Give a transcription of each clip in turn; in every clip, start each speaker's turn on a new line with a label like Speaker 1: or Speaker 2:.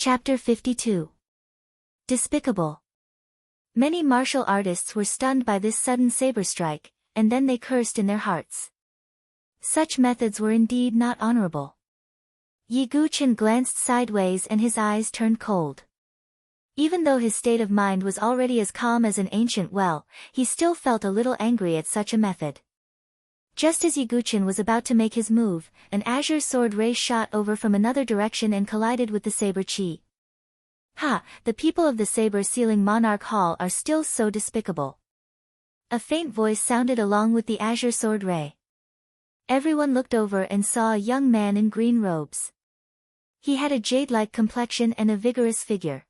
Speaker 1: Chapter 52. Despicable. Many martial artists were stunned by this sudden saber strike, and then they cursed in their hearts. Such methods were indeed not honorable. Yi Guqin glanced sideways and his eyes turned cold. Even though his state of mind was already as calm as an ancient well, he still felt a little angry at such a method. Just as Yi Guqin was about to make his move, an azure sword ray shot over from another direction and collided with the saber chi. Ha! The people of the saber-sealing monarch hall are still so despicable. A faint voice sounded along with the azure sword ray. Everyone looked over and saw a young man in green robes. He had a jade-like complexion and a vigorous figure.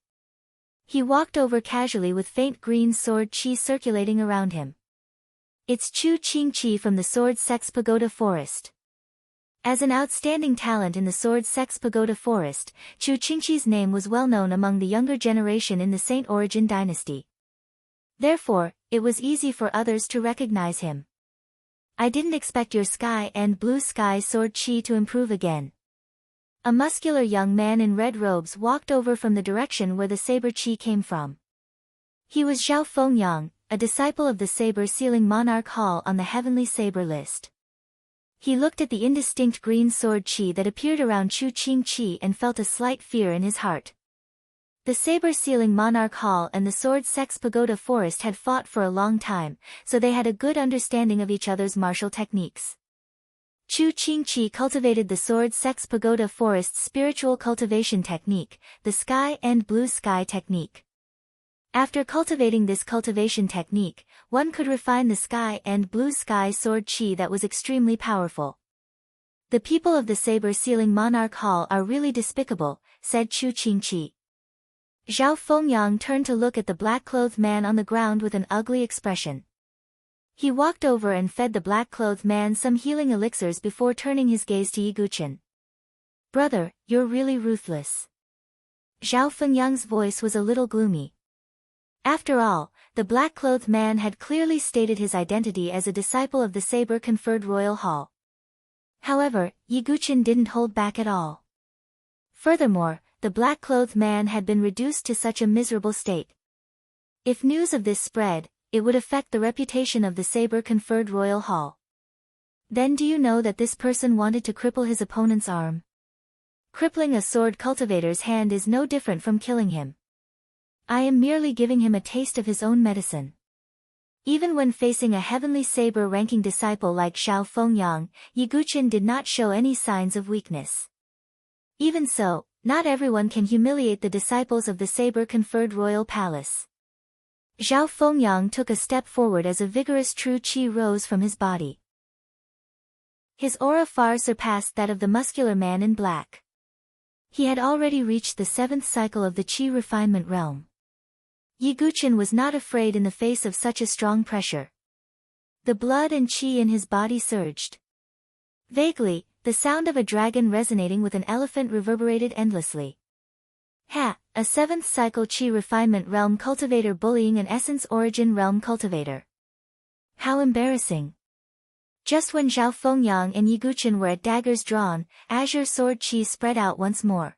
Speaker 1: He walked over casually with faint green sword chi circulating around him. It's Chu Qingqi from the Sword Sex Pagoda Forest. As an outstanding talent in the Sword Sex Pagoda Forest, Chu Qingqi's name was well known among the younger generation in the Saint Origin dynasty. Therefore, it was easy for others to recognize him. I didn't expect your sky and blue sky sword chi to improve again. A muscular young man in red robes walked over from the direction where the saber chi came from. He was Zhao Fengyang, a disciple of the saber-sealing monarch hall on the heavenly saber list. He looked at the indistinct green sword chi that appeared around Chu Qingqi and felt a slight fear in his heart. The saber-sealing monarch hall and the sword sex pagoda forest had fought for a long time, so they had a good understanding of each other's martial techniques. Chu Qingqi cultivated the sword sex pagoda forest's spiritual cultivation technique, the sky and blue sky technique. After cultivating this cultivation technique, one could refine the sky and blue sky sword chi that was extremely powerful. The people of the saber-sealing monarch hall are really despicable, said Chu Qingqi. Zhao Fengyang turned to look at the black-clothed man on the ground with an ugly expression. He walked over and fed the black-clothed man some healing elixirs before turning his gaze to Yi Guqin. Brother, you're really ruthless. Zhao Fengyang's voice was a little gloomy. After all, the black-clothed man had clearly stated his identity as a disciple of the saber-conferred royal hall. However, Yi Guqin didn't hold back at all. Furthermore, the black-clothed man had been reduced to such a miserable state. If news of this spread, it would affect the reputation of the saber-conferred royal hall. Then do you know that this person wanted to cripple his opponent's arm? Crippling a sword cultivator's hand is no different from killing him. I am merely giving him a taste of his own medicine. Even when facing a heavenly saber-ranking disciple like Zhao Fengyang, Yi Guqin did not show any signs of weakness. Even so, not everyone can humiliate the disciples of the saber-conferred royal palace. Zhao Fengyang took a step forward as a vigorous true chi rose from his body. His aura far surpassed that of the muscular man in black. He had already reached the 7th cycle of the chi refinement realm. Yi Guqin was not afraid in the face of such a strong pressure. The blood and chi in his body surged. Vaguely, the sound of a dragon resonating with an elephant reverberated endlessly. Ha! A 7th cycle chi refinement realm cultivator bullying an essence origin realm cultivator. How embarrassing. Just when Zhao Fengyang and Yi Guqin were at daggers drawn, azure sword chi spread out once more.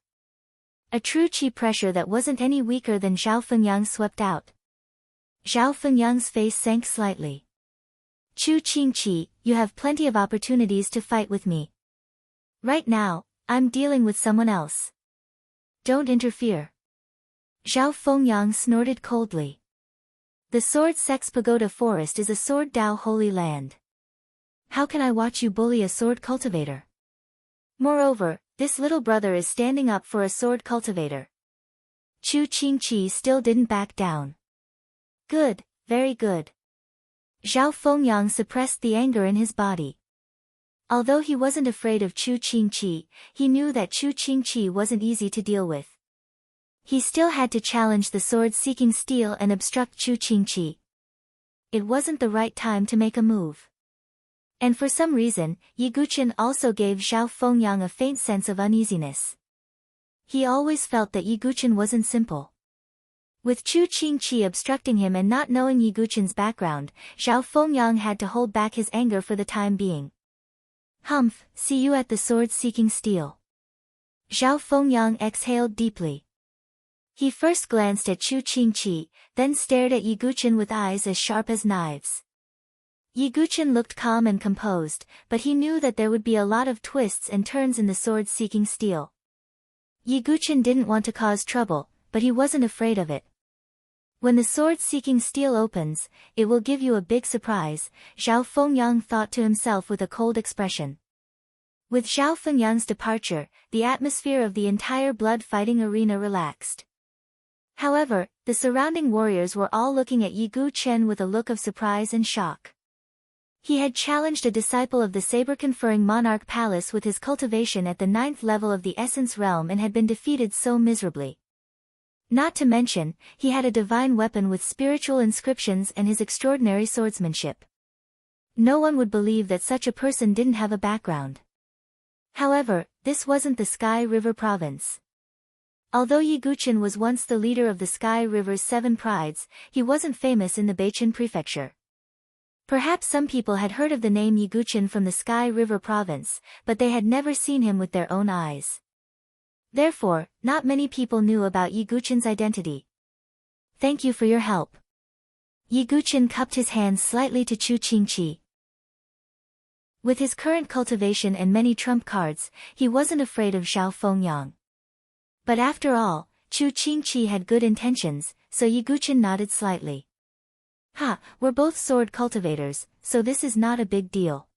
Speaker 1: A true chi pressure that wasn't any weaker than Zhao Fengyang swept out. Zhao Fengyang's face sank slightly. Chu Qingqi, you have plenty of opportunities to fight with me. Right now, I'm dealing with someone else. Don't interfere. Zhao Fengyang snorted coldly. The Sword Sex Pagoda Forest is a Sword Dao holy land. How can I watch you bully a sword cultivator? Moreover, this little brother is standing up for a sword cultivator. Chu Qingqi still didn't back down. Good, very good. Zhao Fengyang suppressed the anger in his body. Although he wasn't afraid of Chu Qingqi, he knew that Chu Qingqi wasn't easy to deal with. He still had to challenge the sword-seeking steel and obstruct Chu Qingqi. It wasn't the right time to make a move. And for some reason, Yi Guqin also gave Zhao Fengyang a faint sense of uneasiness. He always felt that Yi Guqin wasn't simple. With Chu Qingqi obstructing him and not knowing Yi Guqin's background, Zhao Fengyang had to hold back his anger for the time being. Humph, see you at the sword-seeking steel. Zhao Fengyang exhaled deeply. He first glanced at Chu Qingqi, then stared at Yiguchen with eyes as sharp as knives. Yiguchen looked calm and composed, but he knew that there would be a lot of twists and turns in the sword-seeking steel. Yiguchen didn't want to cause trouble, but he wasn't afraid of it. When the sword-seeking steel opens, it will give you a big surprise, Zhao Fengyang thought to himself with a cold expression. With Zhao Fengyang's departure, the atmosphere of the entire blood-fighting arena relaxed. However, the surrounding warriors were all looking at Yiguchen with a look of surprise and shock. He had challenged a disciple of the saber-conferring monarch palace with his cultivation at the 9th level of the essence realm and had been defeated so miserably. Not to mention, he had a divine weapon with spiritual inscriptions and his extraordinary swordsmanship. No one would believe that such a person didn't have a background. However, this wasn't the Sky River province. Although Yiguchen was once the leader of the Sky River's 7 prides, he wasn't famous in the Beichun prefecture. Perhaps some people had heard of the name Yiguchen from the Sky River province, but they had never seen him with their own eyes. Therefore, not many people knew about Yiguchen's identity. Thank you for your help. Yiguchen cupped his hands slightly to Chu Qingqi. With his current cultivation and many trump cards, he wasn't afraid of Zhao Fengyang. But after all, Chu Qingqi had good intentions, so Yiguchen nodded slightly. We're both sword cultivators, so this is not a big deal.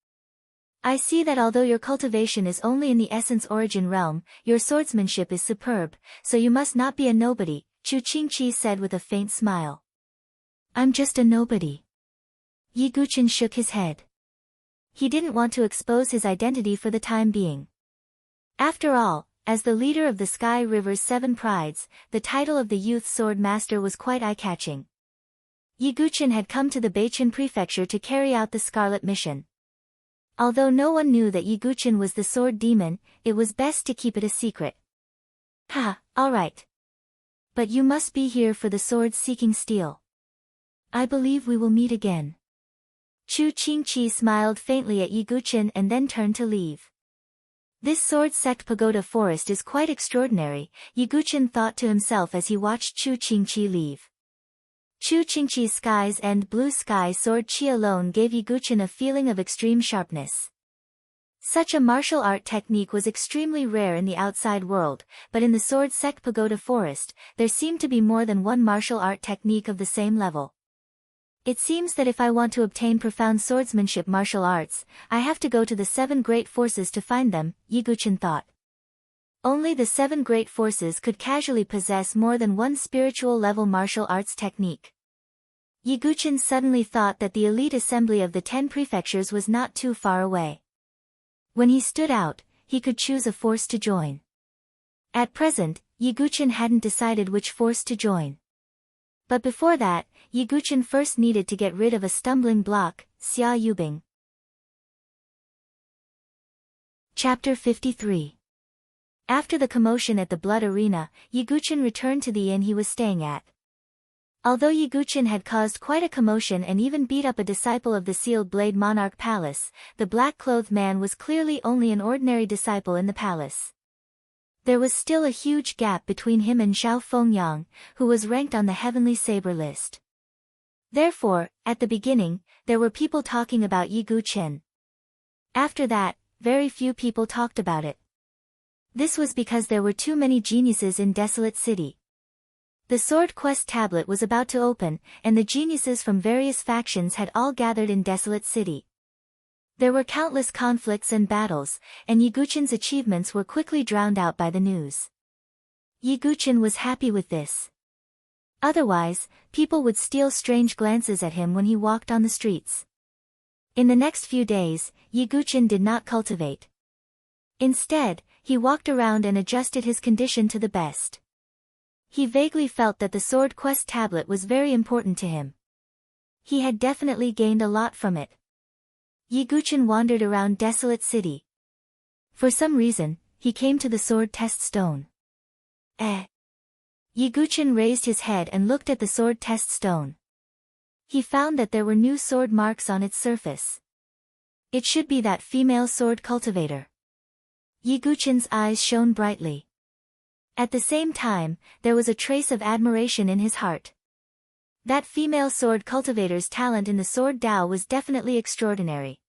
Speaker 1: I see that although your cultivation is only in the essence origin realm, your swordsmanship is superb, so you must not be a nobody, Chu Qingqi said with a faint smile. I'm just a nobody. Yiguchen shook his head. He didn't want to expose his identity for the time being. After all, as the leader of the Sky River's 7 prides, the title of the youth sword master was quite eye-catching. Yiguchen had come to the Beichun prefecture to carry out the Scarlet mission. Although no one knew that Yiguchen was the sword demon, it was best to keep it a secret. All right. But you must be here for the sword-seeking steel. I believe we will meet again. Chu Qingqi smiled faintly at Yiguchen and then turned to leave. This sword sect pagoda forest is quite extraordinary, Yiguchen thought to himself as he watched Chu Qingqi leave. Chu Qingqi's skies and blue sky sword chi alone gave Yiguchen a feeling of extreme sharpness. Such a martial art technique was extremely rare in the outside world, but in the sword sect pagoda forest, there seemed to be more than one martial art technique of the same level. It seems that if I want to obtain profound swordsmanship martial arts, I have to go to the 7 great forces to find them, Yiguchen thought. Only the 7 great forces could casually possess more than one spiritual level martial arts technique. Yiguchen suddenly thought that the elite assembly of the 10 prefectures was not too far away. When he stood out, he could choose a force to join. At present, Yiguchen hadn't decided which force to join. But before that, Yiguchen first needed to get rid of a stumbling block, Xia Yubing. Chapter 53. After the commotion at the Blood Arena, Yiguchen returned to the inn he was staying at. Although Yiguchen had caused quite a commotion and even beat up a disciple of the Sealed Blade Monarch Palace, the black-clothed man was clearly only an ordinary disciple in the palace. There was still a huge gap between him and Zhao Fengyang, who was ranked on the Heavenly Saber list. Therefore, at the beginning, there were people talking about Yiguchen. After that, very few people talked about it. This was because there were too many geniuses in Desolate City. The Sword Quest tablet was about to open, and the geniuses from various factions had all gathered in Desolate City. There were countless conflicts and battles, and Yiguchen's achievements were quickly drowned out by the news. Yiguchen was happy with this. Otherwise, people would steal strange glances at him when he walked on the streets. In the next few days, Yiguchen did not cultivate. Instead, he walked around and adjusted his condition to the best. He vaguely felt that the Sword Quest tablet was very important to him. He had definitely gained a lot from it. Yiguchen wandered around Desolate City. For some reason, he came to the sword test stone. Yiguchen raised his head and looked at the sword test stone. He found that there were new sword marks on its surface. It should be that female sword cultivator. Yiguchen's eyes shone brightly. At the same time, there was a trace of admiration in his heart. That female sword cultivator's talent in the sword Dao was definitely extraordinary.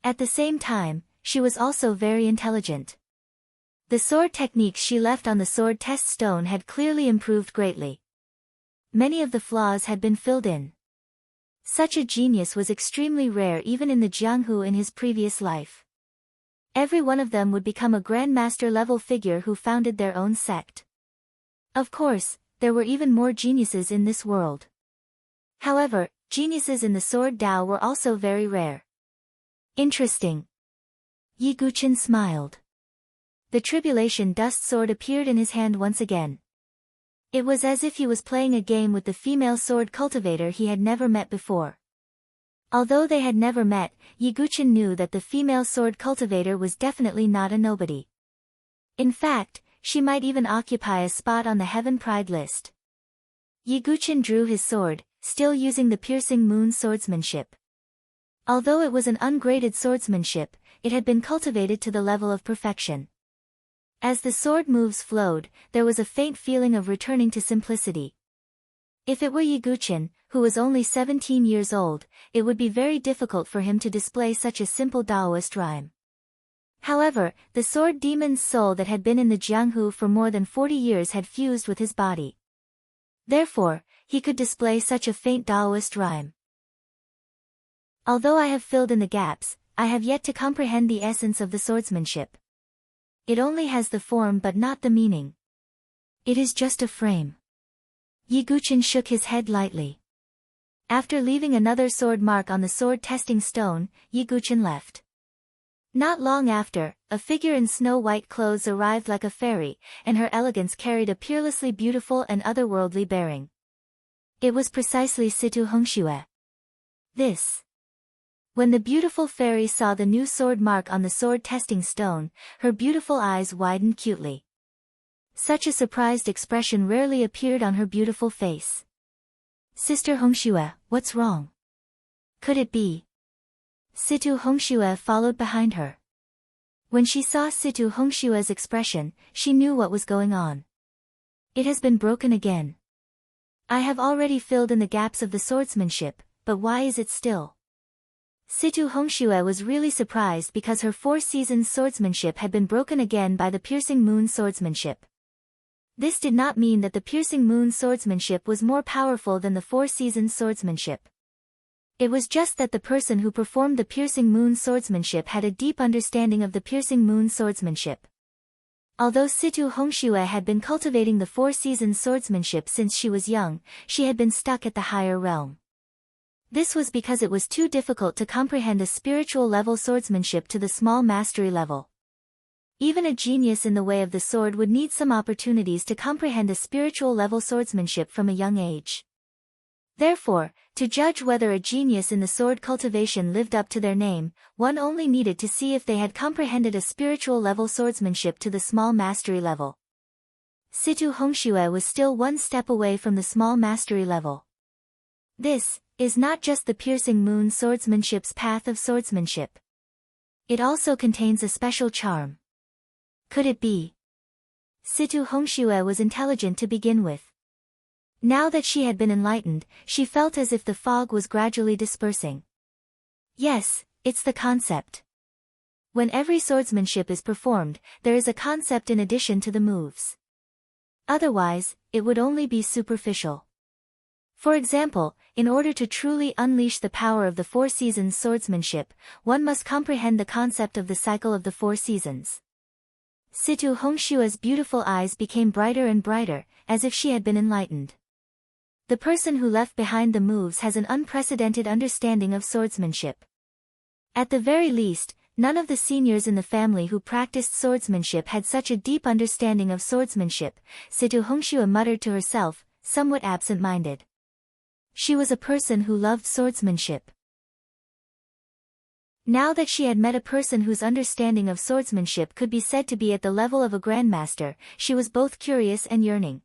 Speaker 1: At the same time, she was also very intelligent. The sword techniques she left on the sword test stone had clearly improved greatly. Many of the flaws had been filled in. Such a genius was extremely rare even in the Jianghu in his previous life. Every one of them would become a grandmaster level figure who founded their own sect. Of course, there were even more geniuses in this world. However, geniuses in the sword Dao were also very rare. Interesting. Yi Guqin smiled. The tribulation dust sword appeared in his hand once again. It was as if he was playing a game with the female sword cultivator he had never met before. Although they had never met, Yi Guqin knew that the female sword cultivator was definitely not a nobody. In fact, she might even occupy a spot on the Heaven Pride list. Yi Guqin drew his sword, still using the piercing moon swordsmanship. Although it was an ungraded swordsmanship, it had been cultivated to the level of perfection. As the sword moves flowed, there was a faint feeling of returning to simplicity. If it were Yi Guqin, who was only 17 years old, it would be very difficult for him to display such a simple Daoist rhyme. However, the sword demon's soul that had been in the Jianghu for more than 40 years had fused with his body. Therefore, he could display such a faint Daoist rhyme. Although I have filled in the gaps, I have yet to comprehend the essence of the swordsmanship. It only has the form but not the meaning. It is just a frame. Yi Guqin shook his head lightly. After leaving another sword mark on the sword testing stone, Yi Guqin left. Not long after, a figure in snow-white clothes arrived like a fairy, and her elegance carried a peerlessly beautiful and otherworldly bearing. It was precisely Situ Hongxue. When the beautiful fairy saw the new sword mark on the sword testing stone, her beautiful eyes widened cutely. Such a surprised expression rarely appeared on her beautiful face. Sister Hongxue, what's wrong? Could it be? Situ Hongxue followed behind her. When she saw Situ Hongxue's expression, she knew what was going on. It has been broken again. I have already filled in the gaps of the swordsmanship, but why is it still? Situ Hongxue was really surprised because her 4 seasons swordsmanship had been broken again by the piercing moon swordsmanship. This did not mean that the piercing moon swordsmanship was more powerful than the 4 seasons swordsmanship. It was just that the person who performed the piercing moon swordsmanship had a deep understanding of the piercing moon swordsmanship. Although Situ Hongxue had been cultivating the 4 seasons swordsmanship since she was young, she had been stuck at the higher realm. This was because it was too difficult to comprehend a spiritual level swordsmanship to the small mastery level. Even a genius in the way of the sword would need some opportunities to comprehend a spiritual level swordsmanship from a young age. Therefore, to judge whether a genius in the sword cultivation lived up to their name, one only needed to see if they had comprehended a spiritual level swordsmanship to the small mastery level. Situ Hongxue was still one step away from the small mastery level. This is not just the piercing moon swordsmanship's path of swordsmanship. It also contains a special charm. Could it be? Situ Hongxue was intelligent to begin with. Now that she had been enlightened, she felt as if the fog was gradually dispersing. Yes, it's the concept. When every swordsmanship is performed, there is a concept in addition to the moves. Otherwise, it would only be superficial. For example, in order to truly unleash the power of the 4 seasons swordsmanship, one must comprehend the concept of the cycle of the 4 seasons. Situ Hongxue's beautiful eyes became brighter and brighter, as if she had been enlightened. The person who left behind the moves has an unprecedented understanding of swordsmanship. At the very least, none of the seniors in the family who practiced swordsmanship had such a deep understanding of swordsmanship, Situ Hongxue muttered to herself, somewhat absent-minded. She was a person who loved swordsmanship. Now that she had met a person whose understanding of swordsmanship could be said to be at the level of a grandmaster, she was both curious and yearning.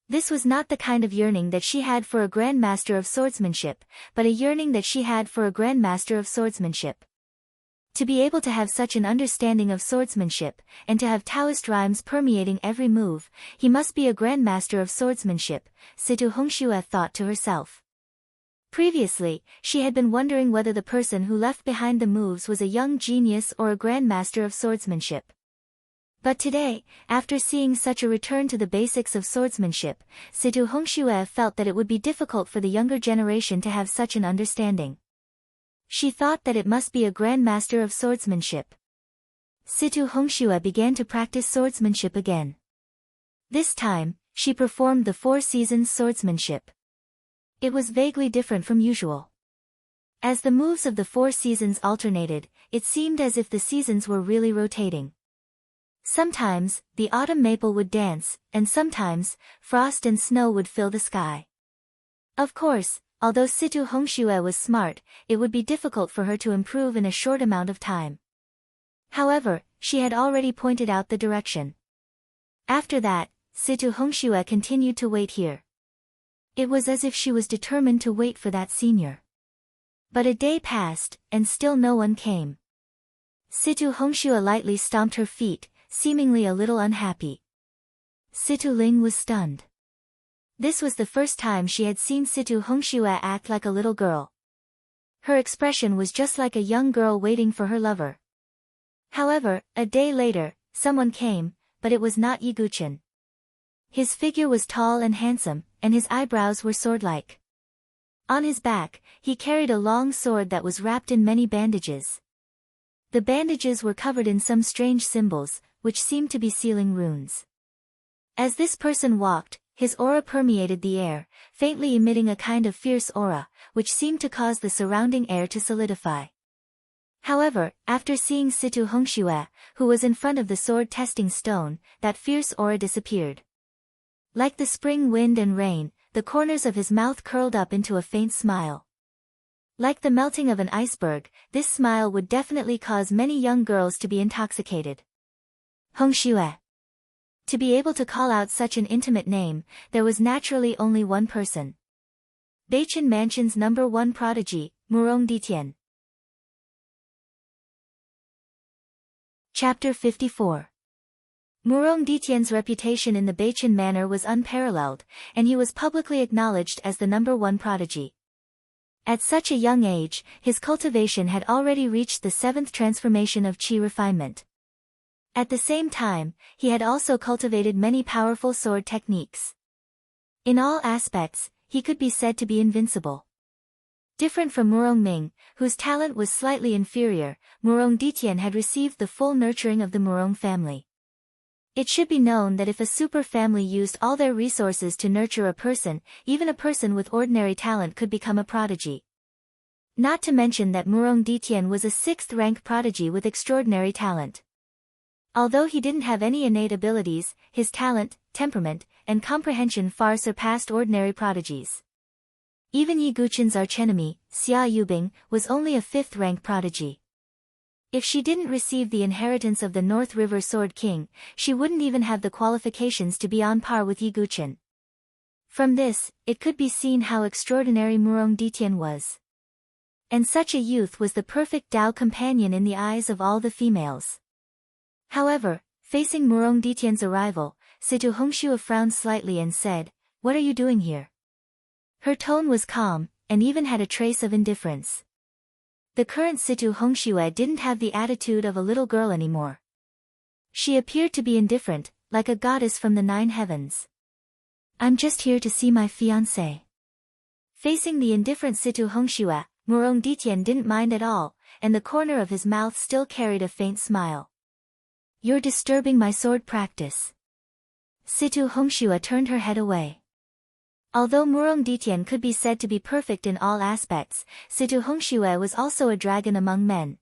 Speaker 1: This was not the kind of yearning that she had for a grandmaster of swordsmanship, but a yearning that she had for a grandmaster of swordsmanship. To be able to have such an understanding of swordsmanship, and to have Taoist rhymes permeating every move, he must be a grandmaster of swordsmanship, Situ Hongxue thought to herself. Previously, she had been wondering whether the person who left behind the moves was a young genius or a grandmaster of swordsmanship. But today, after seeing such a return to the basics of swordsmanship, Situ Hongxue felt that it would be difficult for the younger generation to have such an understanding. She thought that it must be a grandmaster of swordsmanship. Situ Hongxue began to practice swordsmanship again. This time, she performed the 4 seasons swordsmanship. It was vaguely different from usual. As the moves of the 4 seasons alternated, it seemed as if the seasons were really rotating. Sometimes, the autumn maple would dance, and sometimes, frost and snow would fill the sky. Of course, although Situ Hongxue was smart, it would be difficult for her to improve in a short amount of time. However, she had already pointed out the direction. After that, Situ Hongxue continued to wait here. It was as if she was determined to wait for that senior. But a day passed, and still no one came. Situ Hongxue lightly stomped her feet, seemingly a little unhappy. Situ Ling was stunned. This was the first time she had seen Situ Hongxue act like a little girl. Her expression was just like a young girl waiting for her lover. However, a day later, someone came, but it was not Yiguchen. His figure was tall and handsome, and his eyebrows were sword-like. On his back, he carried a long sword that was wrapped in many bandages. The bandages were covered in some strange symbols, which seemed to be sealing runes. As this person walked, his aura permeated the air, faintly emitting a kind of fierce aura, which seemed to cause the surrounding air to solidify. However, after seeing Situ Hongxue, who was in front of the sword testing stone, that fierce aura disappeared. Like the spring wind and rain, the corners of his mouth curled up into a faint smile. Like the melting of an iceberg, this smile would definitely cause many young girls to be intoxicated. Hongxue. To be able to call out such an intimate name, there was naturally only one person. Beichen Mansion's #1 prodigy, Murong Ditian. Chapter 54. Murong Ditian's reputation in the Beichen Manor was unparalleled, and he was publicly acknowledged as the #1 prodigy. At such a young age, his cultivation had already reached the 7th transformation of qi refinement. At the same time, he had also cultivated many powerful sword techniques. In all aspects, he could be said to be invincible. Different from Murong Ming, whose talent was slightly inferior, Murong Ditian had received the full nurturing of the Murong family. It should be known that if a super family used all their resources to nurture a person, even a person with ordinary talent could become a prodigy. Not to mention that Murong Ditian was a 6th rank prodigy with extraordinary talent. Although he didn't have any innate abilities, his talent, temperament, and comprehension far surpassed ordinary prodigies. Even Yiguchen's archenemy, Xia Yubing, was only a 5th rank prodigy. If she didn't receive the inheritance of the North River Sword King, she wouldn't even have the qualifications to be on par with Yiguchen. From this, it could be seen how extraordinary Murong Ditian was. And such a youth was the perfect Tao companion in the eyes of all the females. However, facing Murong Ditian's arrival, Situ Hongxue frowned slightly and said, "What are you doing here?" Her tone was calm, and even had a trace of indifference. The current Situ Hongxue didn't have the attitude of a little girl anymore. She appeared to be indifferent, like a goddess from the 9 heavens. "I'm just here to see my fiancé." Facing the indifferent Situ Hongxue, Murong Ditian didn't mind at all, and the corner of his mouth still carried a faint smile. "You're disturbing my sword practice." Situ Hongxue turned her head away. Although Murong Ditian could be said to be perfect in all aspects, Situ Hongxue was also a dragon among men.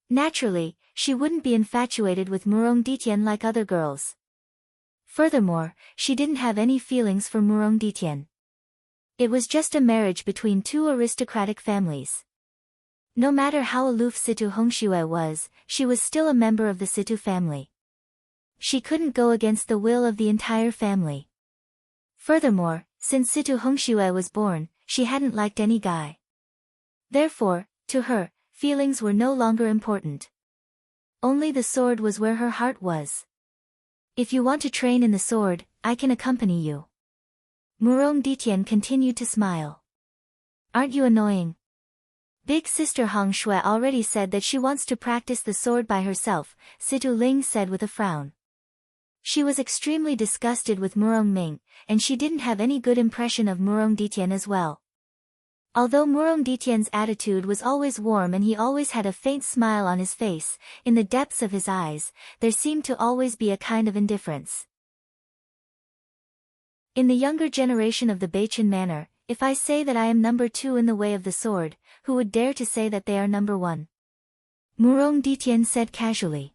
Speaker 1: Naturally, she wouldn't be infatuated with Murong Ditian like other girls. Furthermore, she didn't have any feelings for Murong Ditian. It was just a marriage between 2 aristocratic families. No matter how aloof Situ Hongxue was, she was still a member of the Situ family. She couldn't go against the will of the entire family. Furthermore, since Situ Hongxue was born, she hadn't liked any guy. Therefore, to her, feelings were no longer important. Only the sword was where her heart was. If you want to train in the sword, I can accompany you. Murong Ditian continued to smile. Aren't you annoying? Big sister Hong Shui already said that she wants to practice the sword by herself, Situ Ling said with a frown. She was extremely disgusted with Murong Ming, and she didn't have any good impression of Murong Ditian as well. Although Murong Ditian's attitude was always warm and he always had a faint smile on his face, in the depths of his eyes, there seemed to always be a kind of indifference. In the younger generation of the Beichin manor, if I say that I am number 2 in the way of the sword, who would dare to say that they are number 1? Murong Ditian said casually.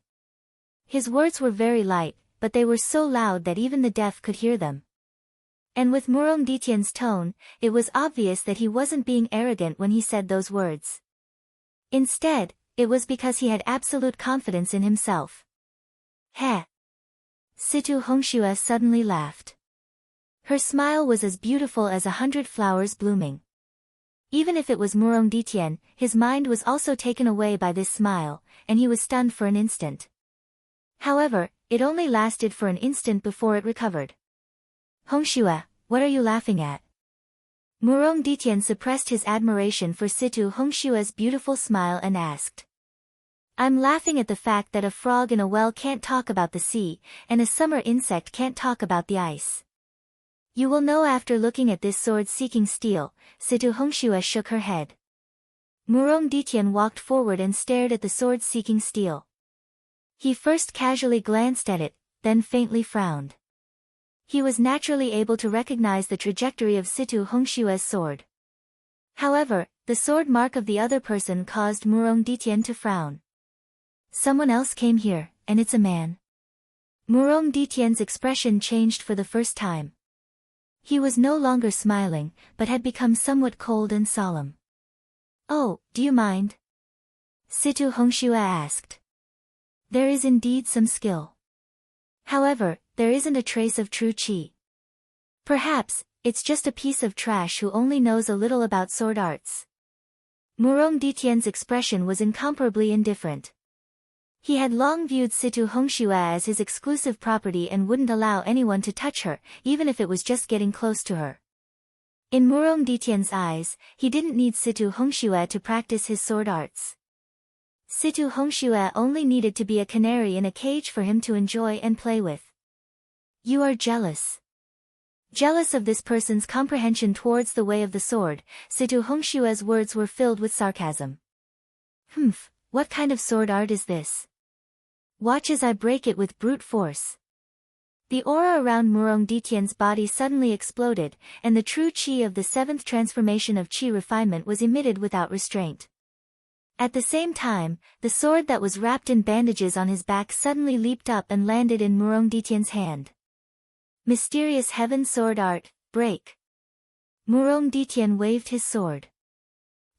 Speaker 1: His words were very light, but they were so loud that even the deaf could hear them. And with Murong Ditian's tone, it was obvious that he wasn't being arrogant when he said those words. Instead, it was because he had absolute confidence in himself. Heh! Situ Hongxue suddenly laughed. Her smile was as beautiful as 100 flowers blooming. Even if it was Murong Ditian, his mind was also taken away by this smile, and he was stunned for an instant. However, it only lasted for an instant before it recovered. Hongxue, what are you laughing at? Murong Ditian suppressed his admiration for Situ Hongxue's beautiful smile and asked. I'm laughing at the fact that a frog in a well can't talk about the sea, and a summer insect can't talk about the ice. You will know after looking at this sword-seeking steel, Situ Hongxue shook her head. Murong Ditian walked forward and stared at the sword-seeking steel. He first casually glanced at it, then faintly frowned. He was naturally able to recognize the trajectory of Situ Hongxue's sword. However, the sword mark of the other person caused Murong Ditian to frown. Someone else came here, and it's a man. Murong Ditian's expression changed for the first time. He was no longer smiling, but had become somewhat cold and solemn. Oh, do you mind? Situ Hongxue asked. There is indeed some skill. However, there isn't a trace of true qi. Perhaps, it's just a piece of trash who only knows a little about sword arts. Murong Ditian's expression was incomparably indifferent. He had long viewed Situ Hongxue as his exclusive property and wouldn't allow anyone to touch her, even if it was just getting close to her. In Murong Ditian's eyes, he didn't need Situ Hongxue to practice his sword arts. Situ Hongxue only needed to be a canary in a cage for him to enjoy and play with. You are jealous. Jealous of this person's comprehension towards the way of the sword, Situ Hongxue's words were filled with sarcasm. Humph, what kind of sword art is this? Watch as I break it with brute force. The aura around Murong Ditian's body suddenly exploded, and the true qi of the 7th transformation of qi refinement was emitted without restraint. At the same time, the sword that was wrapped in bandages on his back suddenly leaped up and landed in Murong Ditian's hand. Mysterious Heaven Sword Art, break. Murong Ditian waved his sword.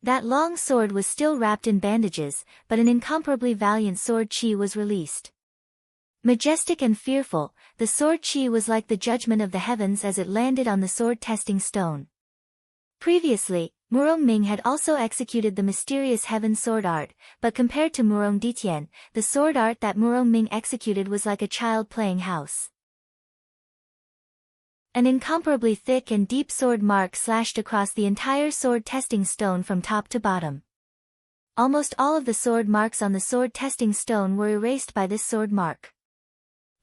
Speaker 1: That long sword was still wrapped in bandages, but an incomparably valiant sword qi was released. Majestic and fearful, the sword qi was like the judgment of the heavens as it landed on the sword testing stone. Previously, Murong Ming had also executed the mysterious heaven sword art, but compared to Murong Ditian, the sword art that Murong Ming executed was like a child playing house. An incomparably thick and deep sword mark slashed across the entire sword testing stone from top to bottom. Almost all of the sword marks on the sword testing stone were erased by this sword mark.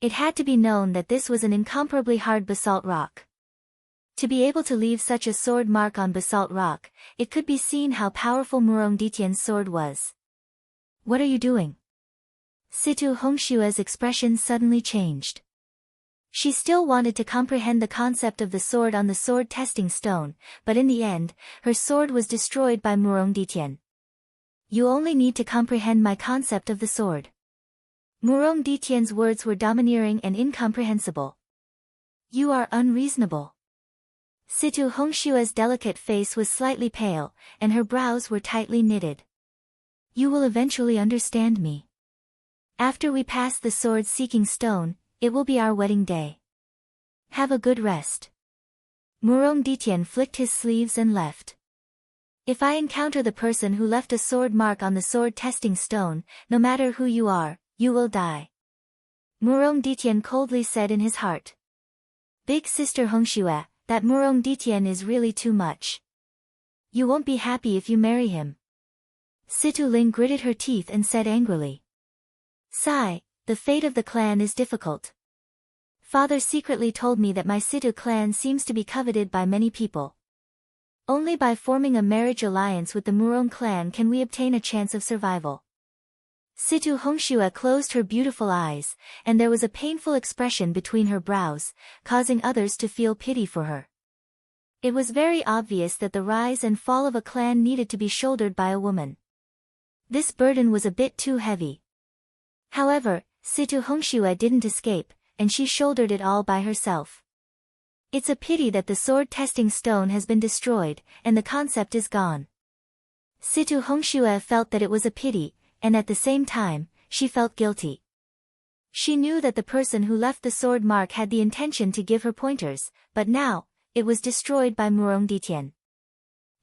Speaker 1: It had to be known that this was an incomparably hard basalt rock. To be able to leave such a sword mark on basalt rock, it could be seen how powerful Murong Ditian's sword was. What are you doing? Situ Hongxue's expression suddenly changed. She still wanted to comprehend the concept of the sword on the sword testing stone, but in the end, her sword was destroyed by Murong Ditian. You only need to comprehend my concept of the sword. Murong Ditian's words were domineering and incomprehensible. You are unreasonable. Situ Hongxue's delicate face was slightly pale, and her brows were tightly knitted. You will eventually understand me. After we pass the sword-seeking stone, it will be our wedding day. Have a good rest. Murong Ditian flicked his sleeves and left. If I encounter the person who left a sword mark on the sword testing stone, no matter who you are, you will die. Murong Ditien coldly said in his heart. Big sister Hongxue, that Murong Ditien is really too much. You won't be happy if you marry him. Situ Ling gritted her teeth and said angrily. Sigh, the fate of the clan is difficult. Father secretly told me that my Situ clan seems to be coveted by many people. Only by forming a marriage alliance with the Murong clan can we obtain a chance of survival. Situ Hongxue closed her beautiful eyes, and there was a painful expression between her brows, causing others to feel pity for her. It was very obvious that the rise and fall of a clan needed to be shouldered by a woman. This burden was a bit too heavy. However, Situ Hongxue didn't escape, and she shouldered it all by herself. It's a pity that the sword testing stone has been destroyed, and the concept is gone. Situ Hongxue felt that it was a pity, and at the same time, she felt guilty. She knew that the person who left the sword mark had the intention to give her pointers, but now, it was destroyed by Murong Ditien.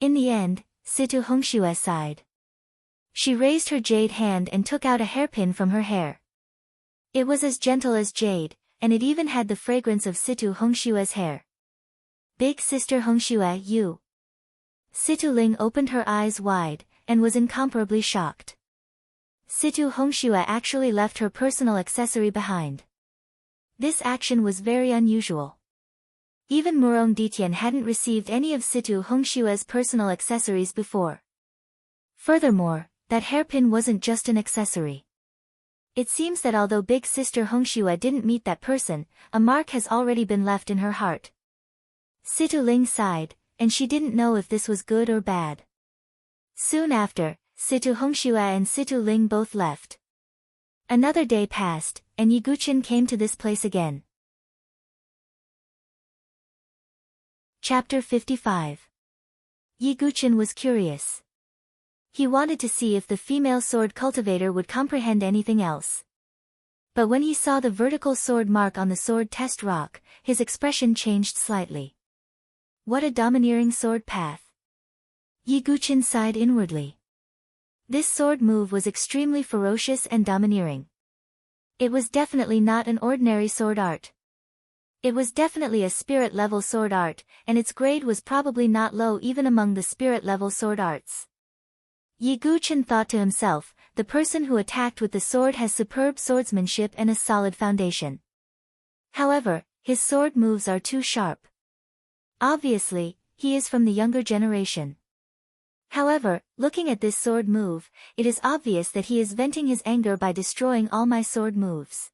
Speaker 1: In the end, Situ Hongxue sighed. She raised her jade hand and took out a hairpin from her hair. It was as gentle as jade, and it even had the fragrance of Situ Hongxue's hair. Big sister Hongxue, you. Situ Ling opened her eyes wide, and was incomparably shocked. Situ Hongxue actually left her personal accessory behind. This action was very unusual. Even Murong Ditien hadn't received any of Situ Hongxue's personal accessories before. Furthermore, that hairpin wasn't just an accessory. It seems that although big sister Hongxue didn't meet that person, a mark has already been left in her heart. Situ Ling sighed, and she didn't know if this was good or bad. Soon after, Situ Hongxue and Situ Ling both left. Another day passed, and Yiguchen came to this place again. Chapter 55. Yiguchen was curious. He wanted to see if the female sword cultivator would comprehend anything else. But when he saw the vertical sword mark on the sword test rock, his expression changed slightly. What a domineering sword path. Yiguchen sighed inwardly. This sword move was extremely ferocious and domineering. It was definitely not an ordinary sword art. It was definitely a spirit-level sword art, and its grade was probably not low even among the spirit-level sword arts. Yiguchen thought to himself, the person who attacked with the sword has superb swordsmanship and a solid foundation. However, his sword moves are too sharp. Obviously, he is from the younger generation. However, looking at this sword move, it is obvious that he is venting his anger by destroying all my sword moves.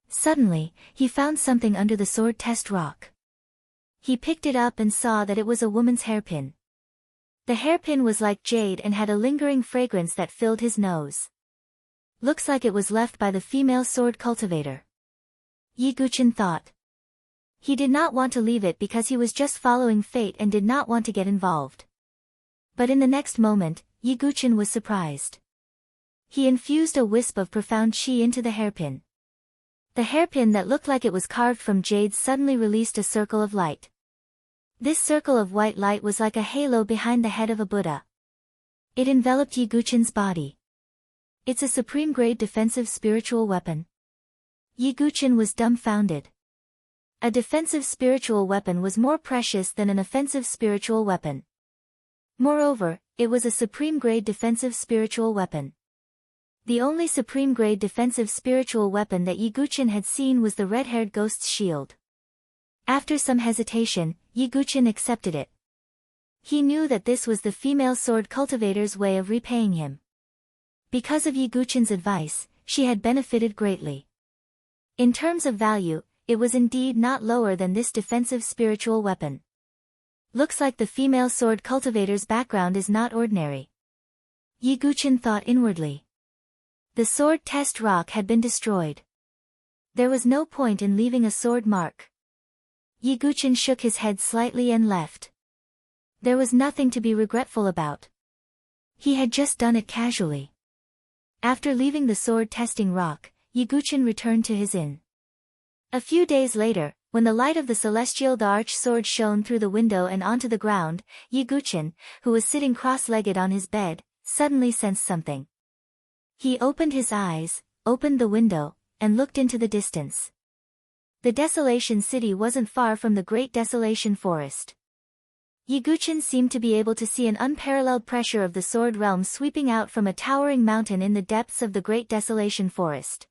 Speaker 1: Suddenly, he found something under the sword test rock. He picked it up and saw that it was a woman's hairpin. The hairpin was like jade and had a lingering fragrance that filled his nose. Looks like it was left by the female sword cultivator. Yiguchen thought. He did not want to leave it because he was just following fate and did not want to get involved. But in the next moment, Yiguchen was surprised. He infused a wisp of profound qi into the hairpin. The hairpin that looked like it was carved from jade suddenly released a circle of light. This circle of white light was like a halo behind the head of a Buddha. It enveloped Yiguchen's body. It's a supreme-grade defensive spiritual weapon. Yiguchen was dumbfounded. A defensive spiritual weapon was more precious than an offensive spiritual weapon. Moreover, it was a supreme-grade defensive spiritual weapon. The only supreme-grade defensive spiritual weapon that Yiguchen had seen was the red-haired ghost's shield. After some hesitation, Yiguchen accepted it. He knew that this was the female sword cultivator's way of repaying him. Because of Yiguchen's advice, she had benefited greatly. In terms of value, it was indeed not lower than this defensive spiritual weapon. Looks like the female sword cultivator's background is not ordinary. Yiguchen thought inwardly. The sword test rock had been destroyed. There was no point in leaving a sword mark. Yiguchen shook his head slightly and left. There was nothing to be regretful about. He had just done it casually. After leaving the sword testing rock, Yiguchen returned to his inn. A few days later, When the light of the celestial arch sword shone through the window and onto the ground, Yiguchen, who was sitting cross-legged on his bed, suddenly sensed something. He opened his eyes, opened the window, and looked into the distance. The Desolation City wasn't far from the Great Desolation Forest. Yiguchen seemed to be able to see an unparalleled pressure of the Sword Realm sweeping out from a towering mountain in the depths of the Great Desolation Forest.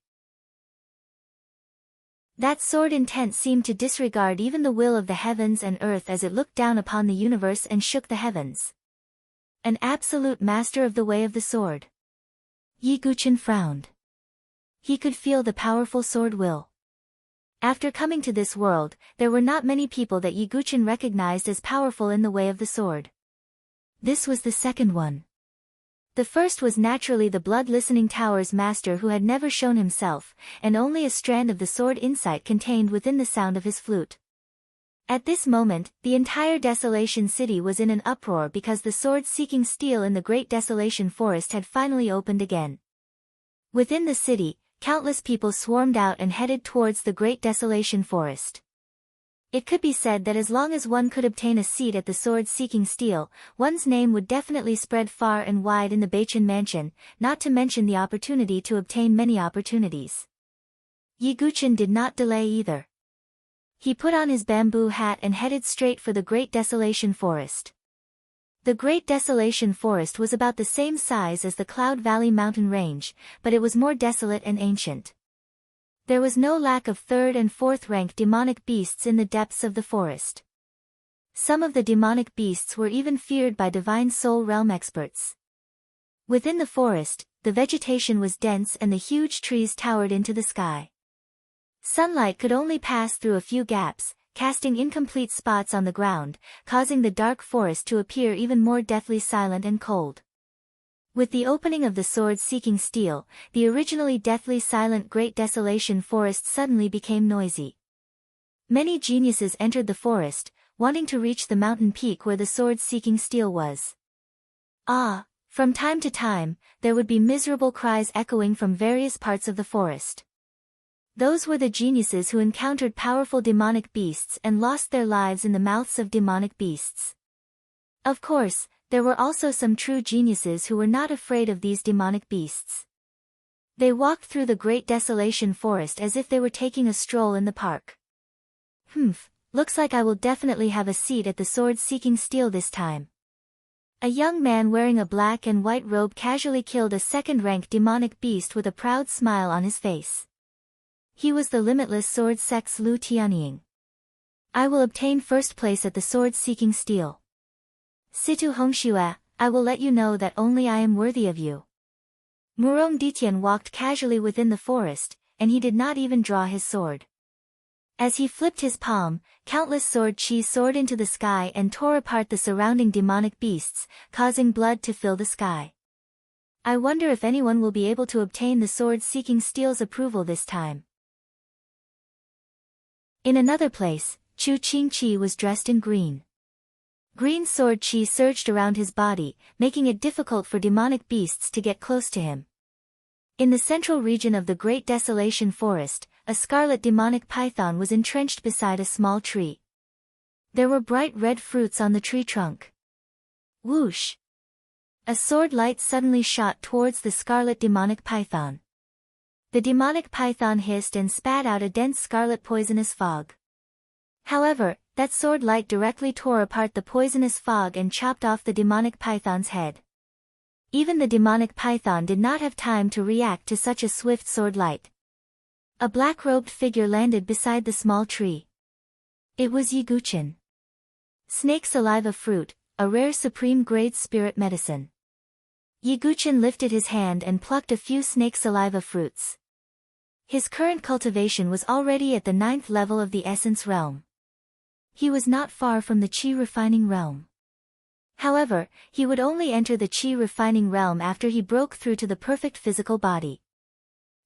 Speaker 1: That sword intent seemed to disregard even the will of the heavens and earth as it looked down upon the universe and shook the heavens. An absolute master of the way of the sword. Yiguchen frowned. He could feel the powerful sword will. After coming to this world, there were not many people that Yiguchen recognized as powerful in the way of the sword. This was the second one. The first was naturally the blood-listening tower's master who had never shown himself, and only a strand of the sword insight contained within the sound of his flute. At this moment, the entire Desolation City was in an uproar because the sword-seeking steel in the Great Desolation Forest had finally opened again. Within the city, countless people swarmed out and headed towards the Great Desolation Forest. It could be said that as long as one could obtain a seat at the sword-seeking steel, one's name would definitely spread far and wide in the Baichen Mansion, not to mention the opportunity to obtain many opportunities. Yiguchen did not delay either. He put on his bamboo hat and headed straight for the Great Desolation Forest. The Great Desolation Forest was about the same size as the Cloud Valley mountain range, but it was more desolate and ancient. There was no lack of third and fourth rank demonic beasts in the depths of the forest. Some of the demonic beasts were even feared by divine soul realm experts. Within the forest, the vegetation was dense and the huge trees towered into the sky. Sunlight could only pass through a few gaps, casting incomplete spots on the ground, causing the dark forest to appear even more deathly silent and cold. With the opening of the sword-seeking steel, the originally deathly silent Great Desolation Forest suddenly became noisy. Many geniuses entered the forest, wanting to reach the mountain peak where the sword-seeking steel was. From time to time, there would be miserable cries echoing from various parts of the forest. Those were the geniuses who encountered powerful demonic beasts and lost their lives in the mouths of demonic beasts. Of course, there were also some true geniuses who were not afraid of these demonic beasts. They walked through the Great Desolation Forest as if they were taking a stroll in the park. Looks like I will definitely have a seat at the sword-seeking steel this time. A young man wearing a black and white robe casually killed a second-rank demonic beast with a proud smile on his face. He was the limitless sword sex Lu Tianying. I will obtain first place at the sword-seeking steel. Situ Hongxue, I will let you know that only I am worthy of you. Murong Ditian walked casually within the forest, and he did not even draw his sword. As he flipped his palm, countless sword chi soared into the sky and tore apart the surrounding demonic beasts, causing blood to fill the sky. I wonder if anyone will be able to obtain the sword-seeking steel's approval this time. In another place, Chu Qingqi was dressed in green. Green sword chi surged around his body, making it difficult for demonic beasts to get close to him. In the central region of the Great Desolation Forest, a scarlet demonic python was entrenched beside a small tree. There were bright red fruits on the tree trunk. Whoosh! A sword light suddenly shot towards the scarlet demonic python. The demonic python hissed and spat out a dense scarlet poisonous fog. However, that sword light directly tore apart the poisonous fog and chopped off the demonic python's head. Even the demonic python did not have time to react to such a swift sword light. A black-robed figure landed beside the small tree. It was Yiguchen. Snake saliva fruit, a rare supreme-grade spirit medicine. Yiguchen lifted his hand and plucked a few snake saliva fruits. His current cultivation was already at the 9th level of the essence realm. He was not far from the chi refining realm. However, he would only enter the chi refining realm after he broke through to the perfect physical body.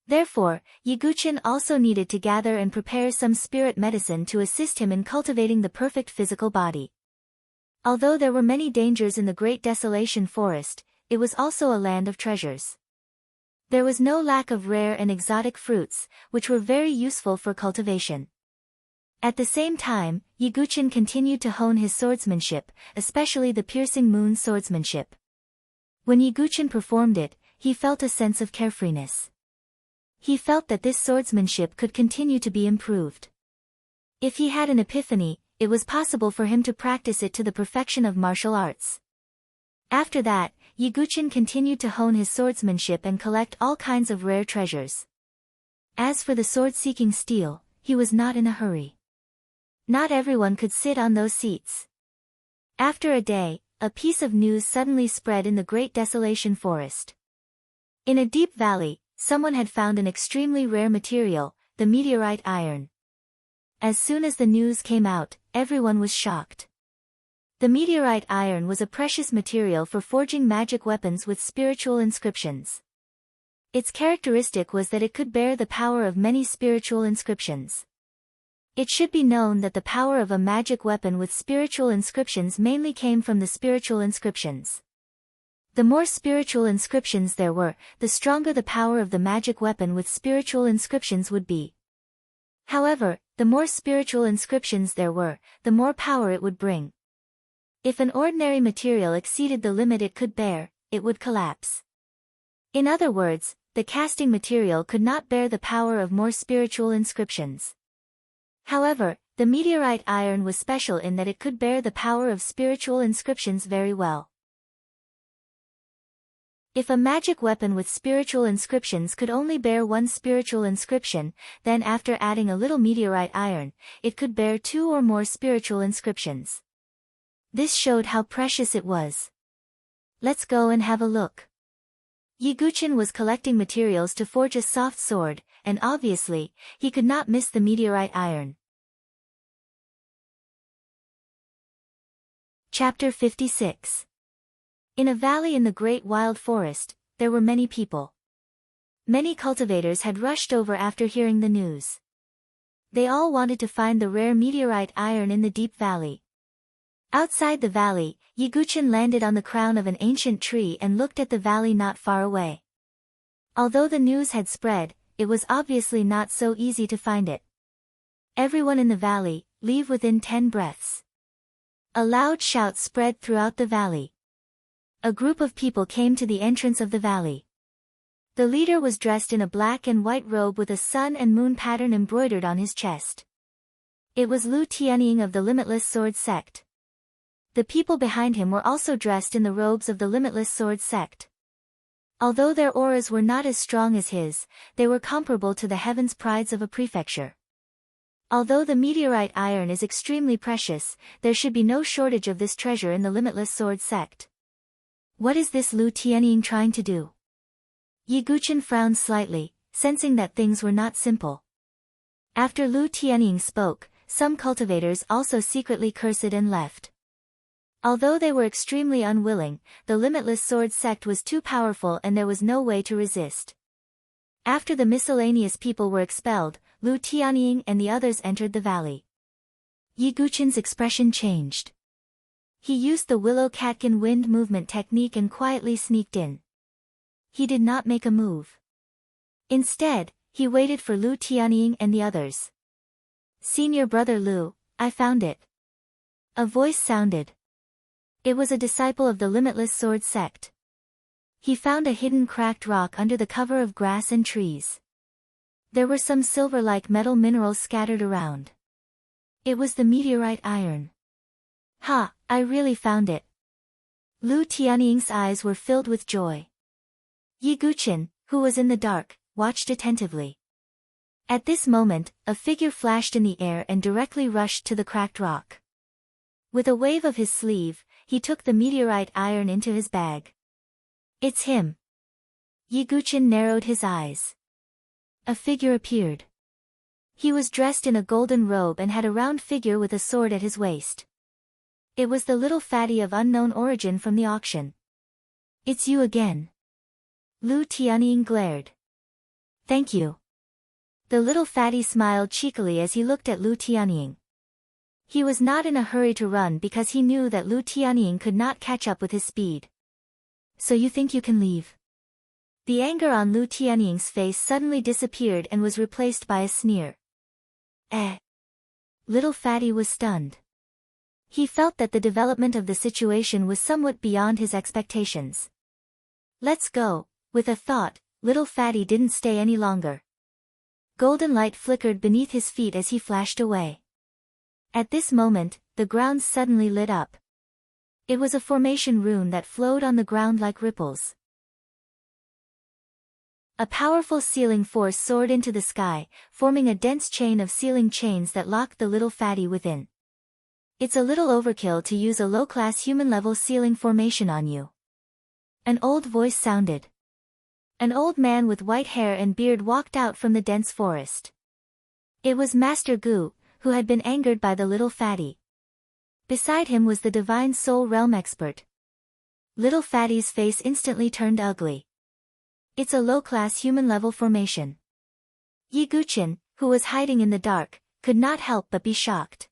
Speaker 1: Therefore, Yiguchen also needed to gather and prepare some spirit medicine to assist him in cultivating the perfect physical body. Although there were many dangers in the Great Desolation Forest, it was also a land of treasures. There was no lack of rare and exotic fruits, which were very useful for cultivation. At the same time, Yiguchin continued to hone his swordsmanship, especially the piercing moon swordsmanship. When Yiguchin performed it, he felt a sense of carefreeness. He felt that this swordsmanship could continue to be improved. If he had an epiphany, it was possible for him to practice it to the perfection of martial arts. After that, Yiguchin continued to hone his swordsmanship and collect all kinds of rare treasures. As for the sword-seeking steel, he was not in a hurry. Not everyone could sit on those seats. After a day, a piece of news suddenly spread in the great desolation forest. In a deep valley, someone had found an extremely rare material, the meteorite iron. As soon as the news came out, everyone was shocked. The meteorite iron was a precious material for forging magic weapons with spiritual inscriptions. Its characteristic was that it could bear the power of many spiritual inscriptions. It should be known that the power of a magic weapon with spiritual inscriptions mainly came from the spiritual inscriptions. The more spiritual inscriptions there were, the stronger the power of the magic weapon with spiritual inscriptions would be. However, the more spiritual inscriptions there were, the more power it would bring. If an ordinary material exceeded the limit it could bear, it would collapse. In other words, the casting material could not bear the power of more spiritual inscriptions. However, the meteorite iron was special in that it could bear the power of spiritual inscriptions very well. If a magic weapon with spiritual inscriptions could only bear one spiritual inscription, then after adding a little meteorite iron, it could bear 2 or more spiritual inscriptions. This showed how precious it was. Let's go and have a look. Yiguchin was collecting materials to forge a soft sword, and obviously, he could not miss the meteorite iron. Chapter 56. In a valley in the great wild forest, there were many people. Many cultivators had rushed over after hearing the news. They all wanted to find the rare meteorite iron in the deep valley. Outside the valley, Yiguchin landed on the crown of an ancient tree and looked at the valley not far away. Although the news had spread, it was obviously not so easy to find it. Everyone in the valley, leave within 10 breaths. A loud shout spread throughout the valley. A group of people came to the entrance of the valley. The leader was dressed in a black and white robe with a sun and moon pattern embroidered on his chest. It was Lu Tianying of the Limitless Sword Sect. The people behind him were also dressed in the robes of the Limitless Sword Sect. Although their auras were not as strong as his, they were comparable to the heaven's prides of a prefecture. Although the meteorite iron is extremely precious, there should be no shortage of this treasure in the Limitless Sword Sect. What is this Lu Tianying trying to do? Yiguchin frowned slightly, sensing that things were not simple. After Lu Tianying spoke, some cultivators also secretly cursed and left. Although they were extremely unwilling, the Limitless Sword Sect was too powerful and there was no way to resist. After the miscellaneous people were expelled, Lu Tianying and the others entered the valley. Yiguchin's expression changed. He used the willow catkin wind movement technique and quietly sneaked in. He did not make a move. Instead, he waited for Lu Tianying and the others. "Senior brother Lu, I found it." A voice sounded. It was a disciple of the Limitless Sword Sect. He found a hidden cracked rock under the cover of grass and trees. There were some silver-like metal minerals scattered around. It was the meteorite iron. "Ha, I really found it." Lu Tianying's eyes were filled with joy. Yiguchin, who was in the dark, watched attentively. At this moment, a figure flashed in the air and directly rushed to the cracked rock. With a wave of his sleeve, he took the meteorite iron into his bag. "It's him." Yiguchin narrowed his eyes. A figure appeared. He was dressed in a golden robe and had a round figure with a sword at his waist. It was the little fatty of unknown origin from the auction. "It's you again." Lu Tianying glared. "Thank you." The little fatty smiled cheekily as he looked at Lu Tianying. He was not in a hurry to run because he knew that Lu Tianying could not catch up with his speed. "So you think you can leave?" The anger on Lu Tianying's face suddenly disappeared and was replaced by a sneer. Little Fatty was stunned. He felt that the development of the situation was somewhat beyond his expectations. Let's go. With a thought, Little Fatty didn't stay any longer. Golden light flickered beneath his feet as he flashed away. At this moment, the ground suddenly lit up. It was a formation rune that flowed on the ground like ripples. A powerful sealing force soared into the sky, forming a dense chain of sealing chains that locked the Little Fatty within. It's a little overkill to use a low-class human-level sealing formation on you. An old voice sounded. An old man with white hair and beard walked out from the dense forest. It was Master Gu, who had been angered by the Little Fatty. Beside him was the Divine Soul Realm expert. Little Fatty's face instantly turned ugly. It's a low-class human-level formation. Yi Guqin, who was hiding in the dark, could not help but be shocked.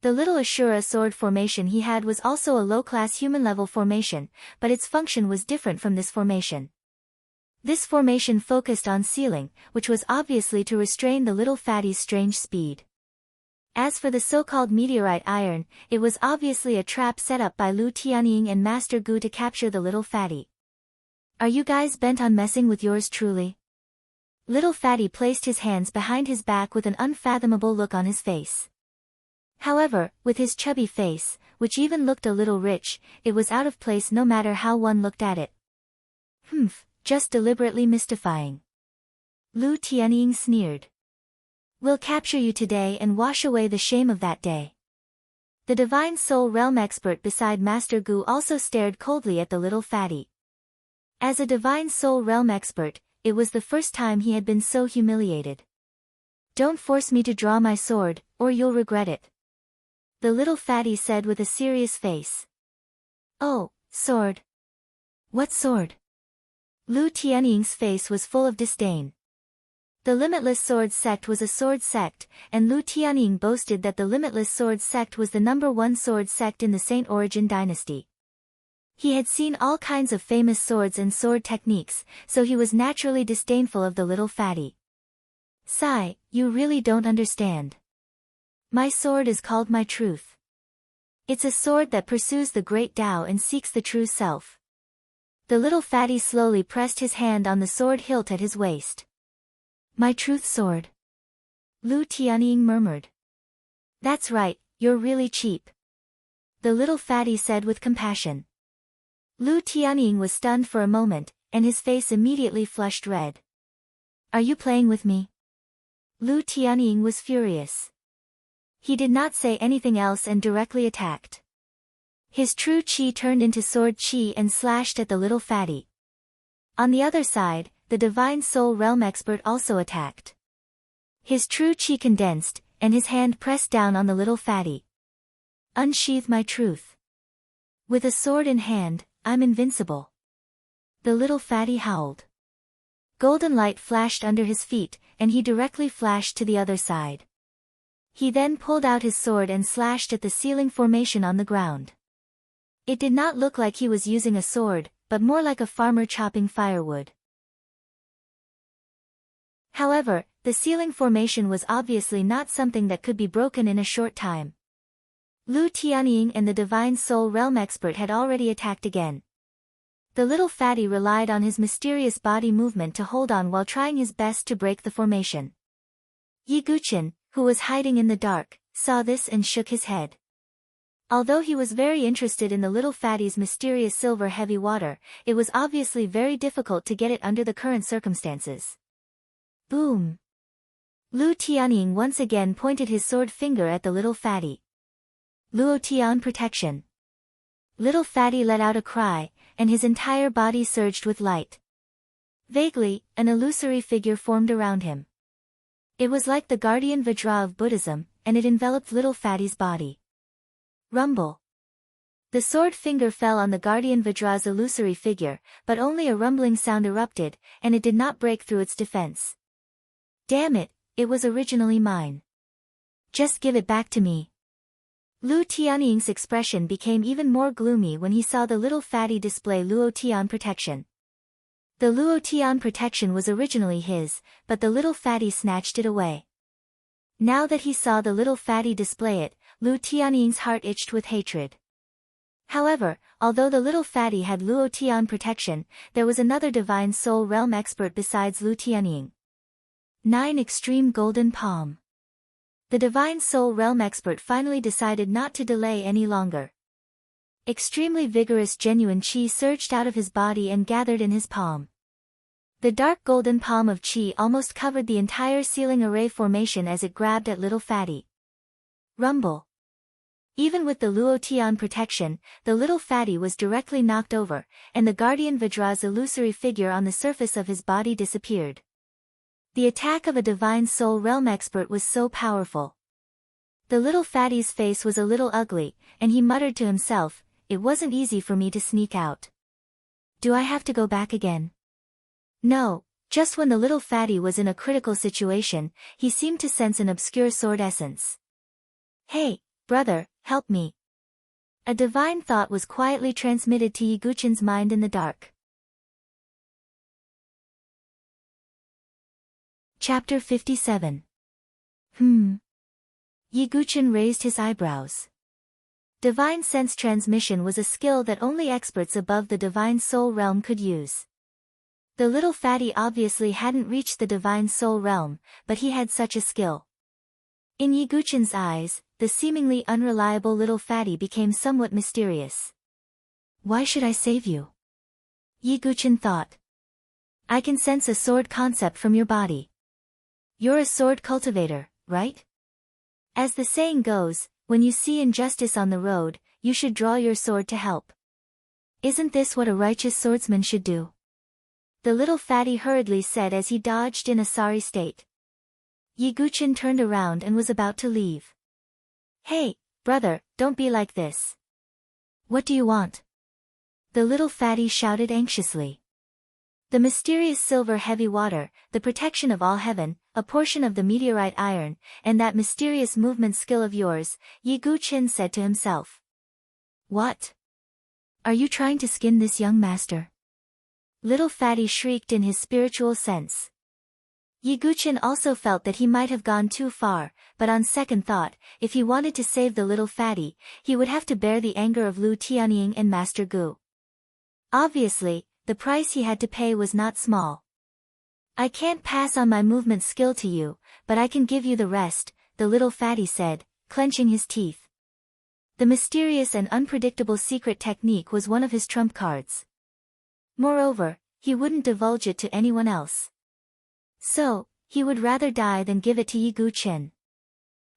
Speaker 1: The little Ashura sword formation he had was also a low-class human-level formation, but its function was different from this formation. This formation focused on sealing, which was obviously to restrain the Little Fatty's strange speed. As for the so-called meteorite iron, it was obviously a trap set up by Lu Tianying and Master Gu to capture the Little Fatty. Are you guys bent on messing with yours truly? Little Fatty placed his hands behind his back with an unfathomable look on his face. However, with his chubby face, which even looked a little rich, it was out of place no matter how one looked at it. Just deliberately mystifying. Lu Tianying sneered. We'll capture you today and wash away the shame of that day. The Divine Soul Realm expert beside Master Gu also stared coldly at the Little Fatty. As a Divine Soul Realm expert, it was the first time he had been so humiliated. Don't force me to draw my sword, or you'll regret it. The Little Fatty said with a serious face. Oh, sword. What sword? Lu Tianying's face was full of disdain. The Limitless Sword Sect was a sword sect, and Lu Tianying boasted that the Limitless Sword Sect was the #1 sword sect in the Saint Origin dynasty. He had seen all kinds of famous swords and sword techniques, so he was naturally disdainful of the Little Fatty. Sigh, you really don't understand. My sword is called my truth. It's a sword that pursues the great Tao and seeks the true self. The Little Fatty slowly pressed his hand on the sword hilt at his waist. My truth sword. Lu Tianying murmured. That's right, you're really cheap. The Little Fatty said with compassion. Lu Tianying was stunned for a moment, and his face immediately flushed red. Are you playing with me? Lu Tianying was furious. He did not say anything else and directly attacked. His true chi turned into sword chi and slashed at the Little Fatty. On the other side, the Divine Soul Realm expert also attacked. His true chi condensed, and his hand pressed down on the Little Fatty. Unsheath my truth. With a sword in hand, I'm invincible. The Little Fatty howled. Golden light flashed under his feet, and he directly flashed to the other side. He then pulled out his sword and slashed at the sealing formation on the ground. It did not look like he was using a sword, but more like a farmer chopping firewood. However, the sealing formation was obviously not something that could be broken in a short time. Lu Tianying and the Divine Soul Realm expert had already attacked again. The Little Fatty relied on his mysterious body movement to hold on while trying his best to break the formation. Yi Guqin, who was hiding in the dark, saw this and shook his head. Although he was very interested in the Little Fatty's mysterious silver heavy water, it was obviously very difficult to get it under the current circumstances. Boom! Lu Tianying once again pointed his sword finger at the Little Fatty. Luotian protection. Little Fatty let out a cry, and his entire body surged with light. Vaguely, an illusory figure formed around him. It was like the guardian Vajra of Buddhism, and it enveloped Little Fatty's body. Rumble. The sword finger fell on the guardian Vajra's illusory figure, but only a rumbling sound erupted, and it did not break through its defense. Damn it, it was originally mine. Just give it back to me. Lu Tianying's expression became even more gloomy when he saw the Little Fatty display Luotian protection. The Luotian protection was originally his, but the Little Fatty snatched it away. Now that he saw the little fatty display it, Lu Tianying's heart itched with hatred. However, although the little fatty had Luo Tian protection, there was another divine soul realm expert besides Lu Tianying. 9 Extreme Golden Palm. The divine soul realm expert finally decided not to delay any longer. Extremely vigorous genuine qi surged out of his body and gathered in his palm. The dark golden palm of qi almost covered the entire ceiling array formation as it grabbed at little fatty. Rumble. Even with the Luo Tian protection, the little fatty was directly knocked over, and the guardian Vajra's illusory figure on the surface of his body disappeared. The attack of a divine soul realm expert was so powerful. The little fatty's face was a little ugly, and he muttered to himself, "It wasn't easy for me to sneak out. Do I have to go back again?" No, just when the little fatty was in a critical situation, he seemed to sense an obscure sword essence. "Hey, brother, help me." A divine thought was quietly transmitted to Yi Guqin's mind in the dark. Chapter 57. Yi Guqin raised his eyebrows. Divine sense transmission was a skill that only experts above the divine soul realm could use. The little fatty obviously hadn't reached the divine soul realm, but he had such a skill. In Yi Guqin's eyes, the seemingly unreliable little fatty became somewhat mysterious. "Why should I save you?" Yi Guqin thought. "I can sense a sword concept from your body. You're a sword cultivator, right? As the saying goes, when you see injustice on the road, you should draw your sword to help. Isn't this what a righteous swordsman should do?" The little fatty hurriedly said as he dodged in a sorry state. Yi Guqin turned around and was about to leave. "Hey, brother, don't be like this. What do you want?" The little fatty shouted anxiously. "The mysterious silver heavy water, the protection of all heaven, a portion of the meteorite iron, and that mysterious movement skill of yours," Yi Guqin said to himself. "What? Are you trying to skin this young master?" Little fatty shrieked in his spiritual sense. Yi Guqin also felt that he might have gone too far, but on second thought, if he wanted to save the little fatty, he would have to bear the anger of Lu Tianying and Master Gu. Obviously, the price he had to pay was not small. "I can't pass on my movement skill to you, but I can give you the rest," the little fatty said, clenching his teeth. The mysterious and unpredictable secret technique was one of his trump cards. Moreover, he wouldn't divulge it to anyone else. So, he would rather die than give it to Yi Guqin.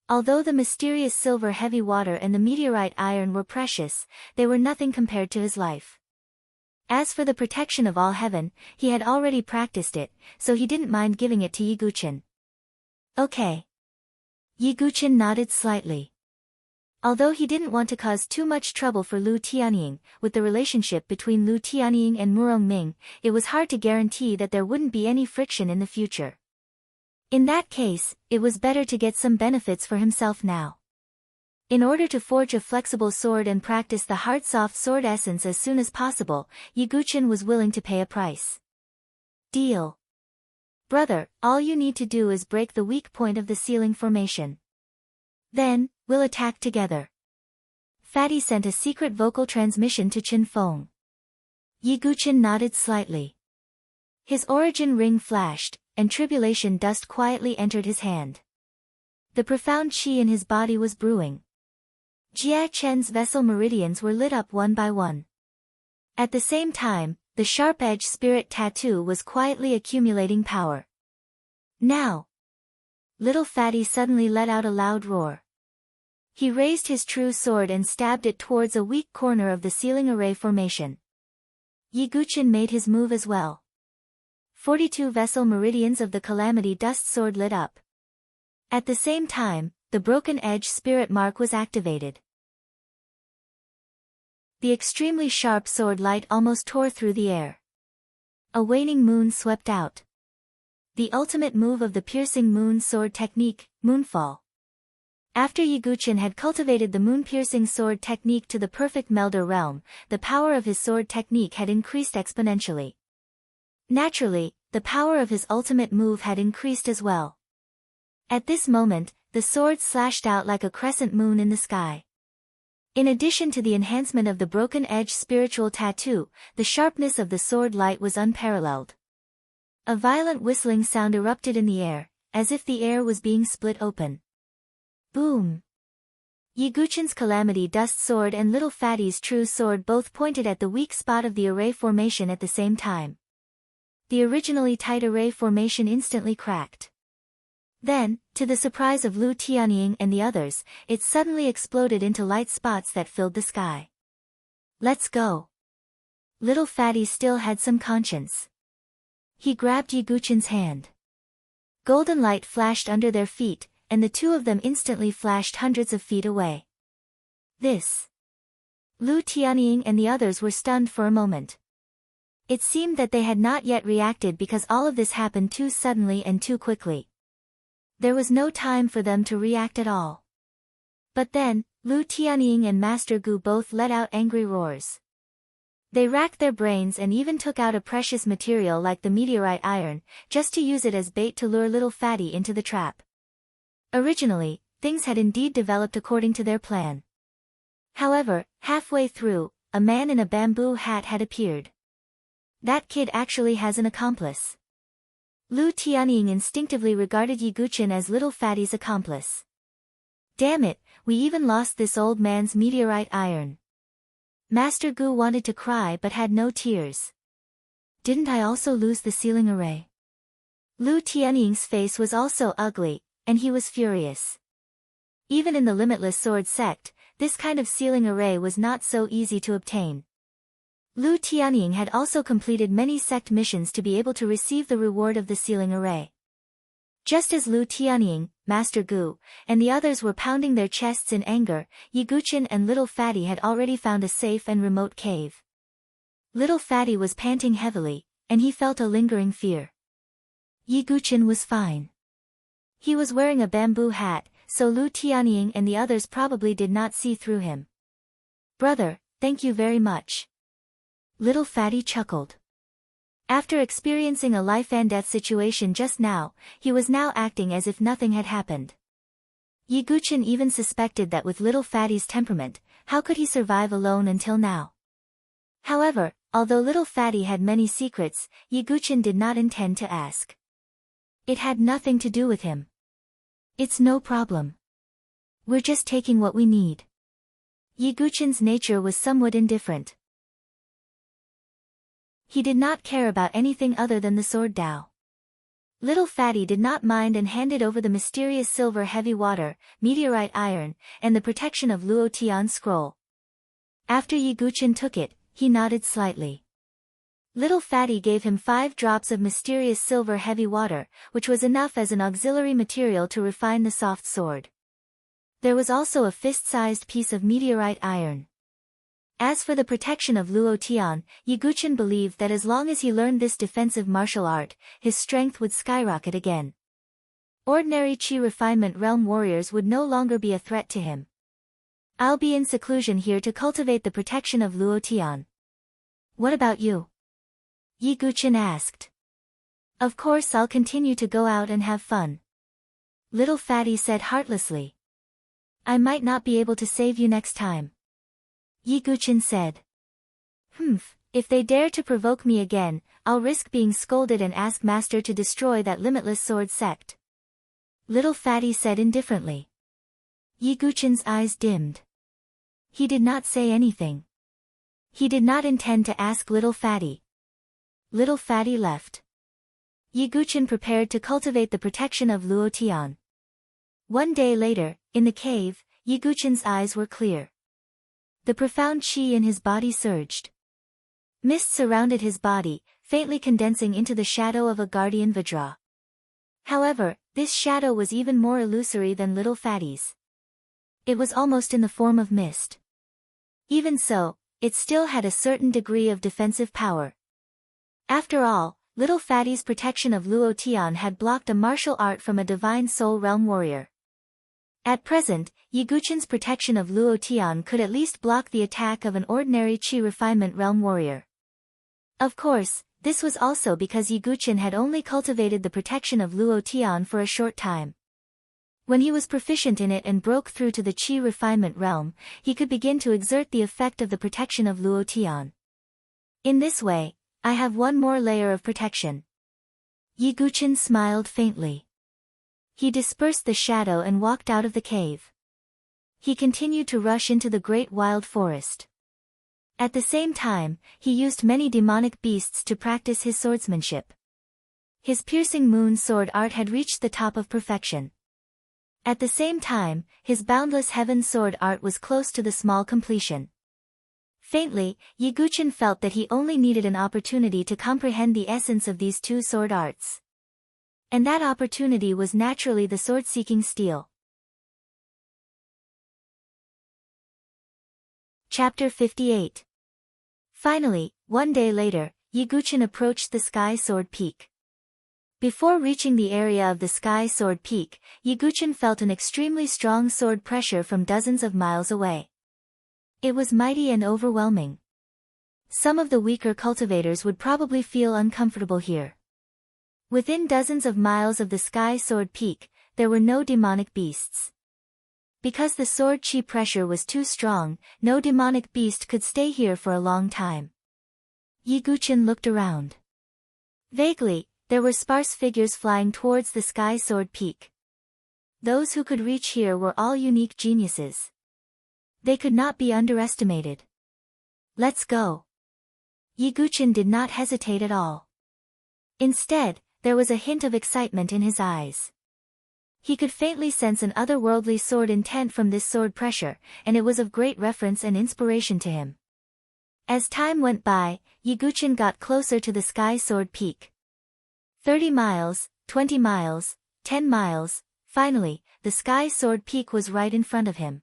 Speaker 1: Although the mysterious silver heavy water and the meteorite iron were precious, they were nothing compared to his life. As for the protection of all heaven, he had already practiced it, so he didn't mind giving it to Yi Guqin. "Okay." Yi Guqin nodded slightly. Although he didn't want to cause too much trouble for Lu Tianying, with the relationship between Lu Tianying and Murong Ming, it was hard to guarantee that there wouldn't be any friction in the future. In that case, it was better to get some benefits for himself now. In order to forge a flexible sword and practice the hard-soft sword essence as soon as possible, Yi Guqin was willing to pay a price. "Deal. Brother, all you need to do is break the weak point of the ceiling formation. Then, we'll attack together." Fatty sent a secret vocal transmission to Qin Feng. Yi Guqin nodded slightly. His origin ring flashed, and tribulation dust quietly entered his hand. The profound qi in his body was brewing. Jia Chen's vessel meridians were lit up one by one. At the same time, the sharp-edged spirit tattoo was quietly accumulating power. "Now!" Little Fatty suddenly let out a loud roar. He raised his true sword and stabbed it towards a weak corner of the ceiling array formation. Yi Guqin made his move as well. 42 vessel meridians of the Calamity Dust Sword lit up. At the same time, the broken edge spirit mark was activated. The extremely sharp sword light almost tore through the air. A waning moon swept out. The ultimate move of the piercing moon sword technique, Moonfall. After Yi Guqin had cultivated the moon-piercing sword technique to the perfect melder realm, the power of his sword technique had increased exponentially. Naturally, the power of his ultimate move had increased as well. At this moment, the sword slashed out like a crescent moon in the sky. In addition to the enhancement of the broken edge spiritual tattoo, the sharpness of the sword light was unparalleled. A violent whistling sound erupted in the air, as if the air was being split open. Boom! Yiguchin's calamity dust sword and Little Fatty's true sword both pointed at the weak spot of the array formation at the same time. The originally tight array formation instantly cracked. Then, to the surprise of Lu Tianying and the others, it suddenly exploded into light spots that filled the sky. Let's go. Little Fatty still had some conscience. He grabbed Yiguchin's hand. Golden light flashed under their feet, and the two of them instantly flashed hundreds of feet away. This. Lu Tianying and the others were stunned for a moment. It seemed that they had not yet reacted because all of this happened too suddenly and too quickly. There was no time for them to react at all. But then, Lu Tianying and Master Gu both let out angry roars. They racked their brains and even took out a precious material like the meteorite iron, just to use it as bait to lure Little Fatty into the trap. Originally, things had indeed developed according to their plan. However, halfway through, a man in a bamboo hat had appeared. That kid actually has an accomplice. Lu Tianying instinctively regarded Yiguchin as Little Fatty's accomplice. Damn it, we even lost this old man's meteorite iron. Master Gu wanted to cry but had no tears. Didn't I also lose the sealing array? Lu Tianying's face was also ugly, and he was furious. Even in the Limitless Sword sect, this kind of sealing array was not so easy to obtain. Lu Tianying had also completed many sect missions to be able to receive the reward of the sealing array. Just as Lu Tianying, Master Gu, and the others were pounding their chests in anger, Yiguchin and Little Fatty had already found a safe and remote cave. Little Fatty was panting heavily, and he felt a lingering fear. Yiguchin was fine. He was wearing a bamboo hat, so Lu Tianying and the others probably did not see through him. Brother, thank you very much. Little Fatty chuckled. After experiencing a life-and-death situation just now, he was now acting as if nothing had happened. Yiguchin even suspected that with Little Fatty's temperament, how could he survive alone until now? However, although Little Fatty had many secrets, Yiguchin did not intend to ask. It had nothing to do with him. It's no problem. We're just taking what we need. Yiguchin's nature was somewhat indifferent. He did not care about anything other than the sword Dao. Little Fatty did not mind and handed over the mysterious silver heavy water, meteorite iron, and the protection of Luo Tian's scroll. After Yiguchin took it, he nodded slightly. Little Fatty gave him 5 drops of mysterious silver heavy water, which was enough as an auxiliary material to refine the soft sword. There was also a fist-sized piece of meteorite iron. As for the protection of Luo Tian, Yiguchin believed that as long as he learned this defensive martial art, his strength would skyrocket again. Ordinary Qi refinement realm warriors would no longer be a threat to him. I'll be in seclusion here to cultivate the protection of Luo Tian. What about you? Yiguchin asked. Of course I'll continue to go out and have fun. Little Fatty said heartlessly. I might not be able to save you next time. Yiguchin said. If they dare to provoke me again, I'll risk being scolded and ask Master to destroy that Limitless Sword sect. Little Fatty said indifferently. Yiguchin's eyes dimmed. He did not say anything. He did not intend to ask Little Fatty. Little Fatty left. Yiguchin prepared to cultivate the protection of Luo Tian. One day later, in the cave, Yiguchin's eyes were clear. The profound qi in his body surged. Mist surrounded his body, faintly condensing into the shadow of a guardian Vajra. However, this shadow was even more illusory than Little Fatty's. It was almost in the form of mist. Even so, it still had a certain degree of defensive power. After all, Little Fatty's protection of Luo Tian had blocked a martial art from a divine soul realm warrior. At present, Yiguchin's protection of Luo Tian could at least block the attack of an ordinary Qi refinement realm warrior. Of course, this was also because Yiguchin had only cultivated the protection of Luo Tian for a short time. When he was proficient in it and broke through to the Qi refinement realm, he could begin to exert the effect of the protection of Luo Tian. In this way, I have one more layer of protection. Yi Guqian smiled faintly. He dispersed the shadow and walked out of the cave. He continued to rush into the great wild forest. At the same time, he used many demonic beasts to practice his swordsmanship. His piercing moon sword art had reached the top of perfection. At the same time, his boundless heaven sword art was close to the small completion. Faintly, Yi Guqian felt that he only needed an opportunity to comprehend the essence of these two sword arts. And that opportunity was naturally the sword-seeking steel. Chapter 58. Finally, one day later, Yi Guqian approached the Sky Sword Peak. Before reaching the area of the Sky Sword Peak, Yi Guqian felt an extremely strong sword pressure from dozens of miles away. It was mighty and overwhelming. Some of the weaker cultivators would probably feel uncomfortable here. Within dozens of miles of the Sky Sword Peak, there were no demonic beasts. Because the sword chi pressure was too strong, no demonic beast could stay here for a long time. Yi Guqian looked around. Vaguely, there were sparse figures flying towards the Sky Sword Peak. Those who could reach here were all unique geniuses. They could not be underestimated. Let's go. Yi Guqian did not hesitate at all. Instead, there was a hint of excitement in his eyes. He could faintly sense an otherworldly sword intent from this sword pressure, and it was of great reference and inspiration to him. As time went by, Yi Guqian got closer to the Sky Sword Peak. 30 miles, 20 miles, 10 miles, finally, the Sky Sword Peak was right in front of him.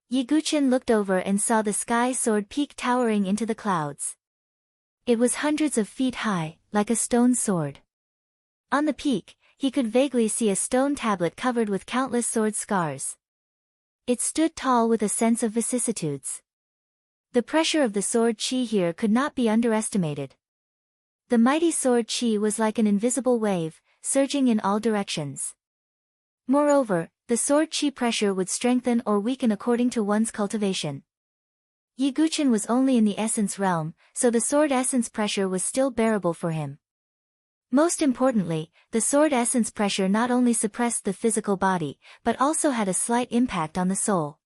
Speaker 1: Yi Guqian looked over and saw the Sky Sword Peak towering into the clouds. It was hundreds of feet high, like a stone sword. On the peak, he could vaguely see a stone tablet covered with countless sword scars. It stood tall with a sense of vicissitudes. The pressure of the sword chi here could not be underestimated. The mighty sword chi was like an invisible wave, surging in all directions. Moreover, the sword chi pressure would strengthen or weaken according to one's cultivation. Yi Guqian was only in the essence realm, so the sword essence pressure was still bearable for him. Most importantly, the sword essence pressure not only suppressed the physical body, but also had a slight impact on the soul.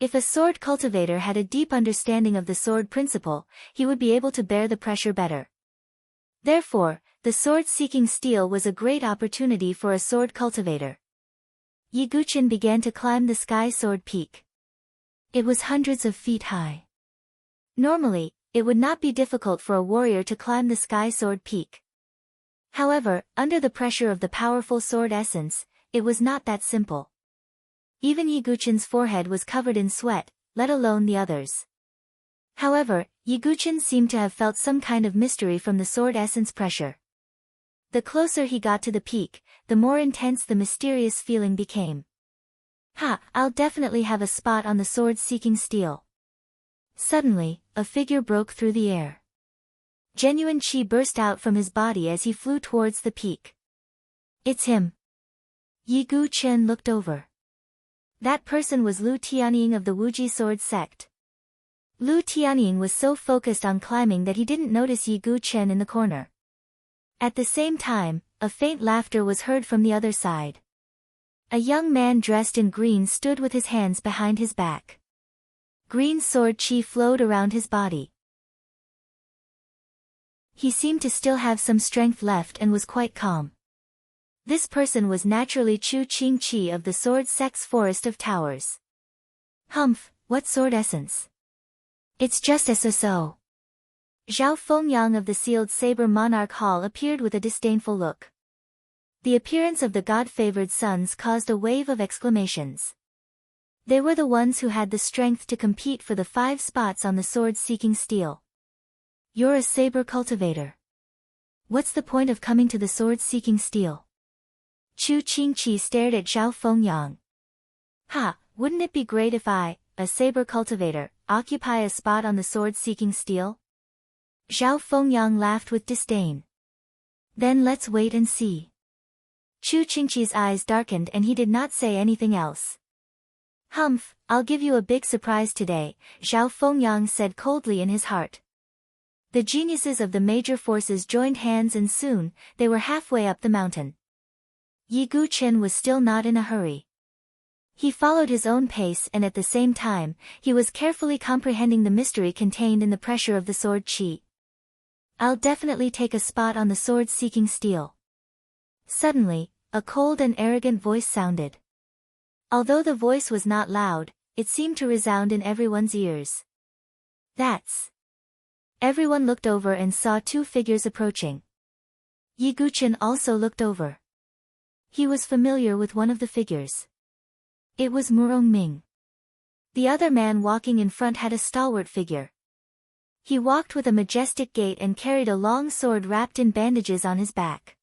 Speaker 1: If a sword cultivator had a deep understanding of the sword principle, he would be able to bear the pressure better. Therefore, the sword-seeking steel was a great opportunity for a sword cultivator. Yi Guqian began to climb the Sky Sword Peak. It was hundreds of feet high. Normally, it would not be difficult for a warrior to climb the Sky Sword Peak. However, under the pressure of the powerful sword essence, it was not that simple. Even Yi Guqian's forehead was covered in sweat, let alone the others. However, Yi Guqian seemed to have felt some kind of mystery from the sword essence pressure. The closer he got to the peak, the more intense the mysterious feeling became. I'll definitely have a spot on the sword-seeking steel. Suddenly, a figure broke through the air. Genuine qi burst out from his body as he flew towards the peak. It's him. Yi Guqian looked over. That person was Lu Tianying of the Wuji sword sect. Lu Tianying was so focused on climbing that he didn't notice Yi Guqian in the corner. At the same time, a faint laughter was heard from the other side. A young man dressed in green stood with his hands behind his back. Green sword chi flowed around his body. He seemed to still have some strength left and was quite calm. This person was naturally Chu Qing Qi of the Sword Sect's Forest of Towers. Humph, what sword essence? It's just so. Zhao Fengyang of the Sealed Saber Monarch Hall appeared with a disdainful look. The appearance of the god-favored sons caused a wave of exclamations. They were the ones who had the strength to compete for the 5 spots on the sword-seeking steel. You're a saber cultivator. What's the point of coming to the sword-seeking steel? Chu Qingqi stared at Zhao Fengyang. Wouldn't it be great if I, a saber cultivator, occupy a spot on the sword-seeking steel? Zhao Fengyang laughed with disdain. Then let's wait and see. Chu Qingqi's eyes darkened and he did not say anything else. Humph, I'll give you a big surprise today, Zhao Fengyang said coldly in his heart. The geniuses of the major forces joined hands and soon, they were halfway up the mountain. Yi Guqin was still not in a hurry. He followed his own pace and at the same time, he was carefully comprehending the mystery contained in the pressure of the sword qi. I'll definitely take a spot on the sword-seeking steel. Suddenly, a cold and arrogant voice sounded. Although the voice was not loud, it seemed to resound in everyone's ears. That's... Everyone looked over and saw two figures approaching. Yi Guqin also looked over. He was familiar with one of the figures. It was Murong Ming. The other man walking in front had a stalwart figure. He walked with a majestic gait and carried a long sword wrapped in bandages on his back.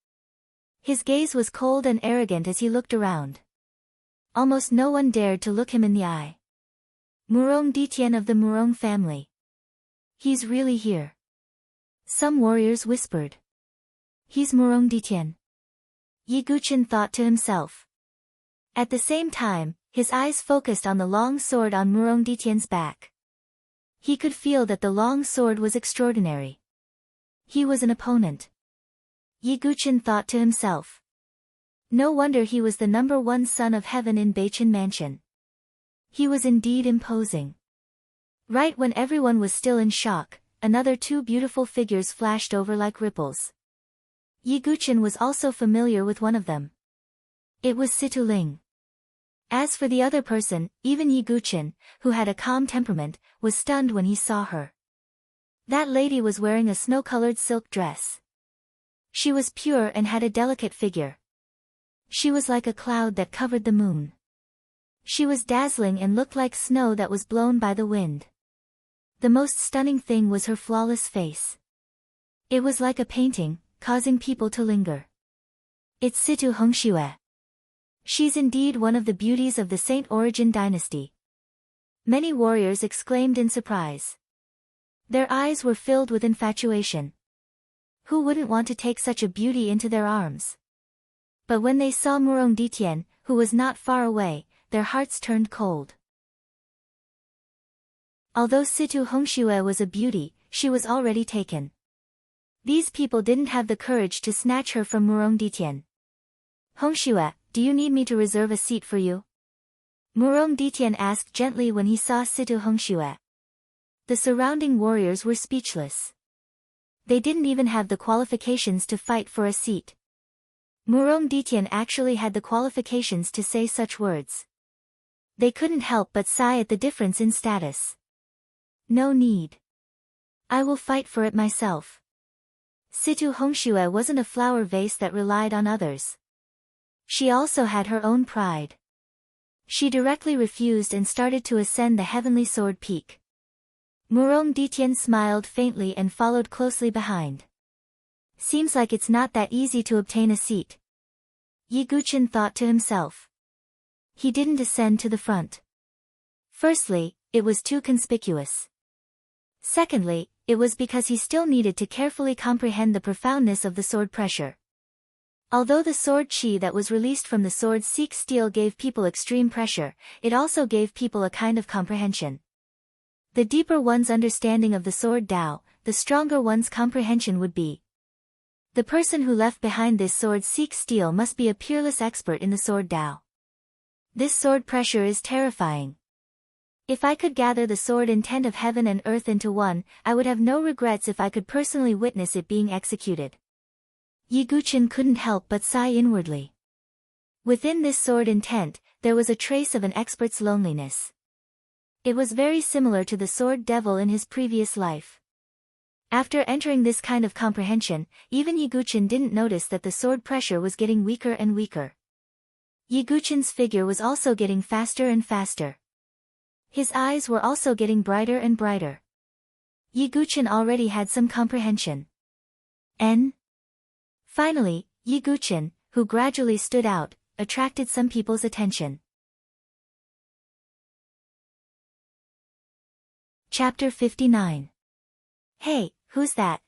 Speaker 1: His gaze was cold and arrogant as he looked around. Almost no one dared to look him in the eye. Murong Ditian of the Murong family. He's really here. Some warriors whispered. He's Murong Ditian. Yi Guqin thought to himself. At the same time, his eyes focused on the long sword on Murong Ditian's back. He could feel that the long sword was extraordinary. He was an opponent. Yi Guqin thought to himself. No wonder he was the #1 son of heaven in Beichen Mansion. He was indeed imposing. Right when everyone was still in shock, another two beautiful figures flashed over like ripples. Yi Guqin was also familiar with one of them. It was Situ Ling. As for the other person, even Yi Guqin, who had a calm temperament, was stunned when he saw her. That lady was wearing a snow-colored silk dress. She was pure and had a delicate figure. She was like a cloud that covered the moon. She was dazzling and looked like snow that was blown by the wind. The most stunning thing was her flawless face. It was like a painting, causing people to linger. It's Situ Hongxue. She's indeed one of the beauties of the Saint Origin dynasty. Many warriors exclaimed in surprise. Their eyes were filled with infatuation. Who wouldn't want to take such a beauty into their arms? But when they saw Murong Ditian, who was not far away, their hearts turned cold. Although Situ Hongxue was a beauty, she was already taken. These people didn't have the courage to snatch her from Murong Ditian. Hongxue, do you need me to reserve a seat for you? Murong Ditian asked gently when he saw Situ Hongxue. The surrounding warriors were speechless. They didn't even have the qualifications to fight for a seat. Murong Ditian actually had the qualifications to say such words. They couldn't help but sigh at the difference in status. No need. I will fight for it myself. Situ Hongxue wasn't a flower vase that relied on others. She also had her own pride. She directly refused and started to ascend the heavenly sword peak. Murong Ditian smiled faintly and followed closely behind. Seems like it's not that easy to obtain a seat. Yi Guqin thought to himself. He didn't ascend to the front. Firstly, it was too conspicuous. Secondly, it was because he still needed to carefully comprehend the profoundness of the sword pressure. Although the sword qi that was released from the sword seek steel gave people extreme pressure, it also gave people a kind of comprehension. The deeper one's understanding of the sword Tao, the stronger one's comprehension would be. The person who left behind this sword seek steel must be a peerless expert in the sword Tao. This sword pressure is terrifying. If I could gather the sword intent of heaven and earth into one, I would have no regrets if I could personally witness it being executed. Yi Guqin couldn't help but sigh inwardly. Within this sword intent, there was a trace of an expert's loneliness. It was very similar to the sword devil in his previous life. After entering this kind of comprehension, even Yi Guqin didn't notice that the sword pressure was getting weaker and weaker. Yi Guqin's figure was also getting faster and faster. His eyes were also getting brighter and brighter. Yi Guqin already had some comprehension. Finally, Yi Guqin, who gradually stood out, attracted some people's attention. Chapter 59. Hey, who's that?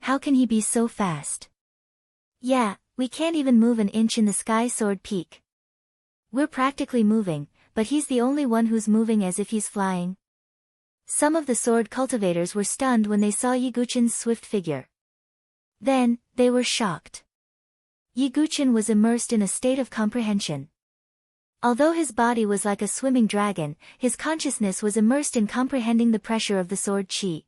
Speaker 1: How can he be so fast? Yeah, We can't even move an inch in the sky, Sword Peak. We're practically moving, but he's the only one who's moving as if he's flying. Some of the sword cultivators were stunned when they saw Yiguchin's swift figure. Then, they were shocked. Yiguchin was immersed in a state of comprehension. Although his body was like a swimming dragon, his consciousness was immersed in comprehending the pressure of the sword chi.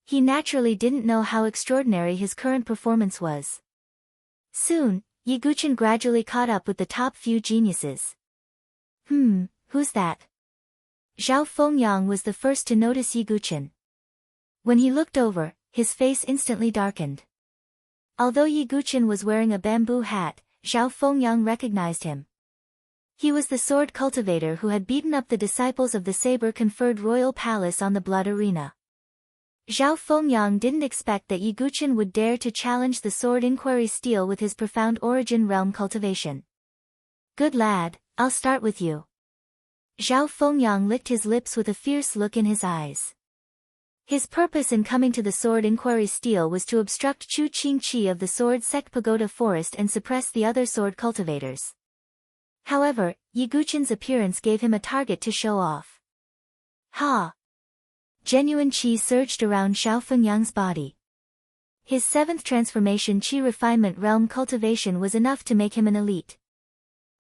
Speaker 1: He naturally didn't know how extraordinary his current performance was. Soon, Yiguchin gradually caught up with the top few geniuses. Who's that? Zhao Fengyang was the first to notice Yiguchin. When he looked over, his face instantly darkened. Although Yiguchin was wearing a bamboo hat, Zhao Fengyang recognized him. He was the sword cultivator who had beaten up the disciples of the saber-conferred royal palace on the blood arena. Zhao Fengyang didn't expect that Yiguchin would dare to challenge the sword inquiry steel with his profound origin realm cultivation. Good lad, I'll start with you. Zhao Fengyang licked his lips with a fierce look in his eyes. His purpose in coming to the sword inquiry steel was to obstruct Chu Qingqi of the sword sect Pagoda Forest and suppress the other sword cultivators. However, Yiguchin's appearance gave him a target to show off. Ha! Genuine qi surged around Zhao Fengyang's body. His seventh transformation qi refinement realm cultivation was enough to make him an elite.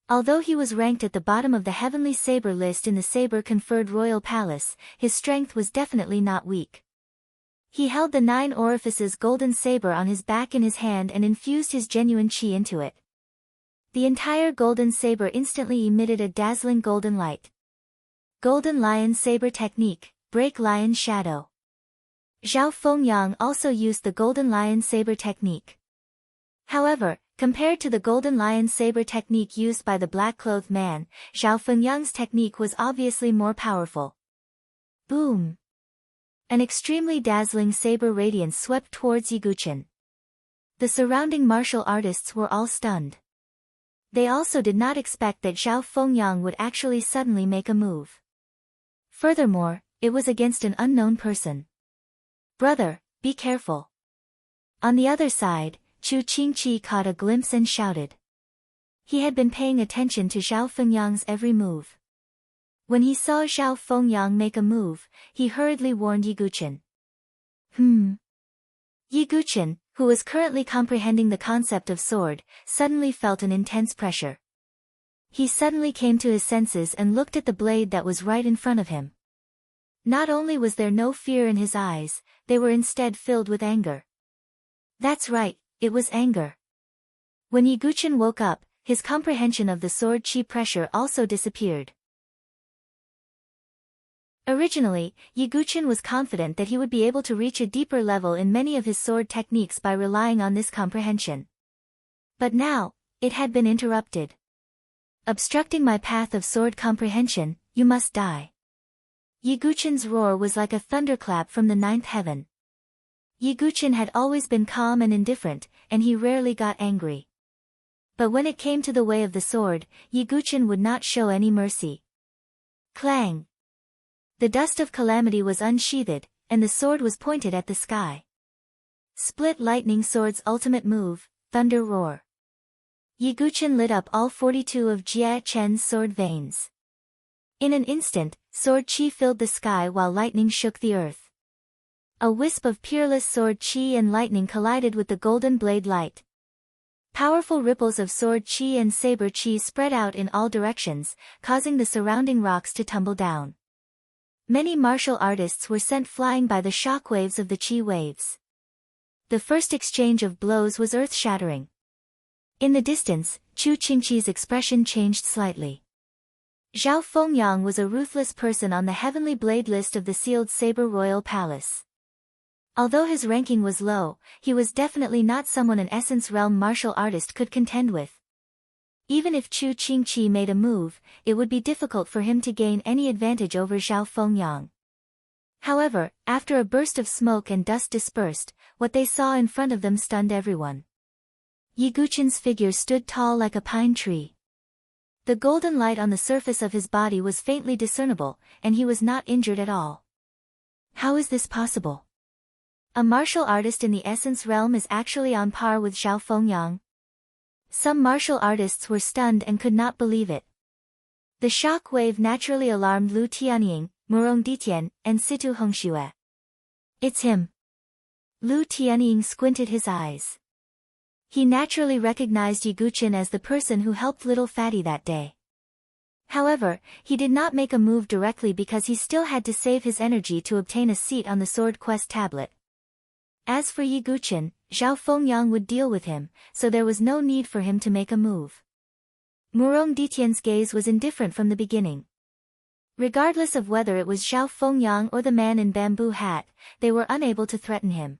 Speaker 1: Although he was ranked at the bottom of the heavenly saber list in the saber-conferred royal palace, his strength was definitely not weak. He held the 9 orifices golden saber on his back in his hand and infused his genuine qi into it. The entire golden saber instantly emitted a dazzling golden light. Golden Lion Saber Technique, Break Lion Shadow. Zhao Fengyang also used the Golden Lion Saber Technique. However, compared to the Golden Lion Saber Technique used by the black-clothed man, Zhao Fengyang's technique was obviously more powerful. Boom! An extremely dazzling saber radiance swept towards Yiguchin. The surrounding martial artists were all stunned. They also did not expect that Zhao Fengyang would actually suddenly make a move. Furthermore, it was against an unknown person. Brother, be careful. On the other side, Chu Qingqi caught a glimpse and shouted. He had been paying attention to Zhao Fengyang's every move. When he saw Zhao Fengyang make a move, he hurriedly warned Yiguchin. Yiguchin, who was currently comprehending the concept of sword, suddenly felt an intense pressure. He suddenly came to his senses and looked at the blade that was right in front of him. Not only was there no fear in his eyes, they were instead filled with anger. That's right, it was anger. When Yiguchin woke up, his comprehension of the sword chi pressure also disappeared. Originally, Yiguchin was confident that he would be able to reach a deeper level in many of his sword techniques by relying on this comprehension. But now, it had been interrupted. Obstructing my path of sword comprehension, you must die. Yiguchin's roar was like a thunderclap from the 9th heaven. Yiguchin had always been calm and indifferent, and he rarely got angry. But when it came to the way of the sword, Yiguchin would not show any mercy. Clang! The dust of calamity was unsheathed, and the sword was pointed at the sky. Split Lightning Sword's ultimate move, Thunder Roar. Yiguchin lit up all 42 of Jia Chen's sword veins. In an instant, sword chi filled the sky while lightning shook the earth. A wisp of peerless sword chi and lightning collided with the golden blade light. Powerful ripples of sword chi and saber chi spread out in all directions, causing the surrounding rocks to tumble down. Many martial artists were sent flying by the shock waves of the chi waves. The first exchange of blows was earth-shattering. In the distance, Chu Qingqi's expression changed slightly. Zhao Fengyang was a ruthless person on the heavenly blade list of the sealed saber royal palace. Although his ranking was low, he was definitely not someone an essence realm martial artist could contend with. Even if Chu Qingqi made a move, it would be difficult for him to gain any advantage over Zhao Fengyang. However, after a burst of smoke and dust dispersed, what they saw in front of them stunned everyone. Yiguchin's figure stood tall like a pine tree. The golden light on the surface of his body was faintly discernible, and he was not injured at all. How is this possible? A martial artist in the essence realm is actually on par with Zhao Fengyang. Some martial artists were stunned and could not believe it. The shock wave naturally alarmed Lu Tianying, Murong Ditian, and Situ Hongxue. It's him. Lu Tianying squinted his eyes. He naturally recognized Yi Guqin as the person who helped little Fatty that day. However, he did not make a move directly because he still had to save his energy to obtain a seat on the Sword Quest tablet. As for Yi Guqin, Zhao Fengyang would deal with him, so there was no need for him to make a move. Murong Ditian's gaze was indifferent from the beginning. Regardless of whether it was Zhao Fengyang or the man in bamboo hat, they were unable to threaten him.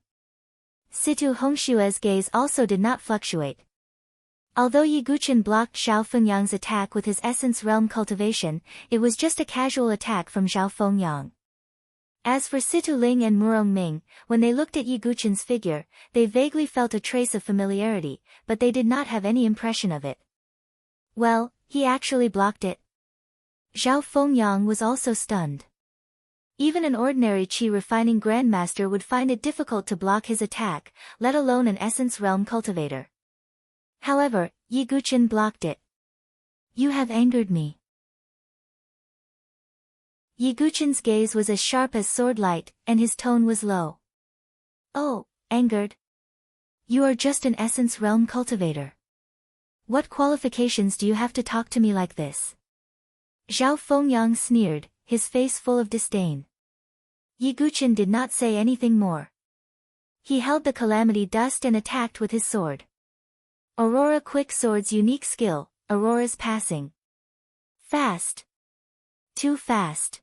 Speaker 1: Situ Hongshue's gaze also did not fluctuate. Although Yi Guqin blocked Zhao Fengyang's attack with his essence realm cultivation, it was just a casual attack from Zhao Fengyang. As for Situ Ling and Murong Ming, when they looked at Yi Guqin's figure, they vaguely felt a trace of familiarity, but they did not have any impression of it. Well, he actually blocked it. Zhao Fengyang was also stunned. Even an ordinary qi refining grandmaster would find it difficult to block his attack, let alone an essence realm cultivator. However, Yi Guqin blocked it. You have angered me. Yi Guqin's gaze was as sharp as sword light, and his tone was low. Oh, angered? You are just an essence realm cultivator. What qualifications do you have to talk to me like this? Zhao Fengyang sneered, his face full of disdain. Yi Guqin did not say anything more. He held the calamity dust and attacked with his sword. Aurora Quick Sword's unique skill, Aurora's passing. Fast. Too fast.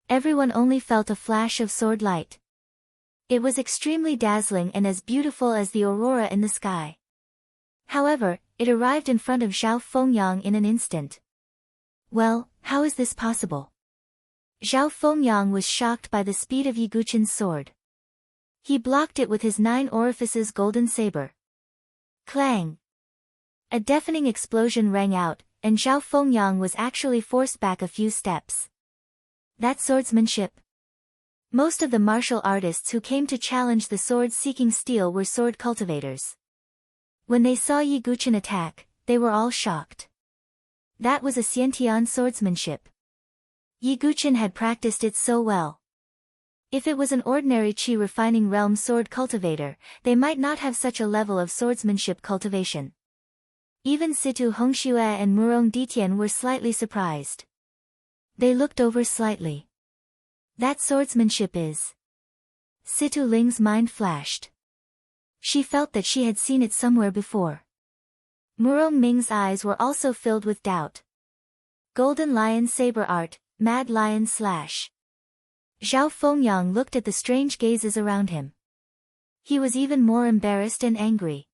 Speaker 1: Everyone only felt a flash of sword light. It was extremely dazzling and as beautiful as the aurora in the sky. However, it arrived in front of Zhao Fengyang in an instant. Well, how is this possible? Zhao Fengyang was shocked by the speed of Yi Guqin's sword. He blocked it with his 9 orifices golden saber. Clang! A deafening explosion rang out, and Zhao Fengyang was actually forced back a few steps. That swordsmanship. Most of the martial artists who came to challenge the sword-seeking steel were sword cultivators. When they saw Yi Guqin attack, they were all shocked. That was a Xiantian swordsmanship. Yi Guqin had practiced it so well. If it was an ordinary qi refining realm sword cultivator, they might not have such a level of swordsmanship cultivation. Even Situ Hongxue and Murong Ditian were slightly surprised. They looked over slightly. That swordsmanship is... Situ Ling's mind flashed. She felt that she had seen it somewhere before. Murong Ming's eyes were also filled with doubt. Golden Lion Saber Art, Mad Lion Slash. Zhao Fengyang looked at the strange gazes around him. He was even more embarrassed and angry.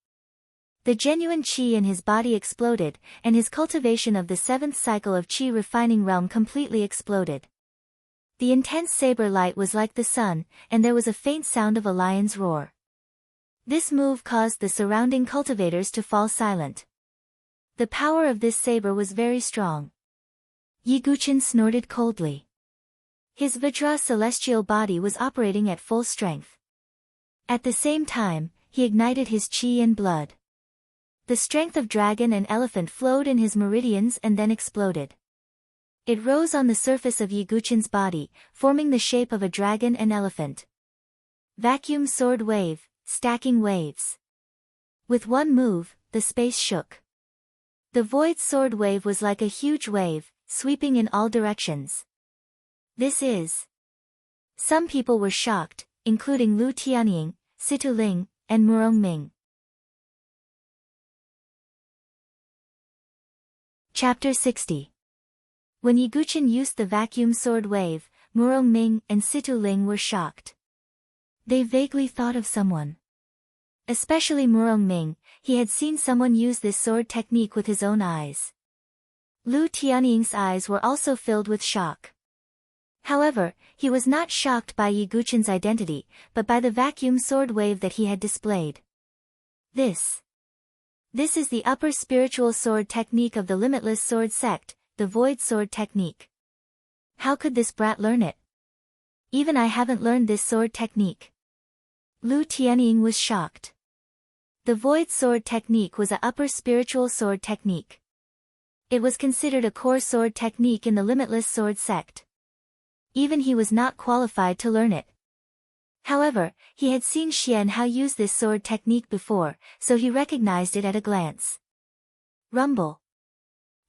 Speaker 1: The genuine qi in his body exploded, and his cultivation of the 7th cycle of qi refining realm completely exploded. The intense saber light was like the sun, and there was a faint sound of a lion's roar. This move caused the surrounding cultivators to fall silent. The power of this saber was very strong. Yi Guqin snorted coldly. His Vajra celestial body was operating at full strength. At the same time, he ignited his qi and blood. The strength of dragon and elephant flowed in his meridians and then exploded. It rose on the surface of Yi Guqin's body, forming the shape of a dragon and elephant. Vacuum sword wave, stacking waves. With one move, the space shook. The void sword wave was like a huge wave, sweeping in all directions. This is... Some people were shocked, including Lu Tianying, Situ Ling, and Murong Ming. Chapter 60. When Yi Guqin used the vacuum sword wave, Murong Ming and Situ Ling were shocked. They vaguely thought of someone. Especially Murong Ming, he had seen someone use this sword technique with his own eyes. Lu Tianying's eyes were also filled with shock. However, he was not shocked by Yi Guqin's identity, but by the vacuum sword wave that he had displayed. This is the upper spiritual sword technique of the Limitless Sword Sect, the Void Sword technique. How could this brat learn it? Even I haven't learned this sword technique. Lu Tianying was shocked. The void sword technique was a upper spiritual sword technique. It was considered a core sword technique in the limitless sword sect. Even he was not qualified to learn it. However, he had seen Xian Hao use this sword technique before, so he recognized it at a glance. Rumble.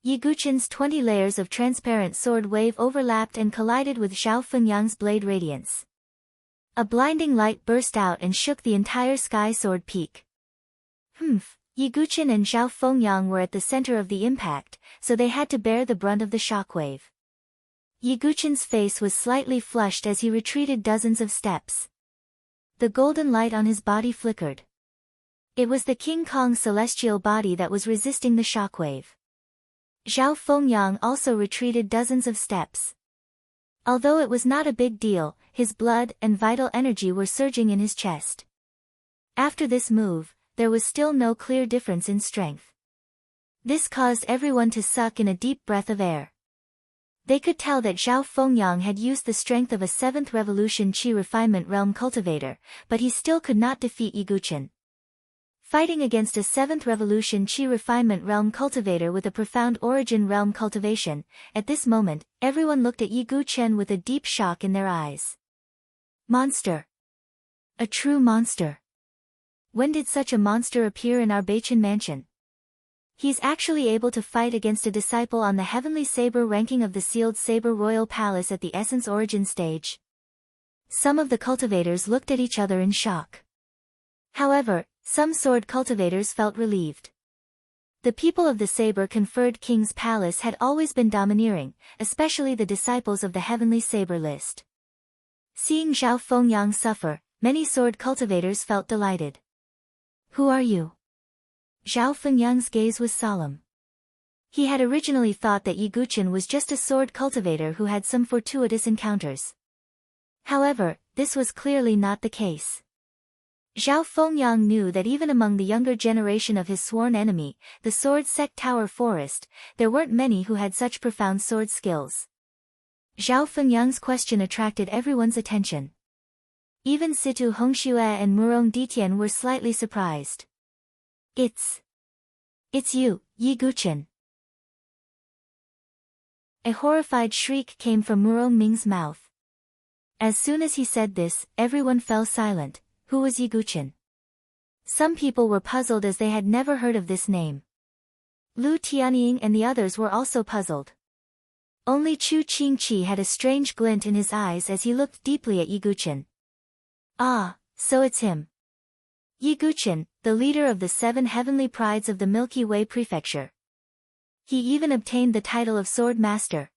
Speaker 1: Yi Guqin's 20 layers of transparent sword wave overlapped and collided with Zhao Fengyang's blade radiance. A blinding light burst out and shook the entire sky sword peak. Yi Guqin and Zhao Fengyang were at the center of the impact, so they had to bear the brunt of the shockwave. Yi Guqin's face was slightly flushed as he retreated dozens of steps. The golden light on his body flickered. It was the King Kong celestial body that was resisting the shockwave. Zhao Fengyang also retreated dozens of steps. Although it was not a big deal, his blood and vital energy were surging in his chest. After this move, there was still no clear difference in strength. This caused everyone to suck in a deep breath of air. They could tell that Zhao Fengyang had used the strength of a 7th Revolution Qi Refinement Realm cultivator, but he still could not defeat Yi Guqin. Fighting against a 7th Revolution Qi Refinement Realm cultivator with a profound origin realm cultivation, at this moment, everyone looked at Yi Guqin with a deep shock in their eyes. Monster. A true monster. When did such a monster appear in our Beichen mansion? He's actually able to fight against a disciple on the Heavenly Saber ranking of the Sealed Saber Royal Palace at the Essence Origin stage. Some of the cultivators looked at each other in shock. However, some sword cultivators felt relieved. The people of the Saber-conferred King's Palace had always been domineering, especially the disciples of the Heavenly Saber list. Seeing Zhao Fengyang suffer, many sword cultivators felt delighted. Who are you? Zhao Fengyang's gaze was solemn. He had originally thought that Yi Guqin was just a sword cultivator who had some fortuitous encounters. However, this was clearly not the case. Zhao Fengyang knew that even among the younger generation of his sworn enemy, the sword sect Tower Forest, there weren't many who had such profound sword skills. Zhao Fengyang's question attracted everyone's attention. Even Situ Hongxue and Murong Ditian were slightly surprised. It's you, Yi Guqin. A horrified shriek came from Murong Ming's mouth. As soon as he said this, everyone fell silent. Who was Yi Guqin? Some people were puzzled as they had never heard of this name. Lu Tianying and the others were also puzzled. Only Chu Qingqi had a strange glint in his eyes as he looked deeply at Yi Guqin. Ah, so it's him. Yi Guqin, the leader of the 7 heavenly prides of the Milky Way Prefecture. He even obtained the title of Sword Master.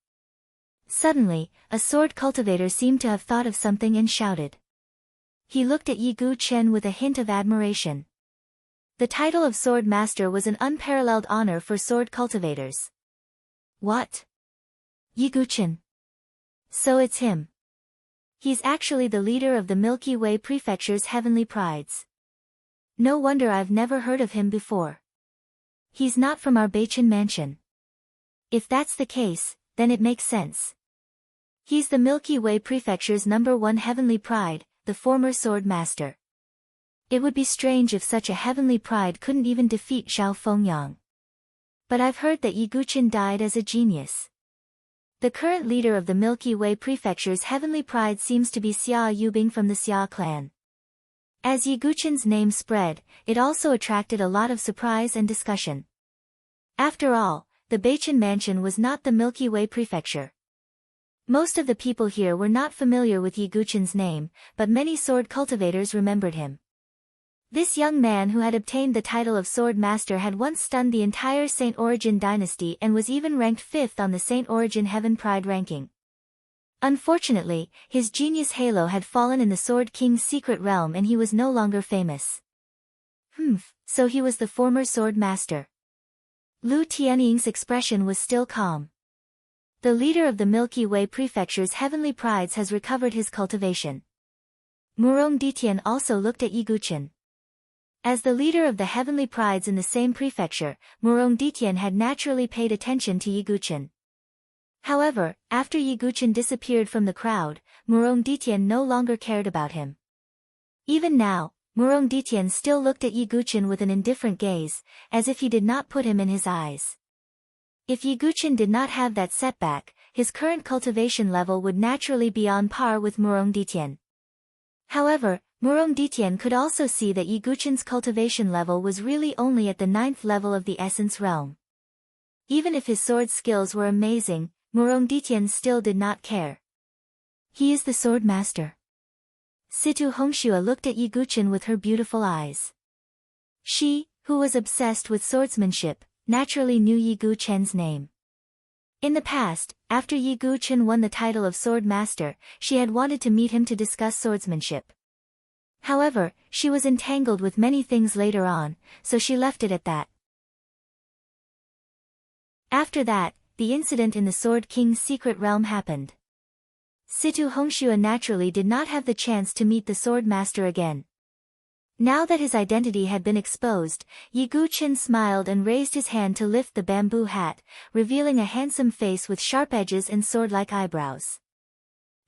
Speaker 1: Suddenly, a sword cultivator seemed to have thought of something and shouted. He looked at Yi Guqin with a hint of admiration. The title of Sword Master was an unparalleled honor for sword cultivators. What? Yi Guqin. So it's him. He's actually the leader of the Milky Way Prefecture's heavenly prides. No wonder I've never heard of him before. He's not from our Beichen mansion. If that's the case, then it makes sense. He's the Milky Way Prefecture's #1 heavenly pride, the former sword master. It would be strange if such a heavenly pride couldn't even defeat Zhao Fengyang. But I've heard that Yi Guqin died as a genius. The current leader of the Milky Way Prefecture's heavenly pride seems to be Xia Yubing from the Xia clan. As Yi Guqin's name spread, it also attracted a lot of surprise and discussion. After all, the Beichen mansion was not the Milky Way Prefecture. Most of the people here were not familiar with Yi Guqin's name, but many sword cultivators remembered him. This young man who had obtained the title of Sword Master had once stunned the entire Saint Origin dynasty and was even ranked 5th on the Saint Origin Heaven Pride ranking. Unfortunately, his genius halo had fallen in the Sword King's secret realm and he was no longer famous. So he was the former Sword Master. Lu Tianying's expression was still calm. The leader of the Milky Way Prefecture's heavenly prides has recovered his cultivation. Murong Ditian also looked at Yi Guqin. As the leader of the heavenly prides in the same prefecture, Murong Ditian had naturally paid attention to Yi Guqin. However, after Yi Guqin disappeared from the crowd, Murong Ditian no longer cared about him. Even now, Murong-Ditian still looked at Yi Guqin with an indifferent gaze, as if he did not put him in his eyes. If Yi Guqin did not have that setback, his current cultivation level would naturally be on par with Murong-Ditian. However, Murong-Ditian could also see that Yi Guqin's cultivation level was really only at the 9th level of the essence realm. Even if his sword skills were amazing, Murong-Ditian still did not care. He is the sword master. Situ Hongxue looked at Yi Guqin with her beautiful eyes. She, who was obsessed with swordsmanship, naturally knew Yi Guqin's name. In the past, after Yi Guqin won the title of sword master, she had wanted to meet him to discuss swordsmanship. However, she was entangled with many things later on, so she left it at that. After that, the incident in the Sword King's secret realm happened. Situ Hongxue naturally did not have the chance to meet the sword master again. Now that his identity had been exposed, Yi Guqin smiled and raised his hand to lift the bamboo hat, revealing a handsome face with sharp edges and sword-like eyebrows.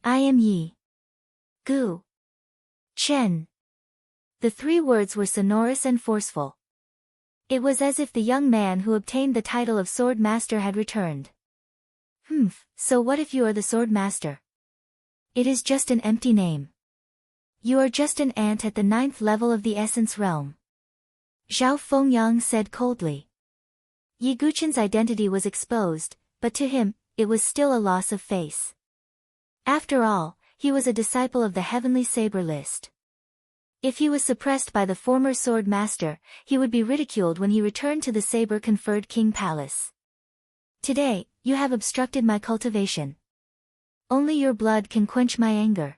Speaker 1: I am Yi Guqin. The 3 words were sonorous and forceful. It was as if the young man who obtained the title of sword master had returned. So what if you are the sword master? It is just an empty name. You are just an ant at the 9th level of the essence realm. Zhao Fengyang said coldly. Yi Guqin's identity was exposed, but to him, it was still a loss of face. After all, he was a disciple of the Heavenly Saber list. If he was suppressed by the former sword master, he would be ridiculed when he returned to the saber-conferred king palace. Today, you have obstructed my cultivation. Only your blood can quench my anger.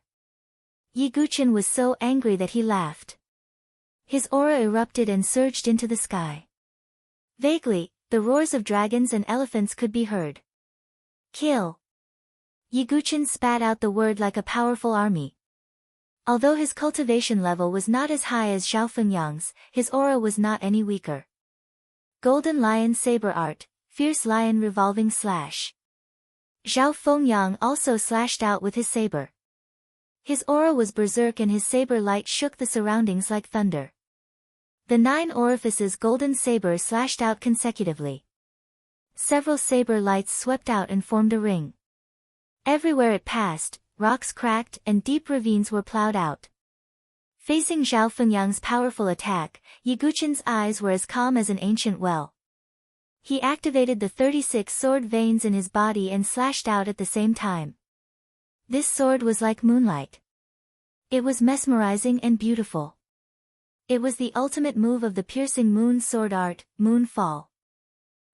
Speaker 1: Yi Guqin was so angry that he laughed. His aura erupted and surged into the sky. Vaguely, the roars of dragons and elephants could be heard. Kill! Yi Guqin spat out the word like a powerful army. Although his cultivation level was not as high as Zhao Fengyang's, his aura was not any weaker. Golden Lion Saber Art, Fierce Lion Revolving Slash. Zhao Fengyang also slashed out with his saber. His aura was berserk and his saber light shook the surroundings like thunder. The 9 orifices golden saber slashed out consecutively. Several saber lights swept out and formed a ring. Everywhere it passed, rocks cracked and deep ravines were plowed out. Facing Zhao Fengyang's powerful attack, Yi Guqin's eyes were as calm as an ancient well. He activated the 36 sword veins in his body and slashed out at the same time. This sword was like moonlight. It was mesmerizing and beautiful. It was the ultimate move of the piercing moon sword art, Moonfall.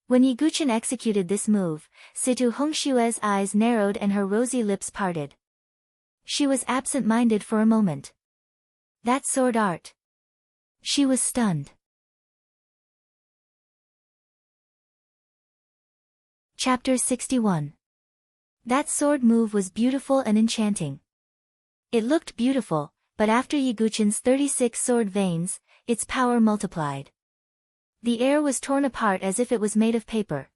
Speaker 1: When Yi Guqin executed this move, Situ Hongxue's eyes narrowed and her rosy lips parted. She was absent-minded for a moment. That sword art. She was stunned. Chapter 61. That sword move was beautiful and enchanting. It looked beautiful, but after Yi Guqin's 36 sword veins, its power multiplied. The air was torn apart as if it was made of paper.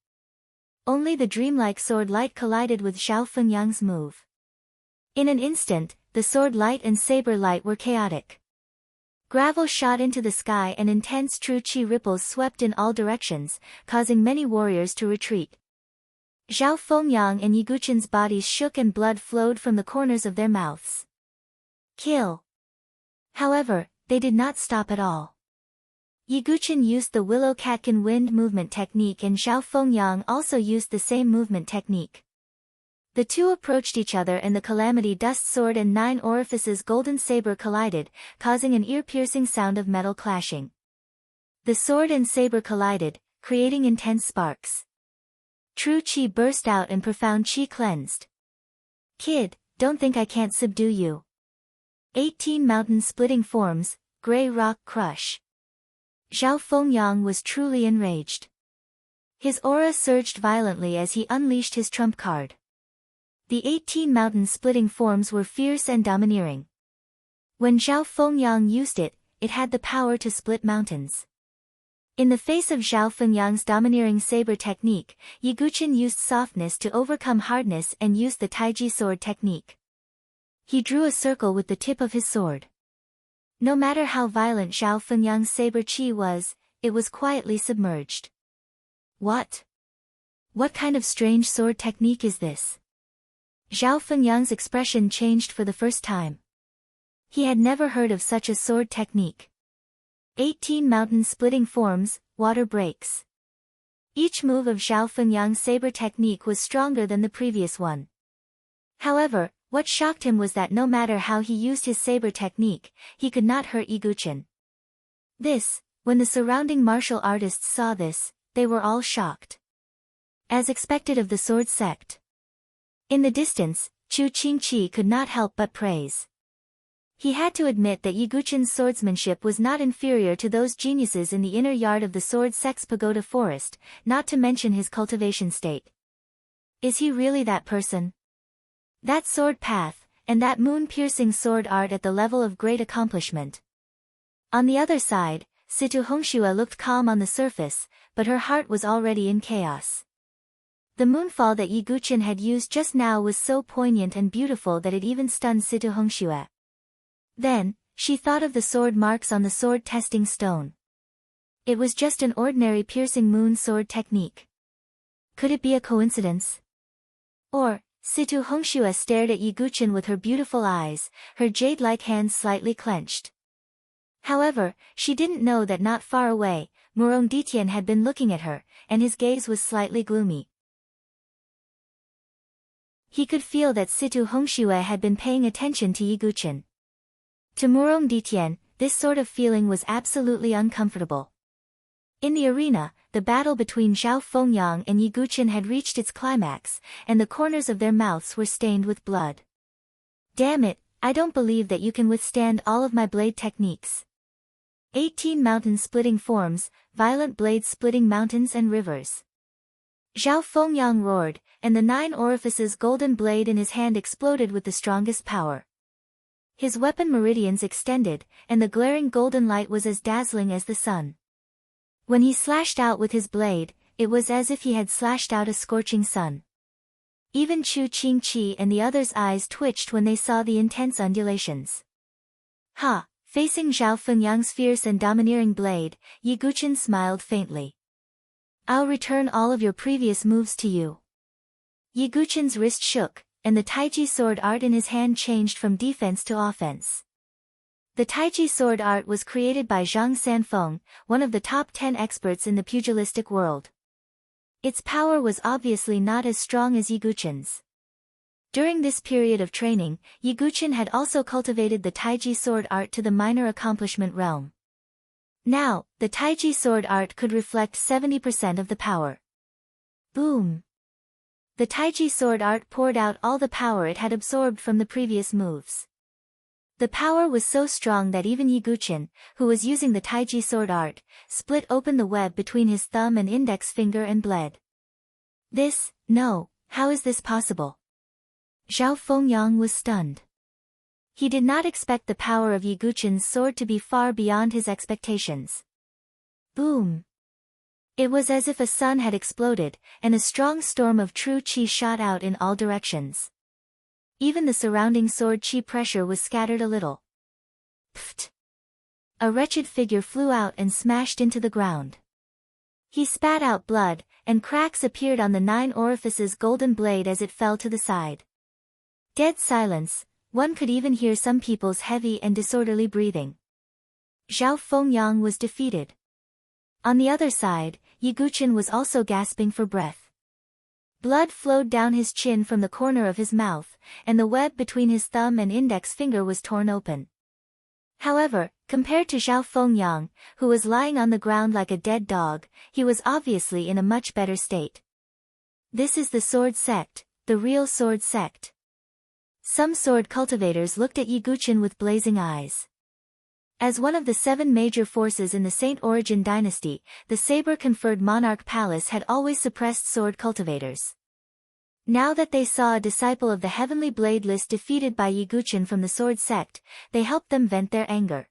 Speaker 1: Only the dreamlike sword light collided with Zhao Fengyang's move. In an instant, the sword light and saber light were chaotic. Gravel shot into the sky and intense true qi ripples swept in all directions, causing many warriors to retreat. Zhao Fengyang and Yi Guqin's bodies shook and blood flowed from the corners of their mouths. Kill! However, they did not stop at all. Yi Guqin used the Willow Catkin wind movement technique and Zhao Fengyang also used the same movement technique. The two approached each other and the Calamity Dust Sword and 9 orifices golden saber collided, causing an ear-piercing sound of metal clashing. The sword and saber collided, creating intense sparks. True Qi burst out and profound Qi cleansed. Kid, don't think I can't subdue you. 18 mountain splitting forms, Grey Rock Crush. Zhao Fengyang was truly enraged. His aura surged violently as he unleashed his trump card. The 18 mountain splitting forms were fierce and domineering. When Zhao Fengyang used it, it had the power to split mountains. In the face of Zhao Fengyang's domineering saber technique, Yi Guqin used softness to overcome hardness and used the Taiji sword technique. He drew a circle with the tip of his sword. No matter how violent Zhao Fengyang's saber chi was, it was quietly submerged. What? What kind of strange sword technique is this? Zhao Fengyang's expression changed for the first time. He had never heard of such a sword technique. 18 mountain-splitting forms, water breaks. Each move of Zhao Fengyang's saber technique was stronger than the previous one. However, what shocked him was that no matter how he used his saber technique, he could not hurt Yi Guqian. When the surrounding martial artists saw this, they were all shocked. As expected of the sword sect. In the distance, Chu Qingqi could not help but praise. He had to admit that Yi Guqian's swordsmanship was not inferior to those geniuses in the inner yard of the sword sect's pagoda forest, not to mention his cultivation state. Is he really that person? That sword path, and that moon-piercing sword art at the level of great accomplishment. On the other side, Situ Hongxue looked calm on the surface, but her heart was already in chaos. The moonfall that Yi Guqian had used just now was so poignant and beautiful that it even stunned Situ Hongxue. Then, she thought of the sword marks on the sword testing stone. It was just an ordinary piercing moon sword technique. Could it be a coincidence? Or, Situ Hongxue stared at Yi Guqian with her beautiful eyes, her jade-like hands slightly clenched. However, she didn't know that not far away, Murong Ditian had been looking at her, and his gaze was slightly gloomy. He could feel that Situ Hongxue had been paying attention to Yi Guqian. To Murong Ditian, this sort of feeling was absolutely uncomfortable. In the arena, the battle between Zhao Fengyang and Yi Guqian had reached its climax, and the corners of their mouths were stained with blood. Damn it, I don't believe that you can withstand all of my blade techniques. 18 mountain-splitting forms, violent blades splitting mountains and rivers. Zhao Fengyang roared, and the 9 orifices golden blade in his hand exploded with the strongest power. His weapon meridians extended, and the glaring golden light was as dazzling as the sun. When he slashed out with his blade, it was as if he had slashed out a scorching sun. Even Chu Qingqi and the others' eyes twitched when they saw the intense undulations. Ha! Facing Zhao Fengyang's fierce and domineering blade, Yi Guqian smiled faintly. I'll return all of your previous moves to you. Yi Guqian's wrist shook, and the Taiji sword art in his hand changed from defense to offense. The Taiji sword art was created by Zhang Sanfeng, one of the top 10 experts in the pugilistic world. Its power was obviously not as strong as Yi Guqian's. During this period of training, Yi Guqian had also cultivated the Taiji sword art to the minor accomplishment realm. Now, the Taiji sword art could reflect 70% of the power. Boom! The Taiji sword art poured out all the power it had absorbed from the previous moves. The power was so strong that even Yi Guqian, who was using the Taiji sword art, split open the web between his thumb and index finger and bled. No, how is this possible? Zhao Fengyang was stunned. He did not expect the power of Yi Guqian's sword to be far beyond his expectations. Boom! It was as if a sun had exploded, and a strong storm of true qi shot out in all directions. Even the surrounding sword qi pressure was scattered a little. Pfft! A wretched figure flew out and smashed into the ground. He spat out blood, and cracks appeared on the 9 orifices golden blade as it fell to the side. Dead silence, one could even hear some people's heavy and disorderly breathing. Zhao Fengyang was defeated. On the other side, Yi Guqian was also gasping for breath. Blood flowed down his chin from the corner of his mouth, and the web between his thumb and index finger was torn open. However, compared to Zhao Fengyang, who was lying on the ground like a dead dog, he was obviously in a much better state. This is the sword sect, the real sword sect. Some sword cultivators looked at Yi Guqian with blazing eyes. As one of the 7 major forces in the Saint Origin dynasty, the saber-conferred monarch palace had always suppressed sword cultivators. Now that they saw a disciple of the Heavenly Blade list defeated by Yi Guqian from the sword sect, they helped them vent their anger.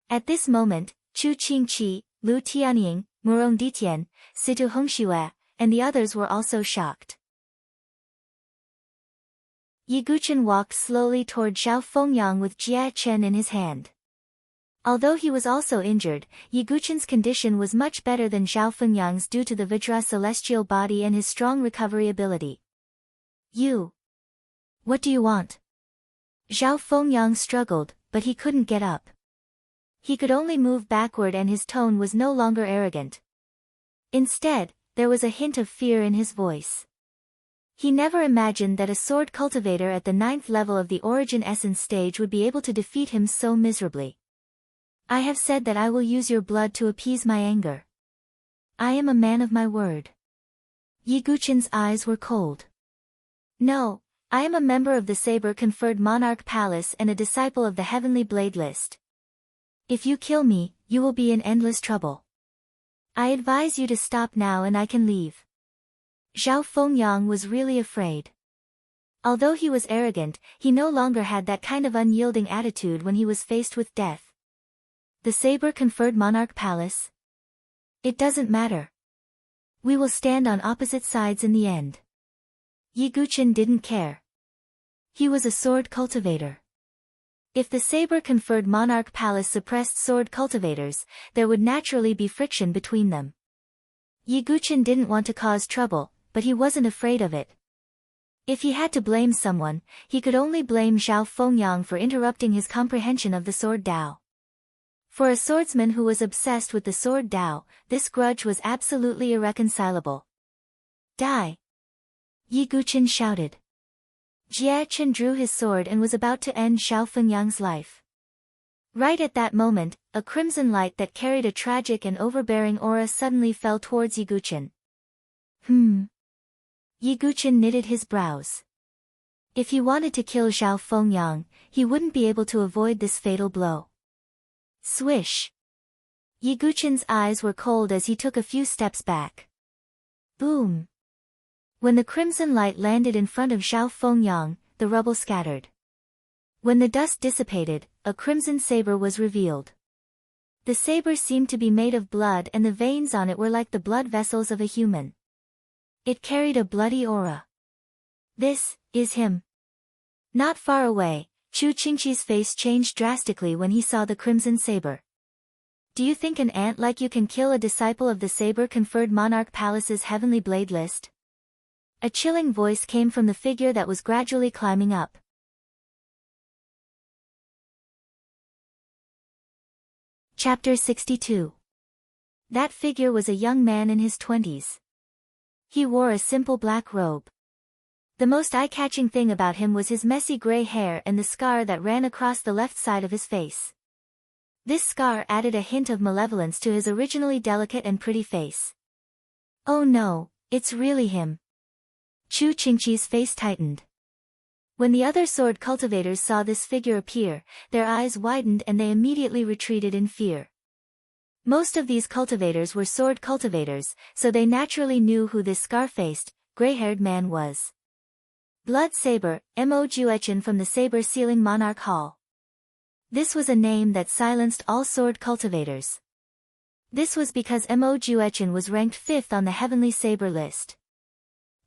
Speaker 1: At this moment, Chu Qingqi, Lu Tianying, Murong Ditian, Situ Hongxue, and the others were also shocked. Yi Guqian walked slowly toward Zhao Fengyang with Jia Chen in his hand. Although he was also injured, Yiguchen's condition was much better than Zhao Fengyang's due to the Vajra celestial body and his strong recovery ability. You. What do you want? Zhao Fengyang struggled, but he couldn't get up. He could only move backward and his tone was no longer arrogant. Instead, there was a hint of fear in his voice. He never imagined that a sword cultivator at the 9th level of the Origin Essence stage would be able to defeat him so miserably. I have said that I will use your blood to appease my anger. I am a man of my word. Yiguchen's eyes were cold. No, I am a member of the Saber-conferred Monarch Palace and a disciple of the Heavenly Blade List. If you kill me, you will be in endless trouble. I advise you to stop now and I can leave. Zhao Fengyang was really afraid. Although he was arrogant, he no longer had that kind of unyielding attitude when he was faced with death. The Saber-conferred Monarch Palace? It doesn't matter. We will stand on opposite sides in the end. Yiguchen didn't care. He was a sword cultivator. If the Saber-conferred Monarch Palace suppressed sword cultivators, there would naturally be friction between them. Yiguchen didn't want to cause trouble, but he wasn't afraid of it. If he had to blame someone, he could only blame Zhao Fengyang for interrupting his comprehension of the sword Dao. For a swordsman who was obsessed with the sword Dao, this grudge was absolutely irreconcilable. Die! Yiguchen shouted. Jia Chen drew his sword and was about to end Zhao Fengyang's life. Right at that moment, a crimson light that carried a tragic and overbearing aura suddenly fell towards Yiguchen. Yiguchen knitted his brows. If he wanted to kill Zhao Fengyang, he wouldn't be able to avoid this fatal blow. Swish! Yiguchen's eyes were cold as he took a few steps back. Boom! When the crimson light landed in front of Zhao Fengyang, the rubble scattered. When the dust dissipated, a crimson saber was revealed. The saber seemed to be made of blood and the veins on it were like the blood vessels of a human. It carried a bloody aura. This is him. Not far away, Chu Qingqi's face changed drastically when he saw the crimson saber. Do you think an ant like you can kill a disciple of the Saber-conferred Monarch Palace's Heavenly Blade List? A chilling voice came from the figure that was gradually climbing up. Chapter 62. That figure was a young man in his 20s. He wore a simple black robe. The most eye-catching thing about him was his messy gray hair and the scar that ran across the left side of his face. This scar added a hint of malevolence to his originally delicate and pretty face. Oh no, it's really him. Chu Qingqi's face tightened. When the other sword cultivators saw this figure appear, their eyes widened and they immediately retreated in fear. Most of these cultivators were sword cultivators, so they naturally knew who this scar-faced, gray-haired man was. Blood Saber, Mo Juechen from the Saber-Sealing Monarch Hall. This was a name that silenced all sword cultivators. This was because Mo Juechen was ranked 5th on the Heavenly Saber list.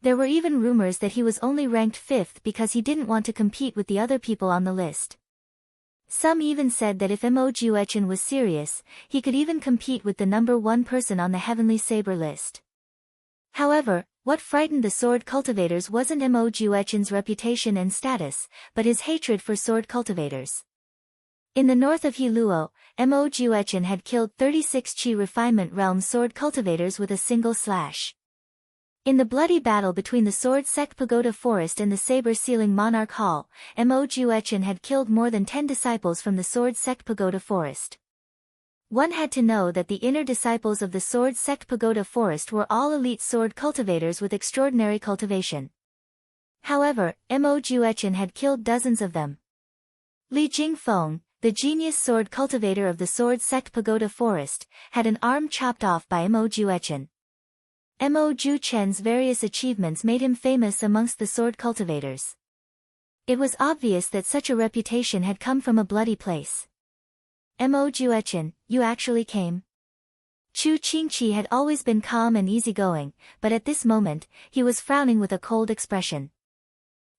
Speaker 1: There were even rumors that he was only ranked 5th because he didn't want to compete with the other people on the list. Some even said that if Mo Juechen was serious, he could even compete with the number 1 person on the Heavenly Saber list. However, what frightened the sword cultivators wasn't Mo Juechen's reputation and status, but his hatred for sword cultivators. In the north of Heluo, Mo Juechen had killed 36 Qi Refinement Realm sword cultivators with a single slash. In the bloody battle between the Sword Sect Pagoda Forest and the Saber-Sealing Monarch Hall, Mo Juechen had killed more than 10 disciples from the Sword Sect Pagoda Forest. One had to know that the inner disciples of the Sword Sect Pagoda Forest were all elite sword cultivators with extraordinary cultivation. However, Mo Juechen had killed dozens of them. Li Jingfeng, the genius sword cultivator of the Sword Sect Pagoda Forest, had an arm chopped off by Mo Juechen. Mo Juechen's various achievements made him famous amongst the sword cultivators. It was obvious that such a reputation had come from a bloody place. Mo Juechen, you actually came? Chu Qingqi had always been calm and easygoing, but at this moment, he was frowning with a cold expression.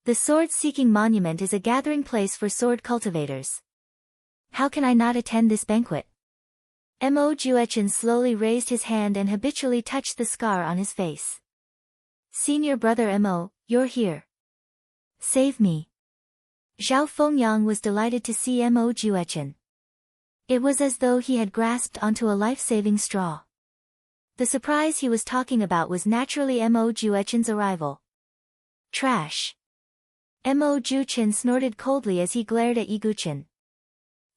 Speaker 1: The sword-seeking monument is a gathering place for sword cultivators. How can I not attend this banquet? Mo Juechen slowly raised his hand and habitually touched the scar on his face. Senior brother Mo, you're here. Save me. Zhao Fengyang was delighted to see Mo Juechen. It was as though he had grasped onto a life-saving straw. The surprise he was talking about was naturally Mo Juechen's arrival. Trash. Mo Juechen snorted coldly as he glared at Yi Guchen.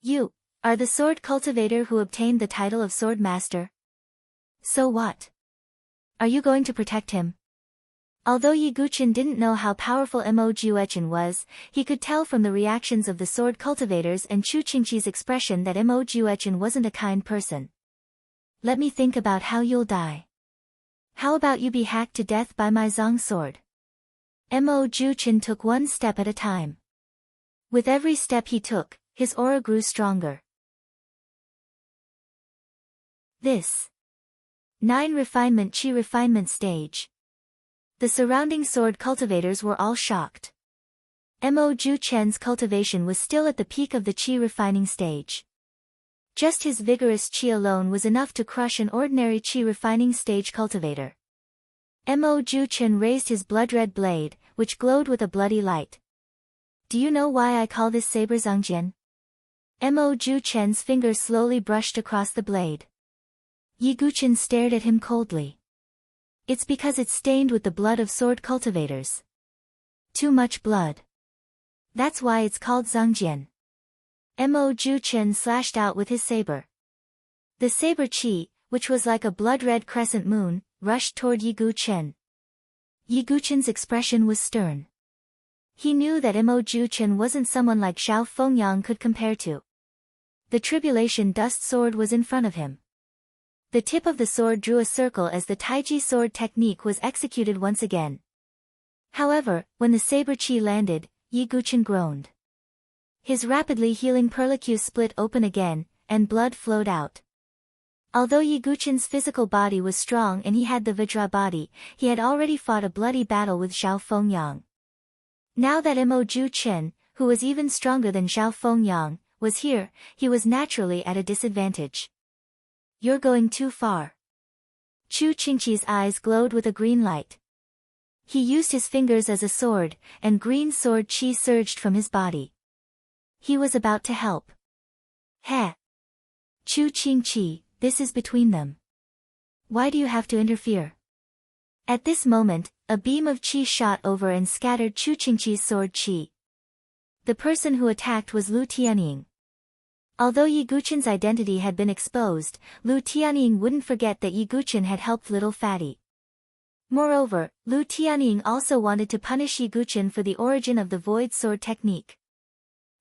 Speaker 1: You are the sword cultivator who obtained the title of sword master? So what? Are you going to protect him? Although Yi Guchen didn't know how powerful Mo Juechen was, he could tell from the reactions of the sword cultivators and Chu Qingqi's expression that Mo Juechen wasn't a kind person. Let me think about how you'll die. How about you be hacked to death by my Zong sword? Mo Juechen took one step at a time. With every step he took, his aura grew stronger. This 9 refinement Qi refinement stage. The surrounding sword cultivators were all shocked. Mo Juechen's cultivation was still at the peak of the Qi refining stage. Just his vigorous Qi alone was enough to crush an ordinary Qi refining stage cultivator. Mo Juechen raised his blood-red blade, which glowed with a bloody light. Do you know why I call this saber Zongjian? Mo Juechen's finger slowly brushed across the blade. Yi Guchen stared at him coldly. It's because it's stained with the blood of sword cultivators. Too much blood. That's why it's called Zongjian. Mo Juechen slashed out with his saber. The saber Qi, which was like a blood-red crescent moon, rushed toward Yi Guchen. Yi Guchen's expression was stern. He knew that Mo Juechen wasn't someone like Zhao Fengyang could compare to. The tribulation dust sword was in front of him. The tip of the sword drew a circle as the Taiji sword technique was executed once again. However, when the saber Qi landed, Yi Guchen groaned. His rapidly healing perlicue split open again, and blood flowed out. Although Yi Guchen's physical body was strong and he had the Vajra body, he had already fought a bloody battle with Zhao Fengyang. Now that Mo Juechen, who was even stronger than Zhao Fengyang, was here, he was naturally at a disadvantage. You're going too far. Chu Qingqi's eyes glowed with a green light. He used his fingers as a sword, and green sword Qi surged from his body. He was about to help. Heh. Chu Qingqi, this is between them. Why do you have to interfere? At this moment, a beam of Qi shot over and scattered Chu Qingqi's sword Qi. The person who attacked was Lu Tianying. Although Yi Guchen's identity had been exposed, Lu Tianying wouldn't forget that Yi Guchen had helped little fatty. Moreover, Lu Tianying also wanted to punish Yi Guchen for the origin of the void sword technique.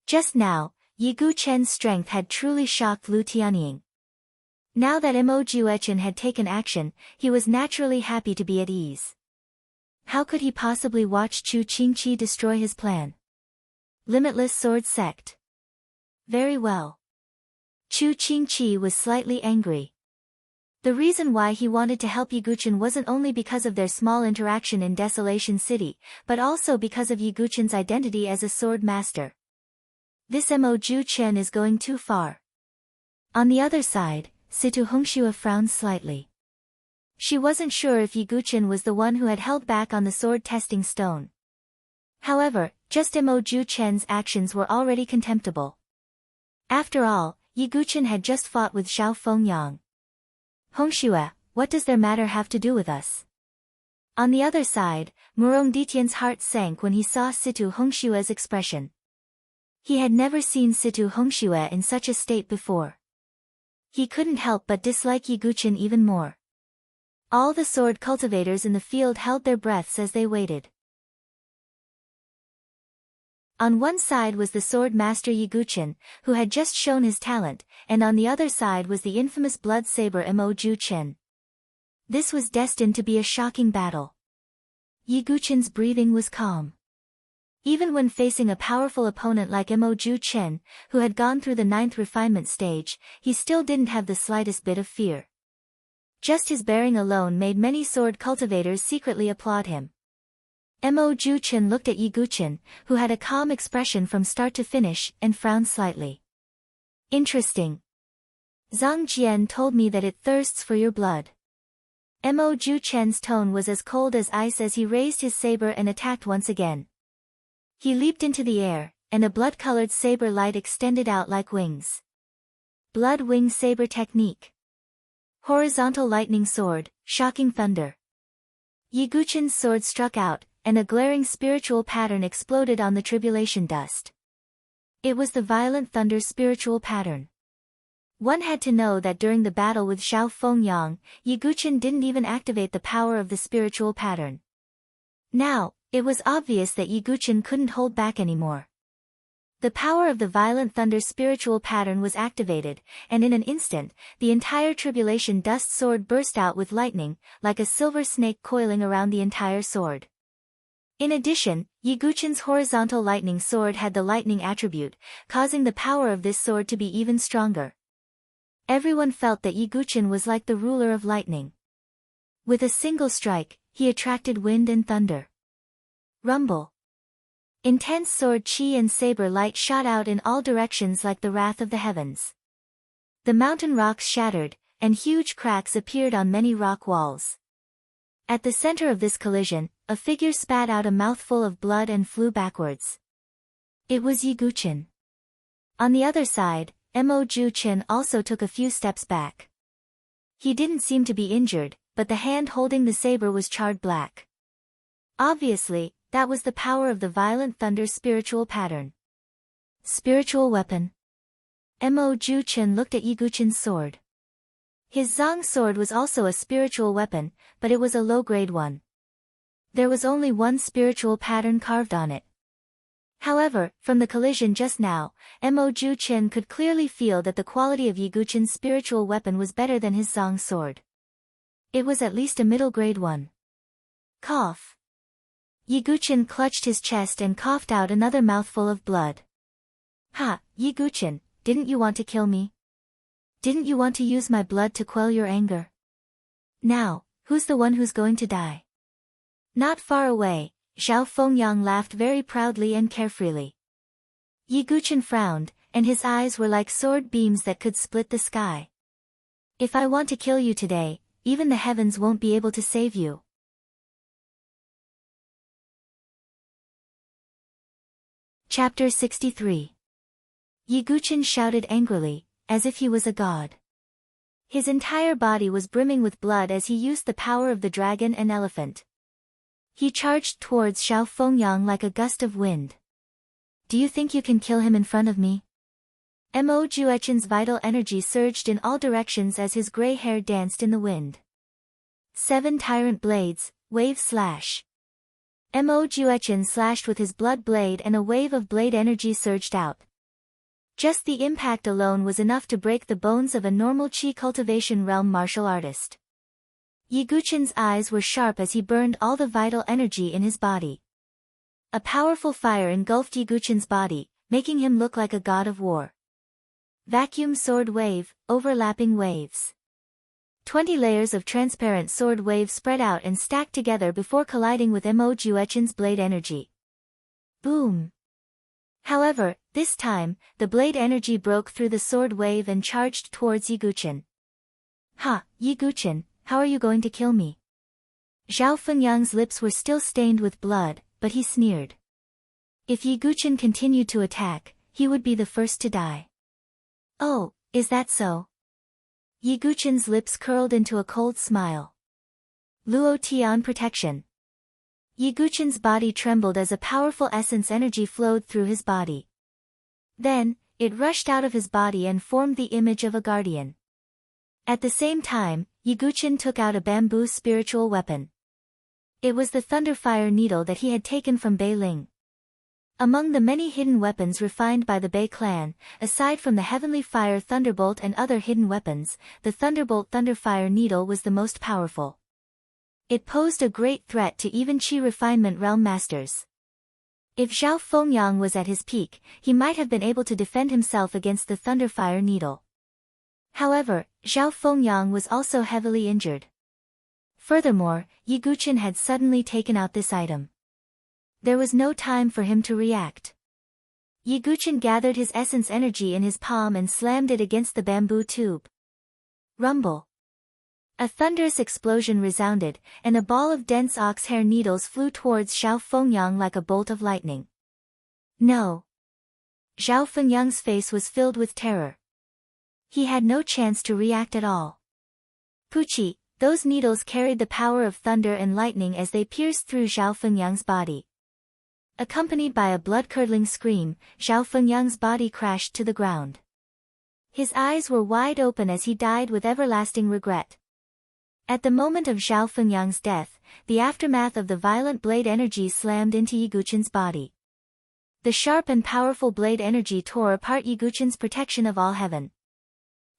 Speaker 1: Just now, Yi Guchen's strength had truly shocked Lu Tianying. Now that Mo Juechen had taken action, he was naturally happy to be at ease. How could he possibly watch Chu Qingqi destroy his plan? Limitless Sword Sect. Very well. Chu Qingqi was slightly angry. The reason why he wanted to help Yi Guchen wasn't only because of their small interaction in Desolation City, but also because of Yi Guchen's identity as a sword master. This Mo Juechen is going too far. On the other side, Situ Hongxue frowned slightly. She wasn't sure if Yi Guchen was the one who had held back on the sword testing stone. However, just Mo Juechen's actions were already contemptible. After all, Yi Guchen had just fought with Zhao Fengyang. Hongxue, what does their matter have to do with us? On the other side, Murong Ditian's heart sank when he saw Situ Hongshue's expression. He had never seen Situ Hongxue in such a state before. He couldn't help but dislike Yi Guchen even more. All the sword cultivators in the field held their breaths as they waited. On one side was the sword master Yi Guchen, who had just shown his talent, and on the other side was the infamous blood saber Mo Juechen. This was destined to be a shocking battle. Yi Guchen's breathing was calm. Even when facing a powerful opponent like Mo Juechen, who had gone through the 9th refinement stage, he still didn't have the slightest bit of fear. Just his bearing alone made many sword cultivators secretly applaud him. Mo Juechen looked at Yi Guchen, who had a calm expression from start to finish, and frowned slightly. Interesting. Zhang Jian told me that it thirsts for your blood. Mo Ju Chen's tone was as cold as ice as he raised his saber and attacked once again. He leaped into the air, and a blood-colored saber light extended out like wings. Blood Wing Saber Technique. Horizontal Lightning Sword, Shocking Thunder. Yi Guqin's sword struck out, and a glaring spiritual pattern exploded on the tribulation dust. It was the Violent Thunder spiritual pattern. One had to know that during the battle with Xiao Fengyang, Yi Guqin didn't even activate the power of the spiritual pattern. Now, it was obvious that Yi Guqin couldn't hold back anymore. The power of the Violent Thunder spiritual pattern was activated, and in an instant, the entire tribulation dust sword burst out with lightning, like a silver snake coiling around the entire sword. In addition, Yi Guqin's horizontal lightning sword had the lightning attribute, causing the power of this sword to be even stronger. Everyone felt that Yi Guqin was like the ruler of lightning. With a single strike, he attracted wind and thunder. Rumble. Intense sword chi and saber light shot out in all directions like the wrath of the heavens. The mountain rocks shattered, and huge cracks appeared on many rock walls. At the center of this collision, a figure spat out a mouthful of blood and flew backwards. It was Yi Guqin. On the other side, Mo Ju Chen also took a few steps back. He didn't seem to be injured, but the hand holding the saber was charred black. Obviously, that was the power of the Violent Thunder spiritual pattern. Spiritual weapon. Mo Ju Chen looked at Yi Guqin's sword. His Zong sword was also a spiritual weapon, but it was a low-grade one. There was only one spiritual pattern carved on it. However, from the collision just now, Mo Ju Chen could clearly feel that the quality of Yi Guqin's spiritual weapon was better than his Zong sword. It was at least a middle-grade one. Cough. Yi Guqin clutched his chest and coughed out another mouthful of blood. Ha, Yi Guqin, didn't you want to kill me? Didn't you want to use my blood to quell your anger? Now, who's the one who's going to die? Not far away, Xiao Fengyang laughed very proudly and carefreely. Yi Guqin frowned, and his eyes were like sword beams that could split the sky. If I want to kill you today, even the heavens won't be able to save you. Chapter 63. Yi Guqin shouted angrily, as if he was a god. His entire body was brimming with blood as he used the power of the dragon and elephant. He charged towards Xiao Fengyang like a gust of wind. Do you think you can kill him in front of me? Mo Juechen's vital energy surged in all directions as his gray hair danced in the wind. 7 tyrant blades, wave slash. Mo Juechen slashed with his blood blade and a wave of blade energy surged out. Just the impact alone was enough to break the bones of a normal Qi cultivation realm martial artist. Yi Guqin's eyes were sharp as he burned all the vital energy in his body. A powerful fire engulfed Yi Guqin's body, making him look like a god of war. Vacuum sword wave, overlapping waves. 20 layers of transparent sword waves spread out and stacked together before colliding with Mo Juechen's blade energy. Boom! However, this time, the blade energy broke through the sword wave and charged towards Yi Guqin. Ha, Yi Guqin, how are you going to kill me? Xiao Fengyang's lips were still stained with blood, but he sneered. If Yi Guqin continued to attack, he would be the first to die. Oh, is that so? Yi Guqin's lips curled into a cold smile. Luo Tian protection. Yi Guqin's body trembled as a powerful essence energy flowed through his body. Then, it rushed out of his body and formed the image of a guardian. At the same time, Yi Guqin took out a bamboo spiritual weapon. It was the Thunderfire Needle that he had taken from Bei Ling. Among the many hidden weapons refined by the Bei clan, aside from the Heavenly Fire Thunderbolt and other hidden weapons, the Thunderbolt Thunderfire Needle was the most powerful. It posed a great threat to even Qi refinement realm masters. If Xiao Fengyang was at his peak, he might have been able to defend himself against the Thunderfire Needle. However, Xiao Fengyang was also heavily injured. Furthermore, Yi Guqin had suddenly taken out this item. There was no time for him to react. Yiguchen gathered his essence energy in his palm and slammed it against the bamboo tube. Rumble. A thunderous explosion resounded, and a ball of dense ox hair needles flew towards Zhao Fengyang like a bolt of lightning. No. Zhao Fengyang's face was filled with terror. He had no chance to react at all. Puchi, those needles carried the power of thunder and lightning as they pierced through Zhao Fengyang's body. Accompanied by a blood-curdling scream, Zhao Fengyang's body crashed to the ground. His eyes were wide open as he died with everlasting regret. At the moment of Zhao Fengyang's death, the aftermath of the violent blade energy slammed into Yiguchen's body. The sharp and powerful blade energy tore apart Yiguchen's protection of all heaven.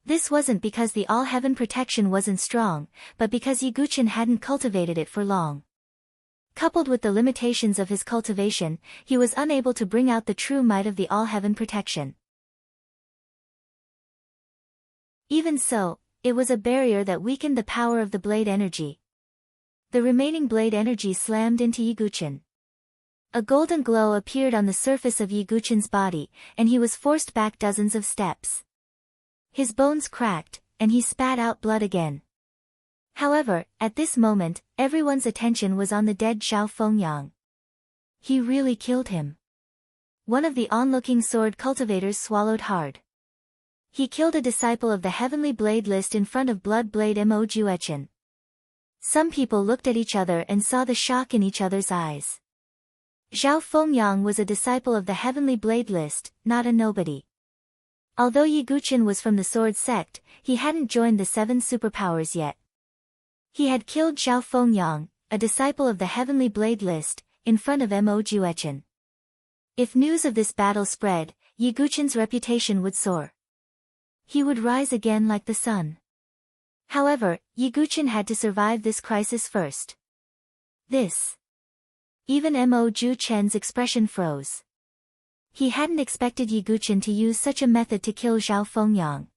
Speaker 1: This wasn't because the all heaven protection wasn't strong, but because Yiguchen hadn't cultivated it for long. Coupled with the limitations of his cultivation, he was unable to bring out the true might of the all-heaven protection. Even so, it was a barrier that weakened the power of the blade energy. The remaining blade energy slammed into Yiguchen. A golden glow appeared on the surface of Yiguchen's body, and he was forced back dozens of steps. His bones cracked, and he spat out blood again. However, at this moment, everyone's attention was on the dead Zhao Fengyang. He really killed him. One of the onlooking sword cultivators swallowed hard. He killed a disciple of the Heavenly Blade list in front of Blood Blade Mo Juechen. Some people looked at each other and saw the shock in each other's eyes. Zhao Fengyang was a disciple of the Heavenly Blade list, not a nobody. Although Yiguchen was from the Sword Sect, he hadn't joined the 7 superpowers yet. He had killed Zhao Fengyang, a disciple of the Heavenly Blade list, in front of Mo Juechen. If news of this battle spread, Yiguchen's reputation would soar. He would rise again like the sun. However, Yiguchen had to survive this crisis first. Even Mo Juechen's expression froze. He hadn't expected Yiguchen to use such a method to kill Zhao Fengyang.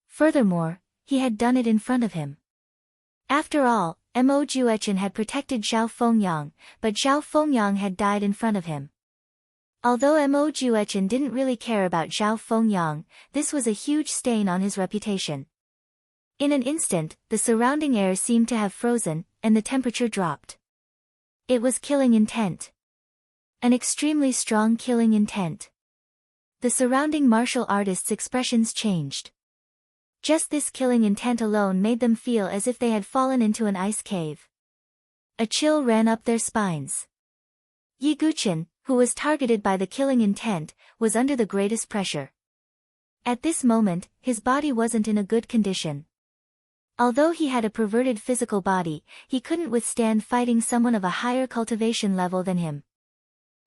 Speaker 1: Furthermore, he had done it in front of him. After all, Mo Juechen had protected Zhao Fengyang, but Zhao Fengyang had died in front of him. Although Mo Juechen didn't really care about Zhao Fengyang, this was a huge stain on his reputation. In an instant, the surrounding air seemed to have frozen, and the temperature dropped. It was killing intent. An extremely strong killing intent. The surrounding martial artists' expressions changed. Just this killing intent alone made them feel as if they had fallen into an ice cave. A chill ran up their spines. Yiguchen, who was targeted by the killing intent, was under the greatest pressure. At this moment, his body wasn't in a good condition. Although he had a perverted physical body, he couldn't withstand fighting someone of a higher cultivation level than him.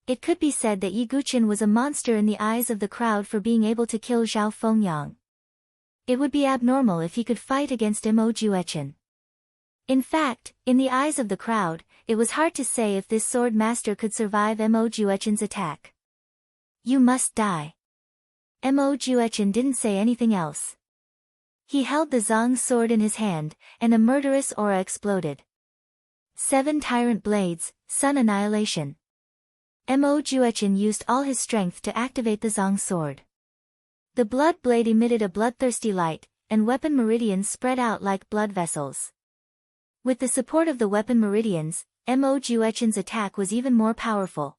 Speaker 1: It could be said that Yiguchen was a monster in the eyes of the crowd for being able to kill Zhao Fengyang. It would be abnormal if he could fight against Mo Juechen. In fact, in the eyes of the crowd, it was hard to say if this sword master could survive Mo Juechen's attack. You must die. Mo Juechen didn't say anything else. He held the Zong sword in his hand, and a murderous aura exploded. 7 tyrant blades, sun annihilation. Mo Juechen used all his strength to activate the Zong sword. The blood blade emitted a bloodthirsty light, and weapon meridians spread out like blood vessels. With the support of the weapon meridians, Mo Juechen's attack was even more powerful.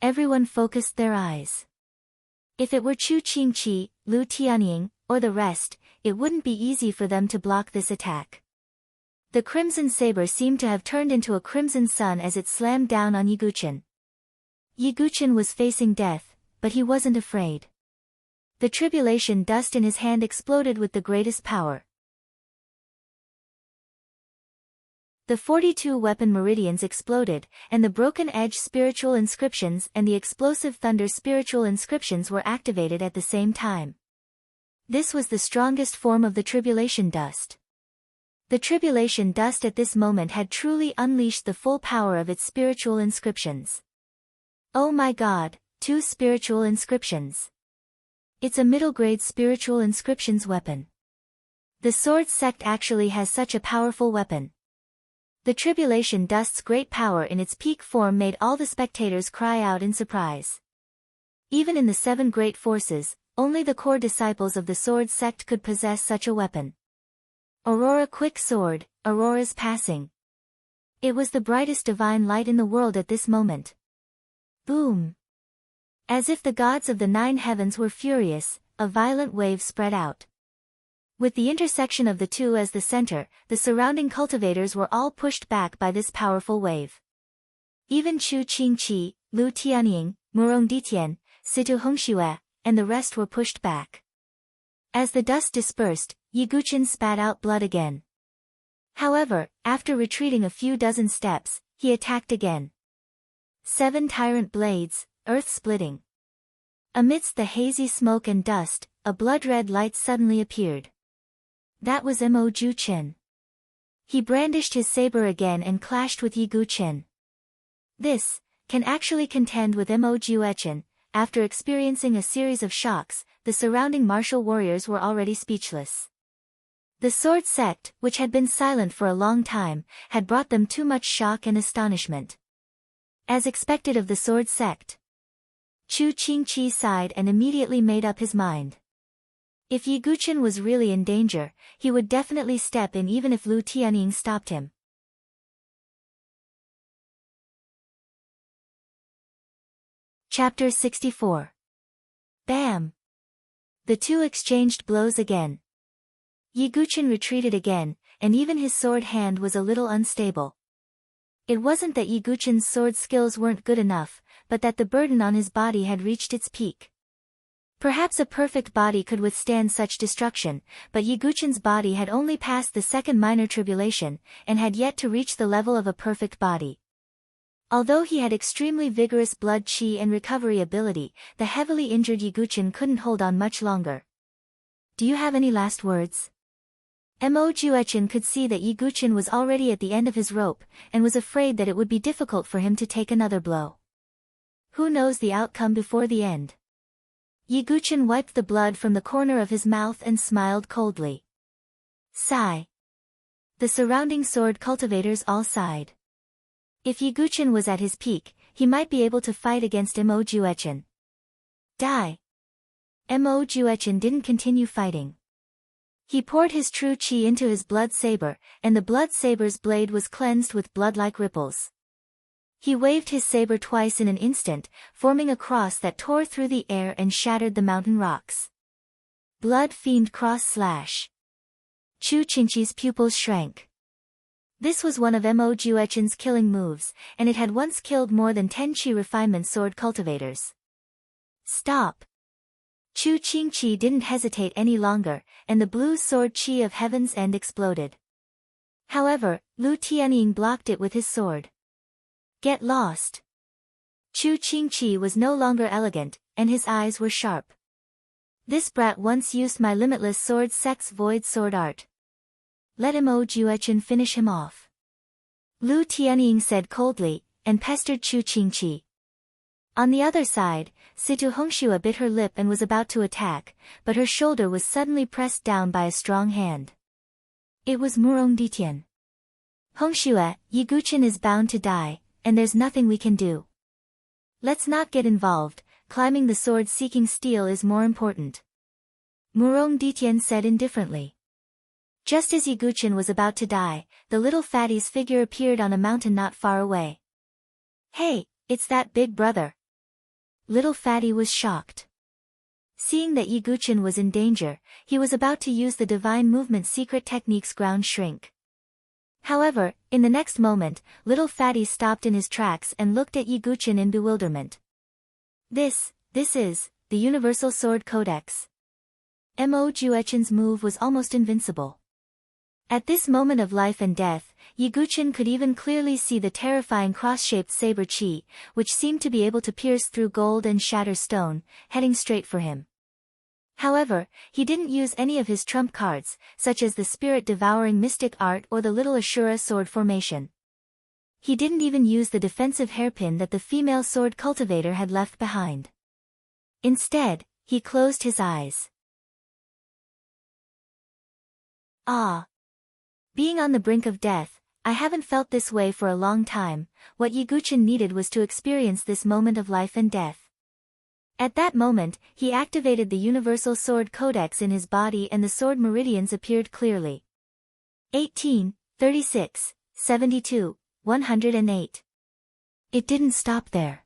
Speaker 1: Everyone focused their eyes. If it were Chu Qingqi, Lu Tianying, or the rest, it wouldn't be easy for them to block this attack. The crimson saber seemed to have turned into a crimson sun as it slammed down on Yiguchen. Yiguchen was facing death, but he wasn't afraid. The tribulation dust in his hand exploded with the greatest power. The 42 weapon meridians exploded, and the broken edge spiritual inscriptions and the explosive thunder spiritual inscriptions were activated at the same time. This was the strongest form of the tribulation dust. The tribulation dust at this moment had truly unleashed the full power of its spiritual inscriptions. Oh my God, 2 spiritual inscriptions. It's a middle-grade spiritual inscriptions weapon. The sword sect actually has such a powerful weapon. The tribulation dust's great power in its peak form made all the spectators cry out in surprise. Even in the 7 great forces, only the core disciples of the sword sect could possess such a weapon. Aurora quick sword, Aurora's passing. It was the brightest divine light in the world at this moment. Boom! As if the gods of the 9 heavens were furious, a violent wave spread out. With the intersection of the two as the center, the surrounding cultivators were all pushed back by this powerful wave. Even Chu Qingqi, Lu Tianying, Murong Ditian, Situ Hongxue, and the rest were pushed back. As the dust dispersed, Yiguchen spat out blood again. However, after retreating a few dozen steps, he attacked again. 7 tyrant blades, earth-splitting. Amidst the hazy smoke and dust, a blood-red light suddenly appeared. That was Mo Juchen. He brandished his saber again and clashed with Yiguchen. This can actually contend with Mo Juechen. After experiencing a series of shocks, the surrounding martial warriors were already speechless. The sword sect, which had been silent for a long time, had brought them too much shock and astonishment. As expected of the sword sect, Chu Qingqi sighed and immediately made up his mind. If Yiguchen was really in danger, he would definitely step in even if Lu Tianying stopped him. Chapter 64. Bam! The two exchanged blows again. Yiguchen retreated again, and even his sword hand was a little unstable. It wasn't that Yiguchen's sword skills weren't good enough, but that the burden on his body had reached its peak. Perhaps a perfect body could withstand such destruction, but Yiguchen's body had only passed the 2nd minor tribulation, and had yet to reach the level of a perfect body. Although he had extremely vigorous blood chi and recovery ability, the heavily injured Yiguchen couldn't hold on much longer. Do you have any last words? Mo Juechen could see that Yiguchen was already at the end of his rope, and was afraid that it would be difficult for him to take another blow. Who knows the outcome before the end? Yiguchen wiped the blood from the corner of his mouth and smiled coldly. Sigh. The surrounding sword cultivators all sighed. If Yiguchen was at his peak, he might be able to fight against Mo Juechen. Die. Mo Juechen didn't continue fighting. He poured his true chi into his blood saber, and the blood saber's blade was cleansed with blood-like ripples. He waved his saber twice in an instant, forming a cross that tore through the air and shattered the mountain rocks. Blood Fiend Cross Slash. Chu Qingqi's pupils shrank. This was one of Mo Juechen's killing moves, and it had once killed more than 10 chi refinement sword cultivators. Stop! Chu Qingqi didn't hesitate any longer, and the blue sword chi of Heaven's End exploded. However, Lu Tianying blocked it with his sword. Get lost! Chu Qingqi was no longer elegant, and his eyes were sharp. This brat once used my limitless sword sect's void sword art. Let Mo Juechen finish him off. Lu Tianying said coldly, and pestered Chu Qingqi. On the other side, Situ Hongxue bit her lip and was about to attack, but her shoulder was suddenly pressed down by a strong hand. It was Murong Ditian. Hongxue, Yiguchen is bound to die, and there's nothing we can do. Let's not get involved, climbing the sword-seeking steel is more important. Murong Ditian said indifferently. Just as Yiguchen was about to die, the little fatty's figure appeared on a mountain not far away. Hey, it's that big brother. Little fatty was shocked. Seeing that Yiguchen was in danger, he was about to use the divine movement secret technique's ground shrink. However, in the next moment, little fatty stopped in his tracks and looked at Yiguchen in bewilderment. This is the Universal Sword Codex. Mo Juechen's move was almost invincible. At this moment of life and death, Yiguchen could even clearly see the terrifying cross-shaped saber chi, which seemed to be able to pierce through gold and shatter stone, heading straight for him. However, he didn't use any of his trump cards, such as the spirit-devouring mystic art or the little Ashura sword formation. He didn't even use the defensive hairpin that the female sword cultivator had left behind. Instead, he closed his eyes. Ah! Being on the brink of death, I haven't felt this way for a long time. What Yiguchen needed was to experience this moment of life and death. At that moment, he activated the Universal Sword Codex in his body and the sword meridians appeared clearly. 18, 36, 72, 108. It didn't stop there.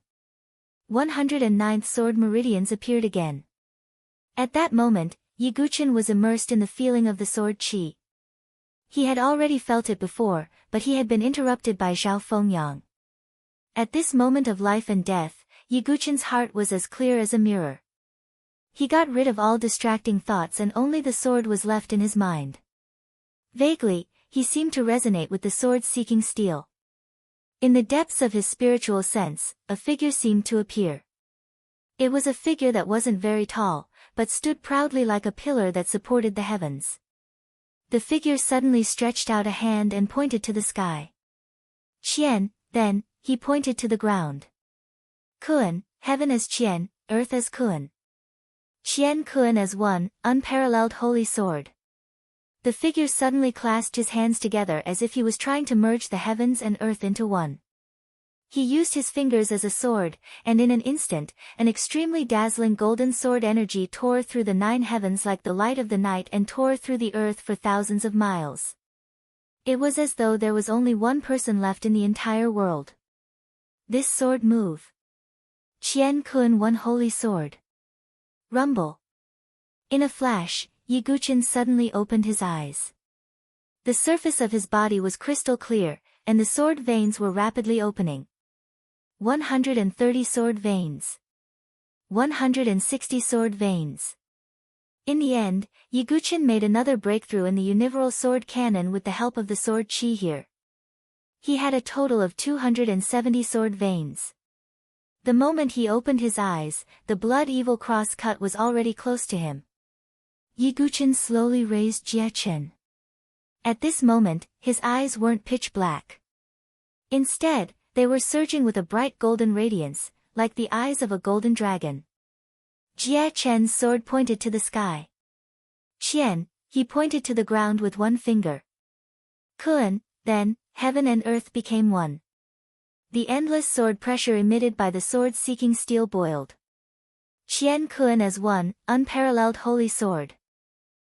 Speaker 1: 109th sword meridians appeared again. At that moment, Yiguchen was immersed in the feeling of the sword qi. He had already felt it before, but he had been interrupted by Zhao Fengyang. At this moment of life and death, Yiguchen's heart was as clear as a mirror. He got rid of all distracting thoughts and only the sword was left in his mind. Vaguely, he seemed to resonate with the sword-seeking steel. In the depths of his spiritual sense, a figure seemed to appear. It was a figure that wasn't very tall, but stood proudly like a pillar that supported the heavens. The figure suddenly stretched out a hand and pointed to the sky. Qian, then, he pointed to the ground. Kuan, heaven as Qian, earth as Kuan. Qian Kuan as one, unparalleled holy sword. The figure suddenly clasped his hands together as if he was trying to merge the heavens and earth into one. He used his fingers as a sword, and in an instant, an extremely dazzling golden sword energy tore through the 9 heavens like the light of the night and tore through the earth for thousands of miles. It was as though there was only one person left in the entire world. This sword move. Qian Kun, one holy sword. Rumble. In a flash, Yiguchen suddenly opened his eyes. The surface of his body was crystal clear, and the sword veins were rapidly opening. 130 sword veins. 160 sword veins. In the end, Yiguchen made another breakthrough in the universal sword cannon with the help of the sword qi here. He had a total of 270 sword veins. The moment he opened his eyes, the blood evil cross cut was already close to him. Yiguchen slowly raised Jiechen. At this moment, his eyes weren't pitch black. Instead, they were surging with a bright golden radiance, like the eyes of a golden dragon. Jie Chen's sword pointed to the sky. Qian, he pointed to the ground with one finger. Kuan, then, heaven and earth became one. The endless sword pressure emitted by the sword-seeking steel boiled. Qian Kuan as one, unparalleled holy sword.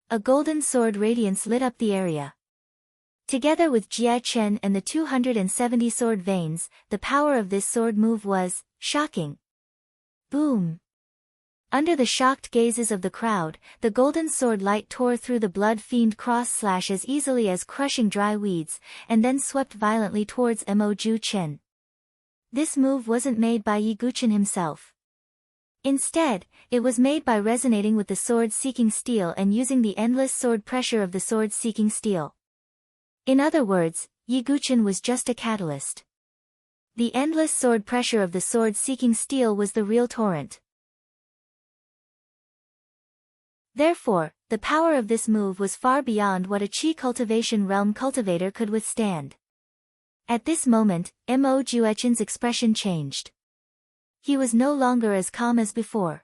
Speaker 1: A golden sword radiance lit up the area. Together with Jie Chen and the 270 sword veins, the power of this sword move was shocking. Boom! Under the shocked gazes of the crowd, the golden sword light tore through the blood fiend cross slash as easily as crushing dry weeds, and then swept violently towards Mo Ju Chen. This move wasn't made by Yiguchen himself. Instead, it was made by resonating with the sword-seeking steel and using the endless sword pressure of the sword-seeking steel. In other words, Yiguchen was just a catalyst. The endless sword pressure of the sword-seeking steel was the real torrent. Therefore, the power of this move was far beyond what a qi cultivation realm cultivator could withstand. At this moment, Mo Juechen's expression changed. He was no longer as calm as before.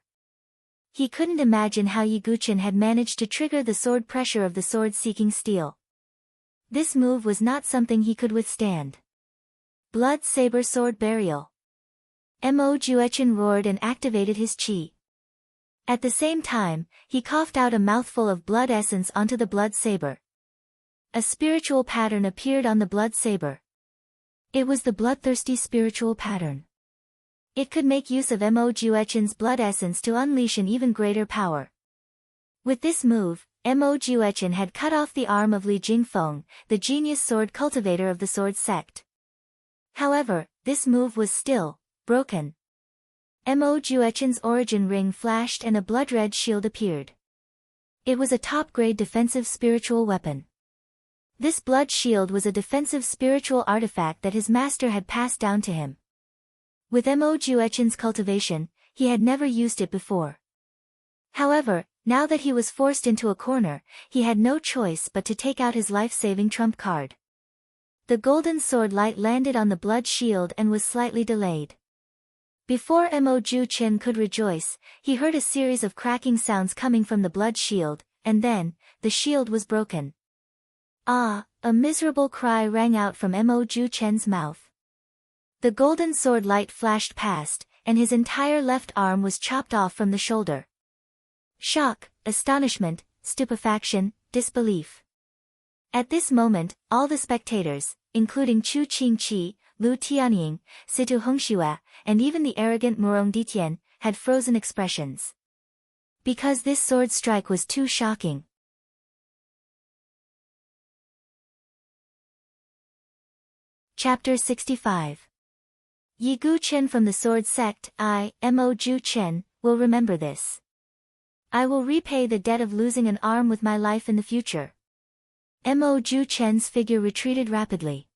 Speaker 1: He couldn't imagine how Yiguchen had managed to trigger the sword pressure of the sword-seeking steel. This move was not something he could withstand. Blood Saber Sword Burial. Mo Juechen roared and activated his qi. At the same time, he coughed out a mouthful of blood essence onto the blood saber. A spiritual pattern appeared on the blood saber. It was the bloodthirsty spiritual pattern. It could make use of Mo Juechen's blood essence to unleash an even greater power. With this move, Mo Juechen had cut off the arm of Li Jingfeng, the genius sword cultivator of the sword sect. However, this move was still broken. Mo Juechen's origin ring flashed and a blood-red shield appeared. It was a top-grade defensive spiritual weapon. This blood shield was a defensive spiritual artifact that his master had passed down to him. With Mo Juechen's cultivation, he had never used it before. However, now that he was forced into a corner, he had no choice but to take out his life-saving trump card. The golden sword light landed on the blood shield and was slightly delayed. Before Mo Juechen could rejoice, he heard a series of cracking sounds coming from the blood shield, and then, the shield was broken. Ah! A miserable cry rang out from Mo Juechen's mouth. The golden sword light flashed past, and his entire left arm was chopped off from the shoulder. Shock, astonishment, stupefaction, disbelief. At this moment, all the spectators, including Chu Qingqi, Lu Tianying, Situ Hongxue, and even the arrogant Murong Ditian, had frozen expressions. Because this sword strike was too shocking. Chapter 65. Yi Gu Chen from the Sword Sect, Mo Ju Chen, will remember this. I will repay the debt of losing an arm with my life in the future. Mo Ju Chen's figure retreated rapidly.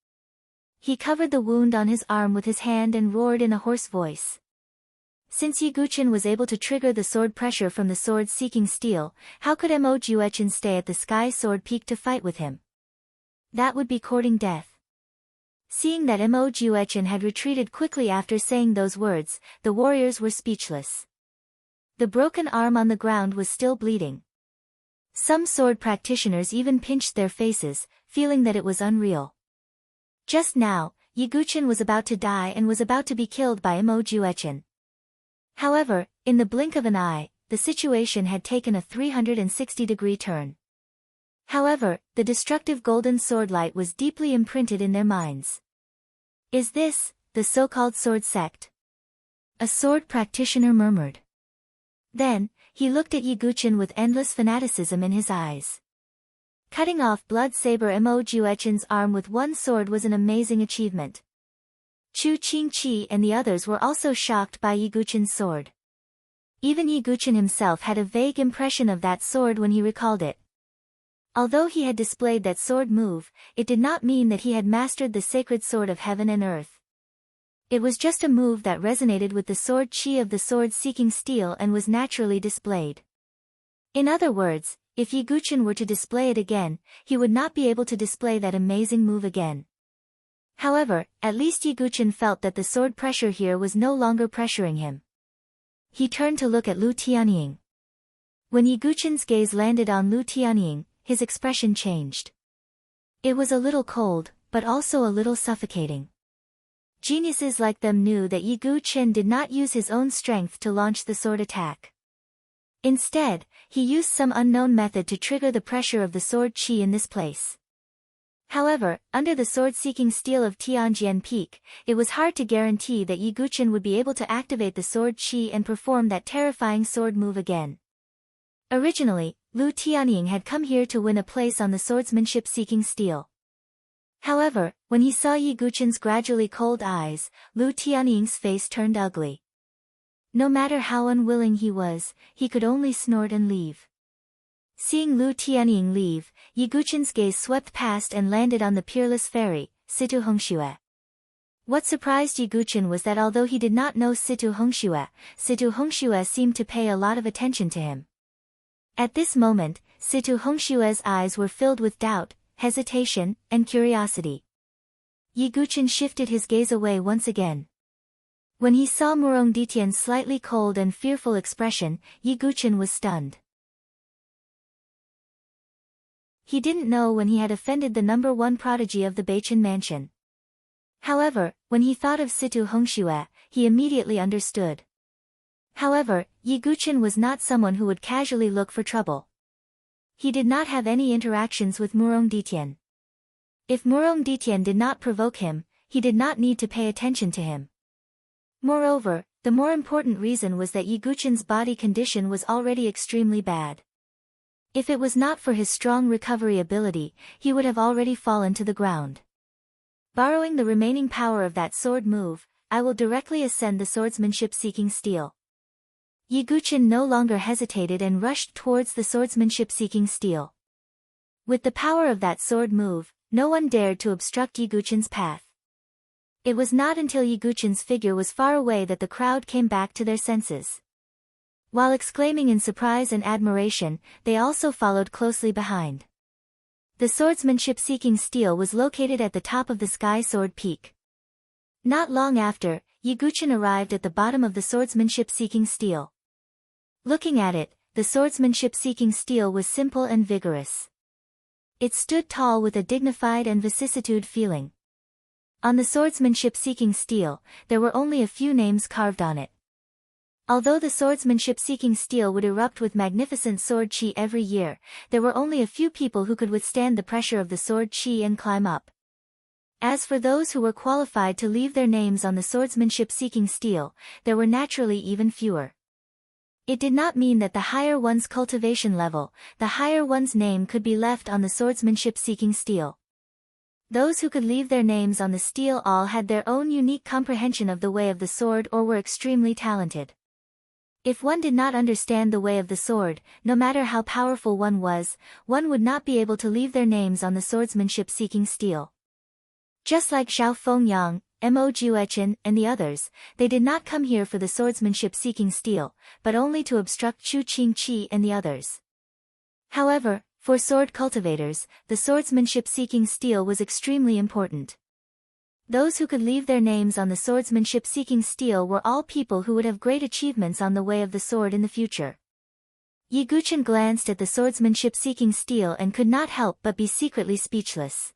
Speaker 1: He covered the wound on his arm with his hand and roared in a hoarse voice. Since Yi Gu Chen was able to trigger the sword pressure from the sword seeking steel, how could Mo Ju Chen stay at the Sky Sword Peak to fight with him? That would be courting death. Seeing that Mo Ju Chen had retreated quickly after saying those words, the warriors were speechless. The broken arm on the ground was still bleeding. Some sword practitioners even pinched their faces, feeling that it was unreal. Just now, Yi Gu Chen was about to die and was about to be killed by Mo Ju Chen. However, in the blink of an eye, the situation had taken a 360-degree turn. However, the destructive golden sword light was deeply imprinted in their minds. Is this, the so-called sword sect? A sword practitioner murmured. Then, he looked at Yi Gu Chen with endless fanaticism in his eyes. Cutting off blood saber Mo Ju Chen's arm with one sword was an amazing achievement. Chu Qingqi and the others were also shocked by Yi Gu Chen's sword. Even Yi Gu Chen himself had a vague impression of that sword when he recalled it. Although he had displayed that sword move, it did not mean that he had mastered the sacred sword of heaven and earth. It was just a move that resonated with the sword chi of the sword-seeking steel and was naturally displayed. In other words, if Yi Gu Chen were to display it again, he would not be able to display that amazing move again. However, at least Yi Gu Chen felt that the sword pressure here was no longer pressuring him. He turned to look at Lu Tianying. When Yi Gu Chen's gaze landed on Lu Tianying, his expression changed. It was a little cold, but also a little suffocating. Geniuses like them knew that Yi Gu Chen did not use his own strength to launch the sword attack. Instead, he used some unknown method to trigger the pressure of the sword chi in this place. However, under the sword-seeking steel of Tianjian Peak, it was hard to guarantee that Yi Gu Chen would be able to activate the sword chi and perform that terrifying sword move again. Originally, Lu Tianying had come here to win a place on the swordsmanship-seeking steel. However, when he saw Yi Gu Chen's gradually cold eyes, Lu Tianying's face turned ugly. No matter how unwilling he was, he could only snort and leave. Seeing Lu Tianying leave, Yi Gu Chen's gaze swept past and landed on the peerless fairy, Situ Hongxue. What surprised Yi Gu Chen was that although he did not know Situ Hongxue seemed to pay a lot of attention to him. At this moment, Situ Hongxue's eyes were filled with doubt, hesitation, and curiosity. Yi Gu Chen shifted his gaze away once again. When he saw Murong Ditian's slightly cold and fearful expression, Yi Gu Chen was stunned. He didn't know when he had offended the #1 prodigy of the Beichen mansion. However, when he thought of Situ Hongxue, he immediately understood. However, Yi Gu Chen was not someone who would casually look for trouble. He did not have any interactions with Murong Ditian. If Murong Ditian did not provoke him, he did not need to pay attention to him. Moreover, the more important reason was that Yi Gu Chen's body condition was already extremely bad. If it was not for his strong recovery ability, he would have already fallen to the ground. Borrowing the remaining power of that sword move, I will directly ascend the swordsmanship-seeking steel. Yi Gu Chen no longer hesitated and rushed towards the swordsmanship-seeking steel. With the power of that sword move, no one dared to obstruct Yi Gu Chen's path. It was not until Yi Gu Chen's figure was far away that the crowd came back to their senses. While exclaiming in surprise and admiration, they also followed closely behind. The swordsmanship-seeking steel was located at the top of the Sky Sword Peak. Not long after, Yi Gu Chen arrived at the bottom of the swordsmanship-seeking steel. Looking at it, the swordsmanship-seeking steel was simple and vigorous. It stood tall with a dignified and vicissitude feeling. On the swordsmanship-seeking steel, there were only a few names carved on it. Although the swordsmanship-seeking steel would erupt with magnificent sword chi every year, there were only a few people who could withstand the pressure of the sword chi and climb up. As for those who were qualified to leave their names on the swordsmanship-seeking steel, there were naturally even fewer. It did not mean that the higher one's cultivation level, the higher one's name could be left on the swordsmanship-seeking steel. Those who could leave their names on the steel all had their own unique comprehension of the way of the sword or were extremely talented. If one did not understand the way of the sword, no matter how powerful one would not be able to leave their names on the swordsmanship-seeking steel. Just like Zhao Fengyang, Mo Juechen, and the others, they did not come here for the swordsmanship-seeking steel, but only to obstruct Chu Qingqi and the others. However, for sword cultivators, the swordsmanship-seeking steel was extremely important. Those who could leave their names on the swordsmanship-seeking steel were all people who would have great achievements on the way of the sword in the future. Ye Guchen glanced at the swordsmanship-seeking steel and could not help but be secretly speechless.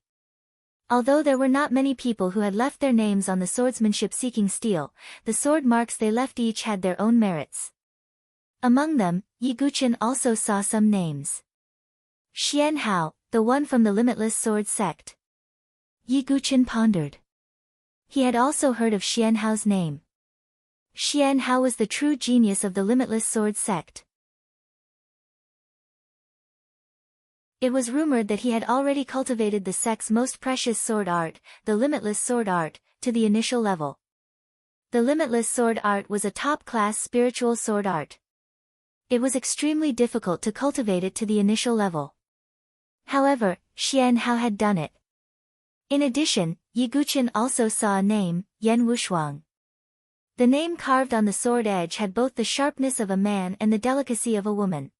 Speaker 1: Although there were not many people who had left their names on the swordsmanship-seeking steel, the sword marks they left each had their own merits. Among them, Ye Guchen also saw some names. Xian Hao, the one from the Limitless Sword sect. Ye Guchen pondered. He had also heard of Xian Hao's name. Xian Hao was the true genius of the Limitless Sword sect. It was rumored that he had already cultivated the sect's most precious sword art, the Limitless Sword art, to the initial level. The Limitless Sword art was a top-class spiritual sword art. It was extremely difficult to cultivate it to the initial level. However, Xian Hao had done it. In addition, Ye Guchen also saw a name, Yan Wushuang. The name carved on the sword edge had both the sharpness of a man and the delicacy of a woman.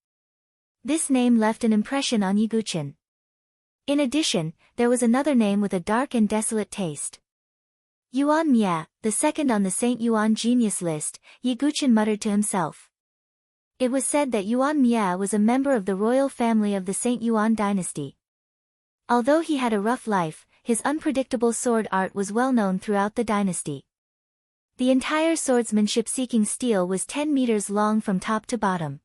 Speaker 1: This name left an impression on Ye Guchen. In addition, there was another name with a dark and desolate taste. Yuan Mia, the second on the Saint Yuan genius list, Ye Guchen muttered to himself. It was said that Yuan Mia was a member of the royal family of the Saint Yuan dynasty. Although he had a rough life, his unpredictable sword art was well known throughout the dynasty. The entire swordsmanship-seeking steel was 10 meters long from top to bottom.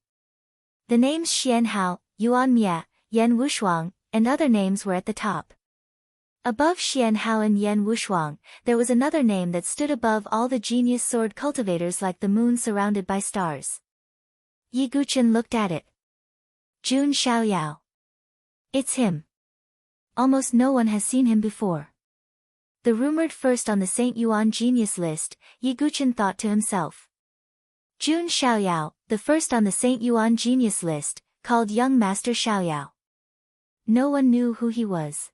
Speaker 1: The names Xian Hao, Yuan Mia, Yan Wushuang, and other names were at the top. Above Xian Hao and Yan Wushuang, there was another name that stood above all the genius sword cultivators like the moon surrounded by stars. Ye Guchen looked at it. Jun Xiaoyao. It's him. Almost no one has seen him before. The rumored first on the Saint Yuan genius list, Ye Guchen thought to himself. Jun Xiaoyao, the first on the Saint Yuan genius list, called young Master Xiaoyao. No one knew who he was.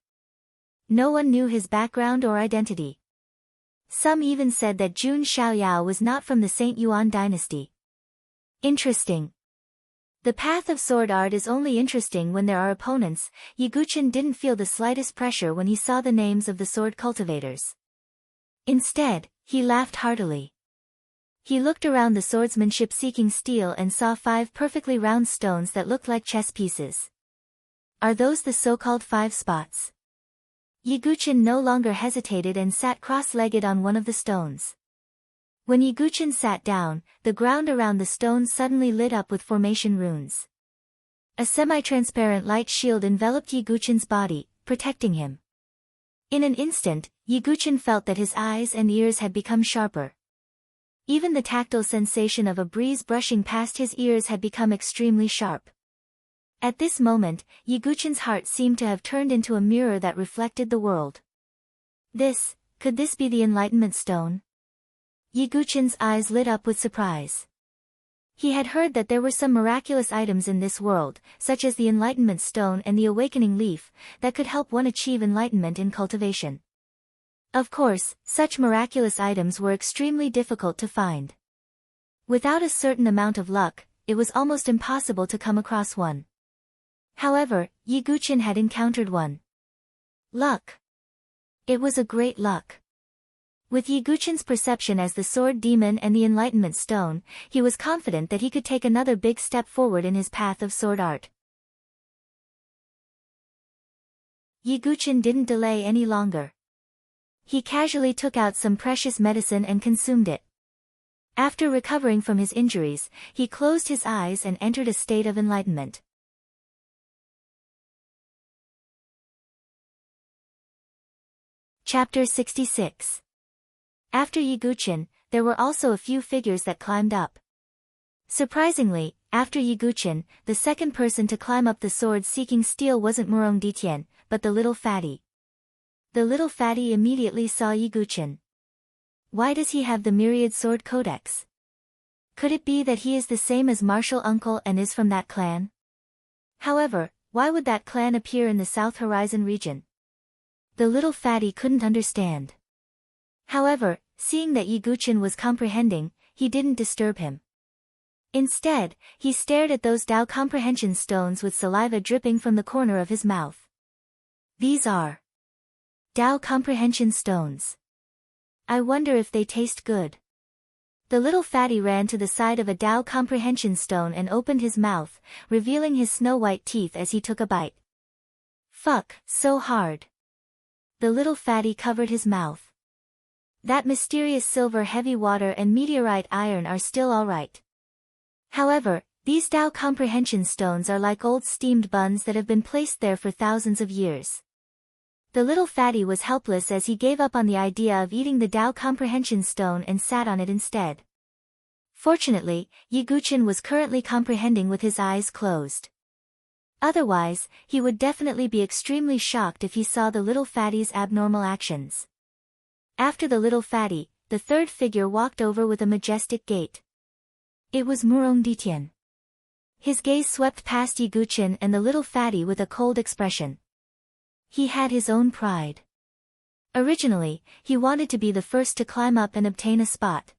Speaker 1: No one knew his background or identity. Some even said that Jun Xiaoyao was not from the Saint Yuan dynasty. Interesting. The path of sword art is only interesting when there are opponents. Ye Guchen didn't feel the slightest pressure when he saw the names of the sword cultivators. Instead, he laughed heartily. He looked around the swordsmanship-seeking steel and saw 5 perfectly round stones that looked like chess pieces. Are those the so-called 5 spots? Ye Guchen no longer hesitated and sat cross-legged on one of the stones. When Ye Guchen sat down, the ground around the stones suddenly lit up with formation runes. A semi-transparent light shield enveloped Ye Guchen's body, protecting him. In an instant, Ye Guchen felt that his eyes and ears had become sharper. Even the tactile sensation of a breeze brushing past his ears had become extremely sharp. At this moment, Ye Guchen's heart seemed to have turned into a mirror that reflected the world. Could this be the Enlightenment Stone? Ye Guchen's eyes lit up with surprise. He had heard that there were some miraculous items in this world, such as the Enlightenment Stone and the Awakening Leaf, that could help one achieve enlightenment in cultivation. Of course, such miraculous items were extremely difficult to find. Without a certain amount of luck, it was almost impossible to come across one. However, Ye Guchen had encountered one. Luck. It was a great luck. With Ye Guchen's perception as the Sword Demon and the Enlightenment Stone, he was confident that he could take another big step forward in his path of sword art. Ye Guchen didn't delay any longer. He casually took out some precious medicine and consumed it. After recovering from his injuries, he closed his eyes and entered a state of enlightenment. Chapter 66. After Yiguchin, there were also a few figures that climbed up. Surprisingly, after Yiguchin, the second person to climb up the sword-seeking stele wasn't Murong Ditian, but the little fatty. The little fatty immediately saw Yiguchin. Why does he have the myriad sword codex? Could it be that he is the same as martial uncle and is from that clan? However, why would that clan appear in the South Horizon region? The little fatty couldn't understand. However, seeing that Yiguchin was comprehending, he didn't disturb him. Instead, he stared at those Tao comprehension stones with saliva dripping from the corner of his mouth. These are Tao comprehension stones. I wonder if they taste good. The little fatty ran to the side of a Tao comprehension stone and opened his mouth, revealing his snow-white teeth as he took a bite. Fuck, so hard. The little fatty covered his mouth. That mysterious silver heavy water and meteorite iron are still alright. However, these Tao comprehension stones are like old steamed buns that have been placed there for thousands of years. The little fatty was helpless as he gave up on the idea of eating the Tao comprehension stone and sat on it instead. Fortunately, Yiguchin was currently comprehending with his eyes closed. Otherwise, he would definitely be extremely shocked if he saw the little fatty's abnormal actions. After the little fatty, the third figure walked over with a majestic gait. It was Murong Ditian. His gaze swept past Yiguchin and the little fatty with a cold expression. He had his own pride. Originally, he wanted to be the first to climb up and obtain a spot.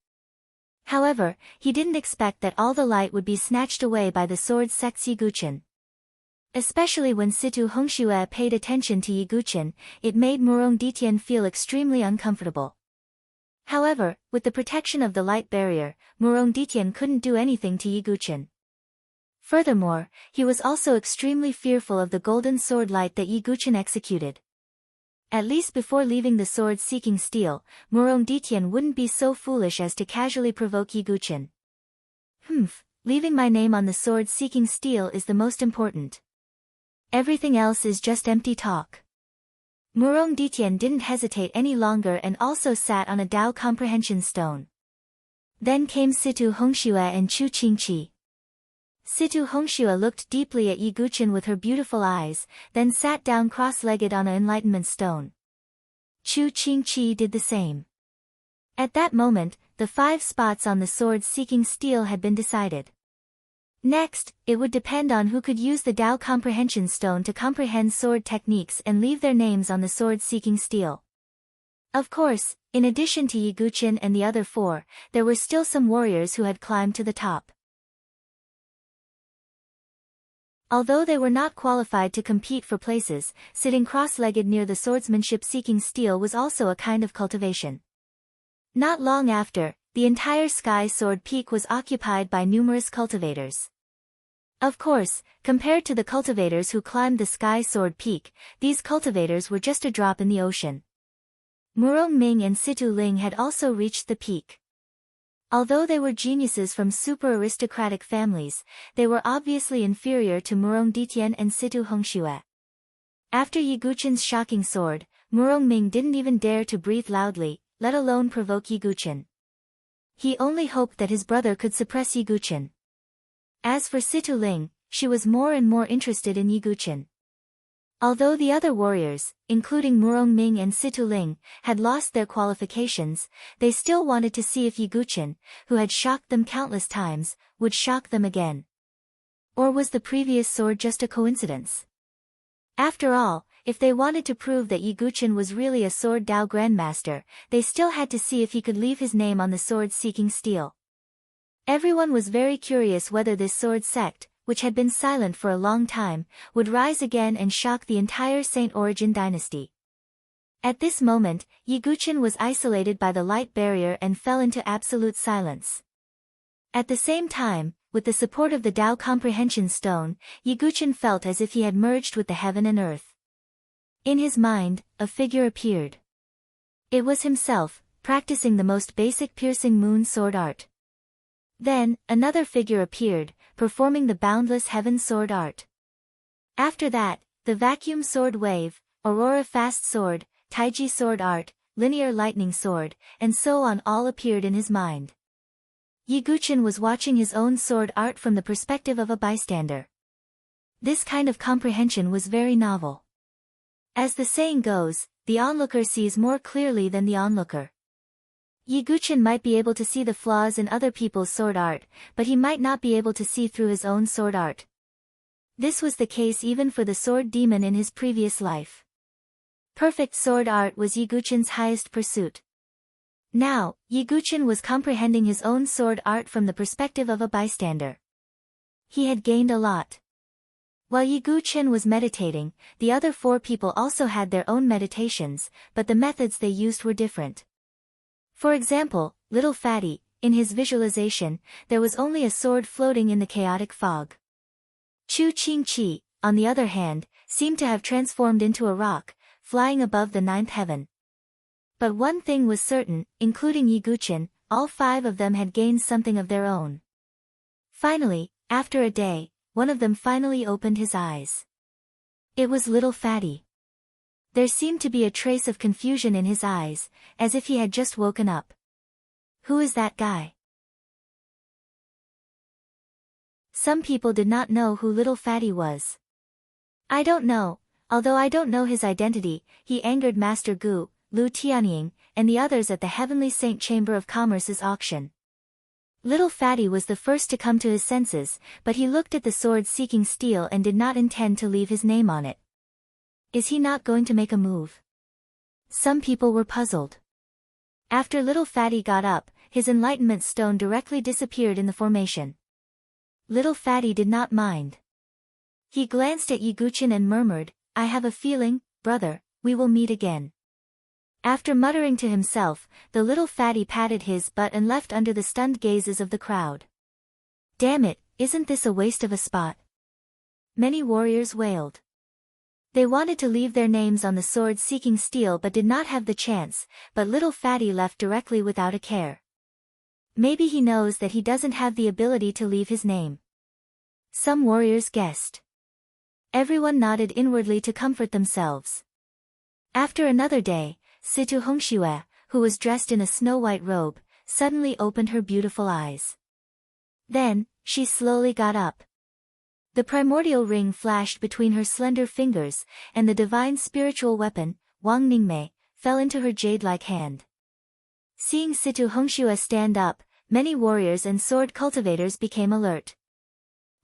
Speaker 1: However, he didn't expect that all the light would be snatched away by the sword sect's Yiguchin. Especially when Situ Hongxue paid attention to Yiguchin, it made Murong Ditian feel extremely uncomfortable. However, with the protection of the light barrier, Murong Ditian couldn't do anything to Yiguchin. Furthermore, he was also extremely fearful of the golden sword light that Yiguchin executed. At least before leaving the sword-seeking stele, Murong Ditian wouldn't be so foolish as to casually provoke Yiguchin. Leaving my name on the sword-seeking stele is the most important. Everything else is just empty talk. Murong Ditian didn't hesitate any longer and also sat on a Tao comprehension stone. Then came Situ Hongxue and Chu Qingqi. Situ Hongxue looked deeply at Yiguchin with her beautiful eyes, then sat down cross-legged on an enlightenment stone. Chu Qingqi did the same. At that moment, the 5 spots on the sword-seeking stele had been decided. Next, it would depend on who could use the Tao comprehension stone to comprehend sword techniques and leave their names on the sword-seeking stele. Of course, in addition to Yiguchin and the other 4, there were still some warriors who had climbed to the top. Although they were not qualified to compete for places, sitting cross-legged near the swordsmanship-seeking stele was also a kind of cultivation. Not long after, the entire Sky Sword Peak was occupied by numerous cultivators. Of course, compared to the cultivators who climbed the Sky Sword Peak, these cultivators were just a drop in the ocean. Murong Ming and Situ Ling had also reached the peak. Although they were geniuses from super-aristocratic families, they were obviously inferior to Murong Ditian and Situ Hongxue. After Yiguchin's shocking sword, Murong Ming didn't even dare to breathe loudly, let alone provoke Yiguchin. He only hoped that his brother could suppress Yiguchin. As for Situ Ling, she was more and more interested in Yiguchin. Although the other warriors, including Murong Ming and Situ Ling, had lost their qualifications, they still wanted to see if Yiguchin, who had shocked them countless times, would shock them again. Or was the previous sword just a coincidence? After all, if they wanted to prove that Yiguchin was really a sword Tao grandmaster, they still had to see if he could leave his name on the sword-seeking stele. Everyone was very curious whether this sword sect, which had been silent for a long time, would rise again and shock the entire Saint Origin dynasty. At this moment, Yiguchin was isolated by the light barrier and fell into absolute silence. At the same time, with the support of the Tao Comprehension Stone, Yiguchin felt as if he had merged with the heaven and earth. In his mind, a figure appeared. It was himself, practicing the most basic piercing moon sword art. Then, another figure appeared, performing the boundless heaven sword art. After that, the vacuum sword wave, aurora fast sword, taiji sword art, linear lightning sword, and so on all appeared in his mind. Yiguchin was watching his own sword art from the perspective of a bystander. This kind of comprehension was very novel. As the saying goes, the onlooker sees more clearly than the onlooker. Yiguchin might be able to see the flaws in other people's sword art, but he might not be able to see through his own sword art. This was the case even for the sword demon in his previous life. Perfect sword art was Yiguchin's highest pursuit. Now, Yiguchin was comprehending his own sword art from the perspective of a bystander. He had gained a lot. While Yiguchin was meditating, the other 4 people also had their own meditations, but the methods they used were different. For example, Little Fatty, in his visualization, there was only a sword floating in the chaotic fog. Chu Qingqi, on the other hand, seemed to have transformed into a rock, flying above the 9th heaven. But one thing was certain, including Yiguchin, all 5 of them had gained something of their own. Finally, after a day, one of them finally opened his eyes. It was Little Fatty. There seemed to be a trace of confusion in his eyes, as if he had just woken up. Who is that guy? Some people did not know who Little Fatty was. I don't know, although I don't know his identity, he angered Master Gu, Lu Tianying, and the others at the Heavenly Saint Chamber of Commerce's auction. Little Fatty was the first to come to his senses, but he looked at the sword seeking steel and did not intend to leave his name on it. Is he not going to make a move? Some people were puzzled. After Little Fatty got up, his enlightenment stone directly disappeared in the formation. Little Fatty did not mind. He glanced at Yiguchin and murmured, I have a feeling, brother, we will meet again. After muttering to himself, the Little Fatty patted his butt and left under the stunned gazes of the crowd. Damn it, isn't this a waste of a spot? Many warriors wailed. They wanted to leave their names on the sword seeking steel but did not have the chance, but Little Fatty left directly without a care. Maybe he knows that he doesn't have the ability to leave his name. Some warriors guessed. Everyone nodded inwardly to comfort themselves. After another day, Situ Hongxue, who was dressed in a snow-white robe, suddenly opened her beautiful eyes. Then, she slowly got up. The primordial ring flashed between her slender fingers, and the divine spiritual weapon, Wang Ningmei, fell into her jade-like hand. Seeing Situ Hongxue stand up, many warriors and sword cultivators became alert.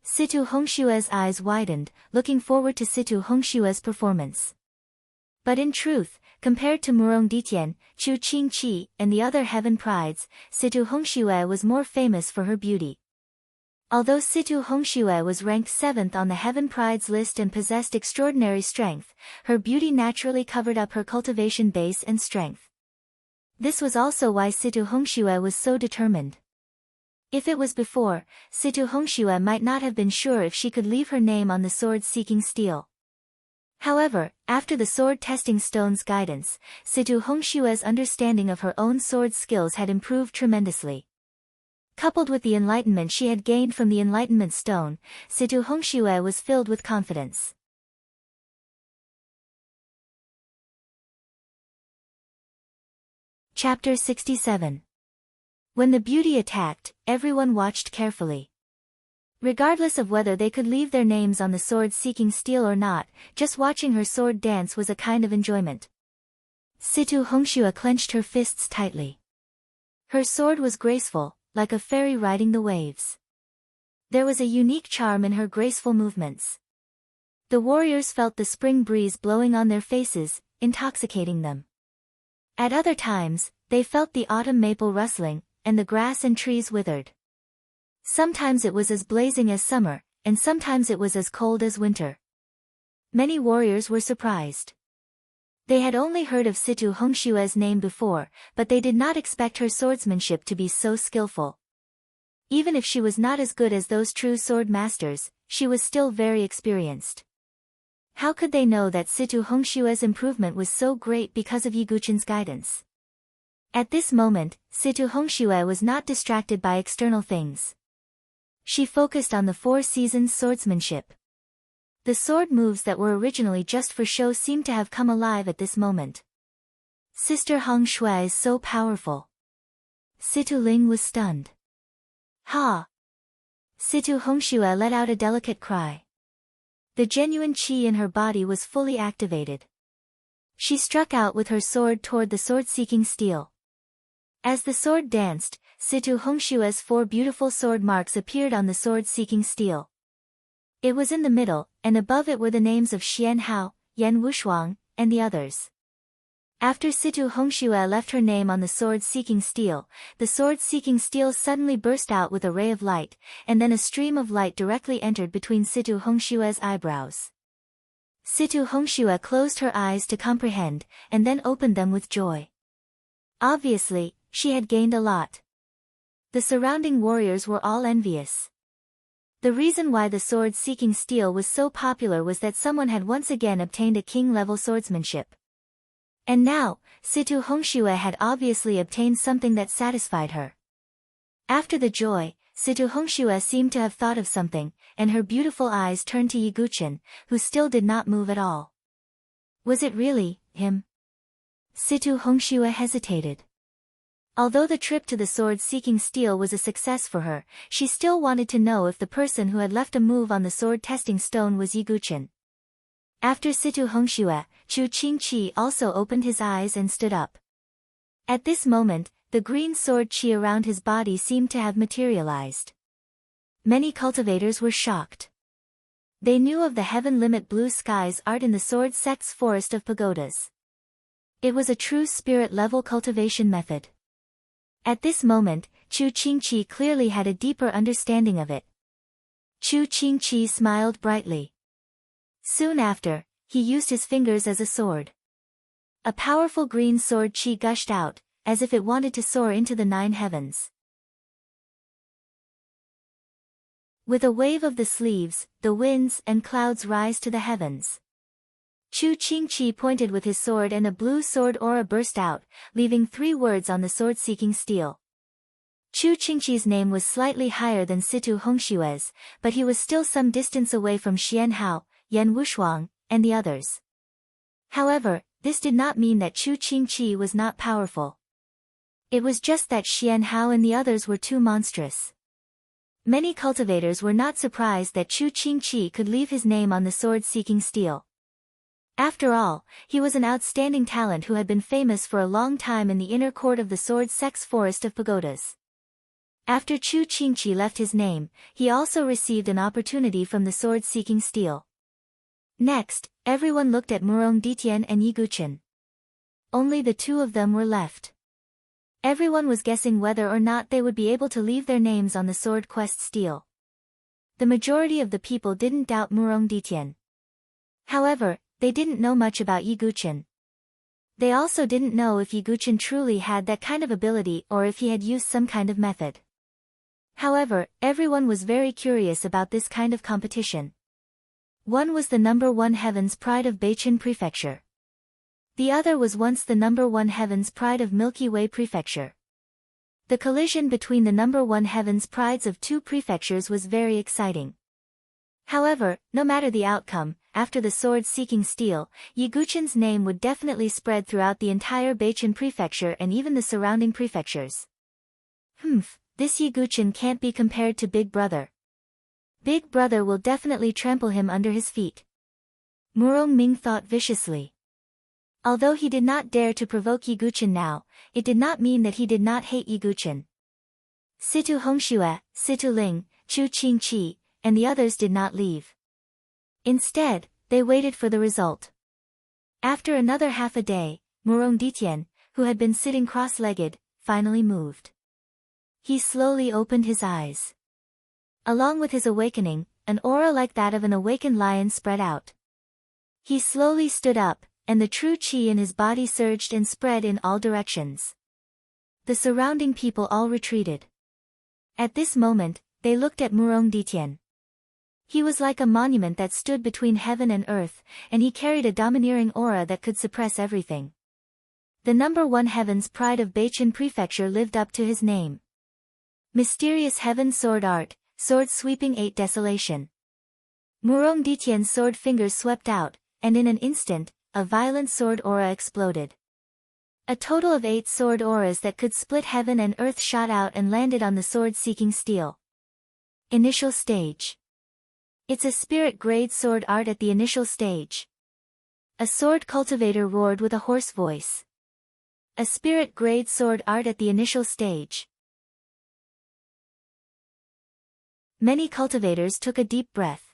Speaker 1: Situ Hongxue's eyes widened, looking forward to Situ Hongxue's performance. But in truth, compared to Murong Ditian, Chu Qingqi, and the other heaven prides, Situ Hongxue was more famous for her beauty. Although Situ Hongxue was ranked 7th on the heaven prides list and possessed extraordinary strength, her beauty naturally covered up her cultivation base and strength. This was also why Situ Hongxue was so determined. If it was before, Situ Hongxue might not have been sure if she could leave her name on the sword seeking steel. However, after the sword testing stone's guidance, Situ Hongxue's understanding of her own sword skills had improved tremendously. Coupled with the enlightenment she had gained from the enlightenment stone, Situ Hongxue was filled with confidence. Chapter 67. When the beauty attacked, everyone watched carefully. Regardless of whether they could leave their names on the sword seeking steel or not, just watching her sword dance was a kind of enjoyment. Situ Hongxue clenched her fists tightly. Her sword was graceful, like a fairy riding the waves. There was a unique charm in her graceful movements. The warriors felt the spring breeze blowing on their faces, intoxicating them. At other times, they felt the autumn maple rustling, and the grass and trees withered. Sometimes it was as blazing as summer, and sometimes it was as cold as winter. Many warriors were surprised. They had only heard of Situ Hongxue's name before, but they did not expect her swordsmanship to be so skillful. Even if she was not as good as those true sword masters, she was still very experienced. How could they know that Situ Hongxue's improvement was so great because of Yiguchin's guidance? At this moment, Situ Hongxue was not distracted by external things. She focused on the 4 seasons swordsmanship. The sword moves that were originally just for show seemed to have come alive at this moment. Sister Hong Shui is so powerful. Situ Ling was stunned. Ha! Situ Hongxue let out a delicate cry. The genuine qi in her body was fully activated. She struck out with her sword toward the sword-seeking steel. As the sword danced, Situ Hongxue's 4 beautiful sword marks appeared on the sword-seeking steel. It was in the middle, and above it were the names of Xian Hao, Yan Wushuang, and the others. After Situ Hongxue left her name on the sword-seeking steel, the sword-seeking steel suddenly burst out with a ray of light, and then a stream of light directly entered between Situ Hongxue's eyebrows. Situ Hongxue closed her eyes to comprehend, and then opened them with joy. Obviously, she had gained a lot. The surrounding warriors were all envious. The reason why the sword-seeking steel was so popular was that someone had once again obtained a king-level swordsmanship. And now, Situ Hongxue had obviously obtained something that satisfied her. After the joy, Situ Hongxue seemed to have thought of something, and her beautiful eyes turned to Yiguchen, who still did not move at all. Was it really him? Situ Hongxue hesitated. Although the trip to the sword-seeking steel was a success for her, she still wanted to know if the person who had left a move on the sword-testing stone was Yiguchen. After Situ Hongxue, Chu Qingqi also opened his eyes and stood up. At this moment, the green sword qi around his body seemed to have materialized. Many cultivators were shocked. They knew of the Heaven Limit Blue Skies art in the Sword Sect's forest of pagodas. It was a true spirit-level cultivation method. At this moment, Chu Qingqi clearly had a deeper understanding of it. Chu Qingqi smiled brightly. Soon after, he used his fingers as a sword. A powerful green sword qi gushed out, as if it wanted to soar into the 9 heavens. With a wave of the sleeves, the winds and clouds rise to the heavens. Chu Qingqi pointed with his sword and a blue sword aura burst out, leaving 3 words on the sword-seeking steel. Chu Qingqi's name was slightly higher than Situ Hongxue's, but he was still some distance away from Xian Hao, Yan Wushuang, and the others. However, this did not mean that Chu Qingqi was not powerful. It was just that Xian Hao and the others were too monstrous. Many cultivators were not surprised that Chu Qingqi could leave his name on the sword-seeking steel. After all, he was an outstanding talent who had been famous for a long time in the inner court of the Sword Sect's forest of pagodas. After Chu Qingqi left his name, he also received an opportunity from the sword-seeking steel. Next, everyone looked at Murong Ditian and Yiguchen. Only the 2 of them were left. Everyone was guessing whether or not they would be able to leave their names on the Sword Quest steel. The majority of the people didn't doubt Murong Ditian. However, they didn't know much about Yiguchen. They also didn't know if Yiguchen truly had that kind of ability or if he had used some kind of method. However, everyone was very curious about this kind of competition. One was the number 1 Heaven's Pride of Beichen Prefecture. The other was once the number 1 Heaven's Pride of Milky Way Prefecture. The collision between the number 1 Heaven's Prides of 2 prefectures was very exciting. However, no matter the outcome, after the sword-seeking steel, Yiguchen's name would definitely spread throughout the entire Beichen Prefecture and even the surrounding prefectures. This Yiguchen can't be compared to Big Brother. Big Brother will definitely trample him under his feet. Murong Ming thought viciously. Although he did not dare to provoke Yiguchen now, it did not mean that he did not hate Yiguchen. Situ Hongxue, Situ Ling, Chu Qingqi, and the others did not leave. Instead, they waited for the result. After another half a day, Murong Ditian, who had been sitting cross-legged, finally moved. He slowly opened his eyes. Along with his awakening, an aura like that of an awakened lion spread out. He slowly stood up, and the true qi in his body surged and spread in all directions. The surrounding people all retreated. At this moment, they looked at Murong Ditian. He was like a monument that stood between heaven and earth, and he carried a domineering aura that could suppress everything. The number 1 heaven's pride of Beichun Prefecture lived up to his name. Mysterious heaven sword art, sword sweeping 8 desolation. Murong Ditian's sword fingers swept out, and in an instant, a violent sword aura exploded. A total of 8 sword auras that could split heaven and earth shot out and landed on the sword-seeking steel. Initial stage. It's a spirit-grade sword art at the initial stage. A sword cultivator roared with a hoarse voice. A spirit-grade sword art at the initial stage. Many cultivators took a deep breath.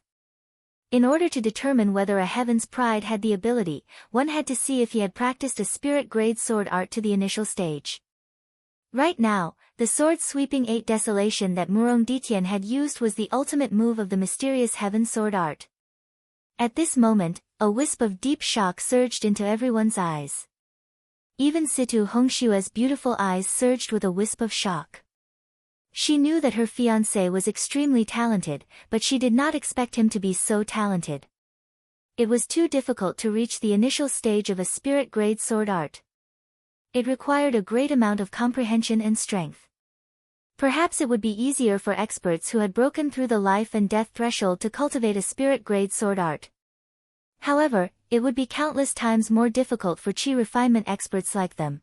Speaker 1: In order to determine whether a heaven's pride had the ability, one had to see if he had practiced a spirit-grade sword art to the initial stage. Right now, the sword-sweeping 8 desolation that Murong Ditian had used was the ultimate move of the mysterious heaven sword art. At this moment, a wisp of deep shock surged into everyone's eyes. Even Situ Hongshue's beautiful eyes surged with a wisp of shock. She knew that her fiancé was extremely talented, but she did not expect him to be so talented. It was too difficult to reach the initial stage of a spirit-grade sword art. It required a great amount of comprehension and strength. Perhaps it would be easier for experts who had broken through the life and death threshold to cultivate a spirit-grade sword art. However, it would be countless times more difficult for chi refinement experts like them.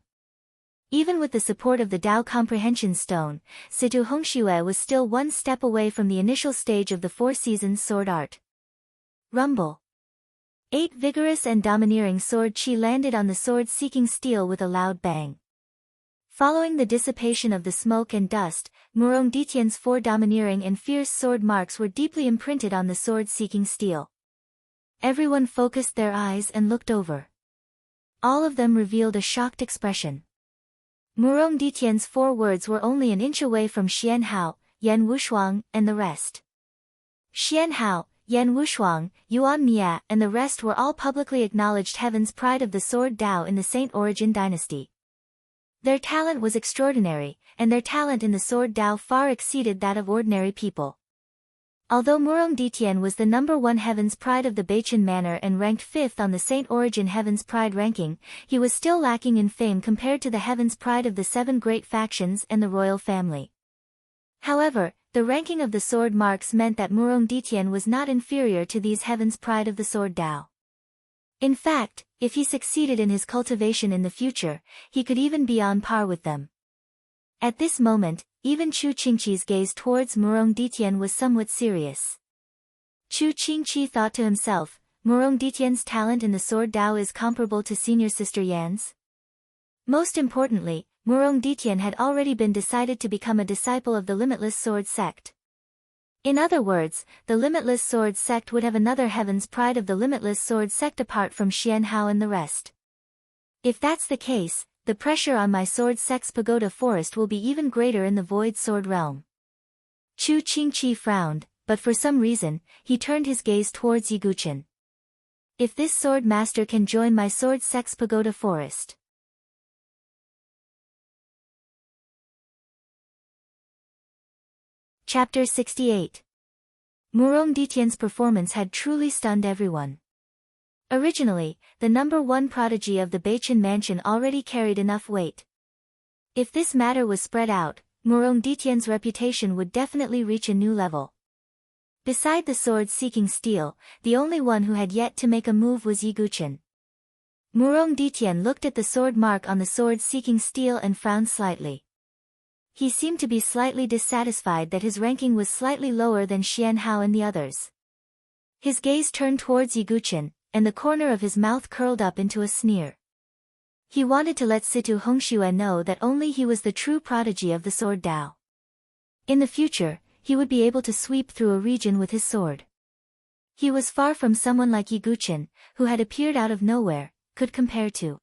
Speaker 1: Even with the support of the Dao Comprehension Stone, Situ Hongxue was still one step away from the initial stage of the 4 seasons sword art. Rumble. 8 vigorous and domineering sword chi landed on the sword-seeking steel with a loud bang. Following the dissipation of the smoke and dust, Murong Ditian's 4 domineering and fierce sword marks were deeply imprinted on the sword-seeking steel. Everyone focused their eyes and looked over. All of them revealed a shocked expression. Murong Ditian's 4 words were only an inch away from Xian Hao, Yan Wushuang, and the rest. Xian Hao, Yan Wushuang, Yuan Mia, and the rest were all publicly acknowledged heaven's pride of the sword Dao in the Saint Origin dynasty. Their talent was extraordinary, and their talent in the sword Dao far exceeded that of ordinary people. Although Murong Ditian was the number 1 heaven's pride of the Beichun Manor and ranked 5th on the Saint Origin heaven's pride ranking, he was still lacking in fame compared to the heaven's pride of the 7 great factions and the royal family. However, the ranking of the sword marks meant that Murong Ditian was not inferior to these heaven's pride of the sword Dao. In fact, if he succeeded in his cultivation in the future, he could even be on par with them. At this moment, even Chu Qingqi's gaze towards Murong Ditian was somewhat serious. Chu Qingqi thought to himself, Murong Ditian's talent in the sword Dao is comparable to senior sister Yan's. Most importantly, Murong Ditian had already been decided to become a disciple of the Limitless Sword sect. In other words, the Limitless Sword sect would have another heaven's pride of the Limitless Sword sect apart from Xian Hao and the rest. If that's the case, the pressure on my sword sect's pagoda forest will be even greater in the void sword realm. Chu Qingqi frowned, but for some reason, he turned his gaze towards Yiguchen. If this sword master can join my sword sect's pagoda forest. Chapter 68. Murong Ditian's performance had truly stunned everyone. Originally, the number 1 prodigy of the Beichun mansion already carried enough weight. If this matter was spread out, Murong Ditian's reputation would definitely reach a new level. Beside the sword-seeking steel, the only one who had yet to make a move was Yiguchen. Murong Ditian looked at the sword mark on the sword-seeking steel and frowned slightly. He seemed to be slightly dissatisfied that his ranking was slightly lower than Xian Hao and the others. His gaze turned towards Yiguchen, and the corner of his mouth curled up into a sneer. He wanted to let Situ Hongxue know that only he was the true prodigy of the sword Dao. In the future, he would be able to sweep through a region with his sword. He was far from someone like Yiguchen, who had appeared out of nowhere, could compare to.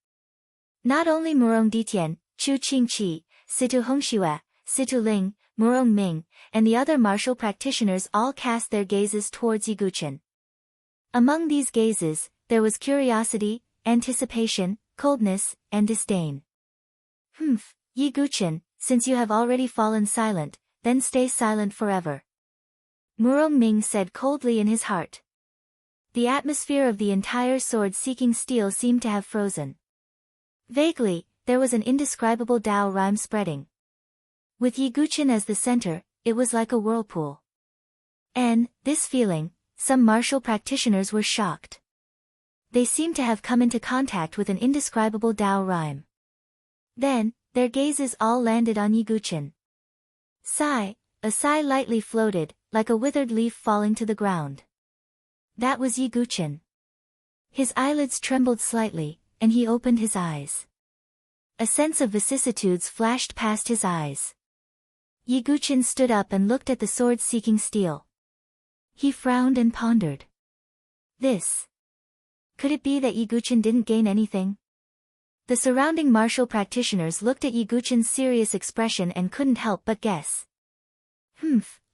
Speaker 1: Not only Murong Ditian, Chu Qingqi, Situ Hongxue, Situ Ling, Murong Ming, and the other martial practitioners all cast their gazes towards Yiguchen. Among these gazes, there was curiosity, anticipation, coldness, and disdain. Yiguchen, since you have already fallen silent, then stay silent forever. Murong Ming said coldly in his heart. The atmosphere of the entire sword-seeking steel seemed to have frozen. Vaguely, there was an indescribable Tao rhyme spreading. With Yiguchen as the center, it was like a whirlpool. And, this feeling, some martial practitioners were shocked. They seemed to have come into contact with an indescribable Tao rhyme. Then, their gazes all landed on Yiguchen. Sigh, a sigh lightly floated, like a withered leaf falling to the ground. That was Yiguchen. His eyelids trembled slightly, and he opened his eyes. A sense of vicissitudes flashed past his eyes. Yiguchen stood up and looked at the sword-seeking steel. He frowned and pondered. This. Could it be that Yiguchen didn't gain anything? The surrounding martial practitioners looked at Yiguchen's serious expression and couldn't help but guess.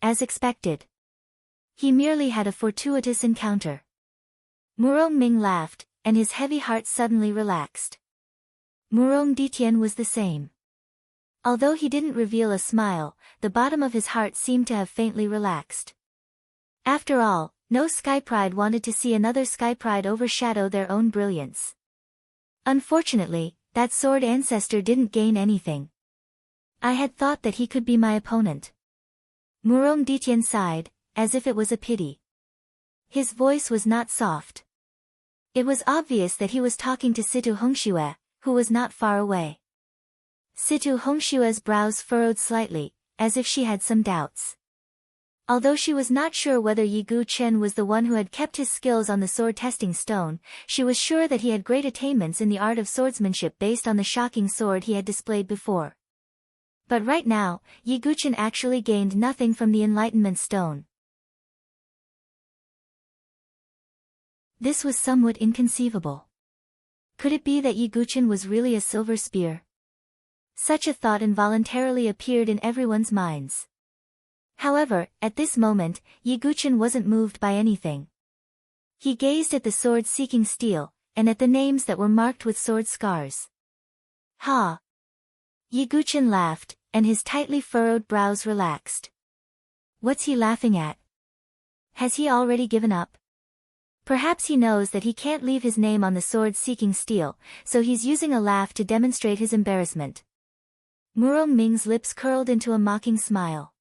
Speaker 1: As expected. He merely had a fortuitous encounter. Murong Ming laughed, and his heavy heart suddenly relaxed. Murong Ditian was the same. Although he didn't reveal a smile, the bottom of his heart seemed to have faintly relaxed. After all, no Sky Pride wanted to see another Sky Pride overshadow their own brilliance. Unfortunately, that sword ancestor didn't gain anything. I had thought that he could be my opponent. Murong Ditian sighed, as if it was a pity. His voice was not soft. It was obvious that he was talking to Situ Hongxue, who was not far away. Situ Hongshue's brows furrowed slightly, as if she had some doubts. Although she was not sure whether Yiguchen was the one who had kept his skills on the sword testing stone, she was sure that he had great attainments in the art of swordsmanship based on the shocking sword he had displayed before. But right now, Yiguchen actually gained nothing from the Enlightenment Stone. This was somewhat inconceivable. Could it be that Yiguchen was really a silver spear? Such a thought involuntarily appeared in everyone's minds. However, at this moment, Yiguchen wasn't moved by anything. He gazed at the sword-seeking steel, and at the names that were marked with sword scars. Ha! Yiguchen laughed, and his tightly furrowed brows relaxed. What's he laughing at? Has he already given up? Perhaps he knows that he can't leave his name on the sword-seeking steel, so he's using a laugh to demonstrate his embarrassment. Murong Ming's lips curled into a mocking smile.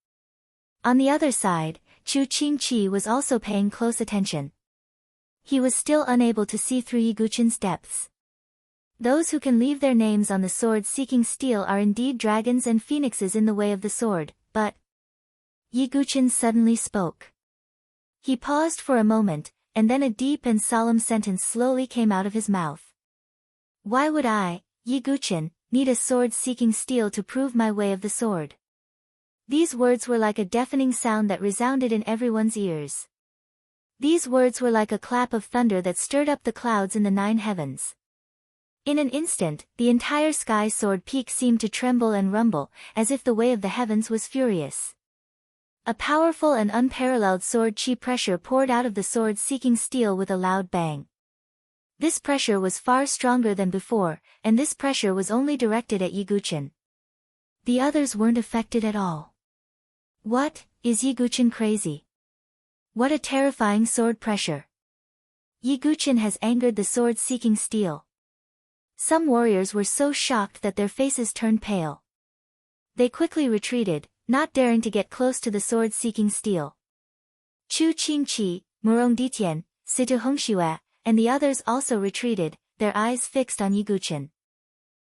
Speaker 1: On the other side, Chu Qingqi was also paying close attention. He was still unable to see through Yiguchen's depths. Those who can leave their names on the sword-seeking steel are indeed dragons and phoenixes in the way of the sword, but... Yiguchen suddenly spoke. He paused for a moment, and then a deep and solemn sentence slowly came out of his mouth. Why would I, Yiguchen, need a sword-seeking steel to prove my way of the sword? These words were like a deafening sound that resounded in everyone's ears. These words were like a clap of thunder that stirred up the clouds in the 9 heavens. In an instant, the entire sky sword peak seemed to tremble and rumble, as if the way of the heavens was furious. A powerful and unparalleled sword chi pressure poured out of the sword-seeking steel with a loud bang. This pressure was far stronger than before, and this pressure was only directed at Yiguchen. The others weren't affected at all. What, is Yiguchen crazy? What a terrifying sword pressure. Yiguchen has angered the sword-seeking steel. Some warriors were so shocked that their faces turned pale. They quickly retreated, not daring to get close to the sword-seeking steel. Chu Qingqi, Murong Ditian, Situ Hongxue, and the others also retreated, their eyes fixed on Yiguchen.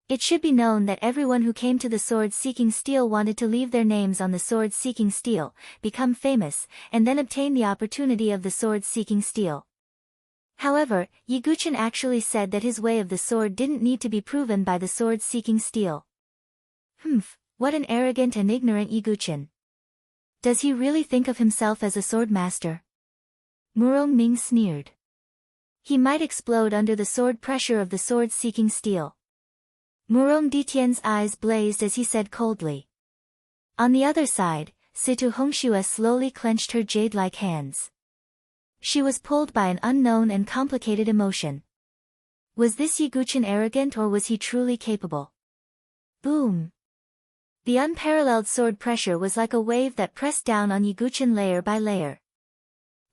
Speaker 1: It should be known that everyone who came to the sword-seeking steel wanted to leave their names on the sword-seeking steel, become famous, and then obtain the opportunity of the sword-seeking steel. However, Yiguchen actually said that his way of the sword didn't need to be proven by the sword-seeking steel. What an arrogant and ignorant Yiguchen. Does he really think of himself as a sword master? Murong Ming sneered. He might explode under the sword pressure of the sword-seeking steel. Murong Ditian's eyes blazed as he said coldly. On the other side, Situ Hongxue slowly clenched her jade-like hands. She was pulled by an unknown and complicated emotion. Was this Yiguchen arrogant or was he truly capable? Boom! The unparalleled sword pressure was like a wave that pressed down on Yiguchen layer by layer.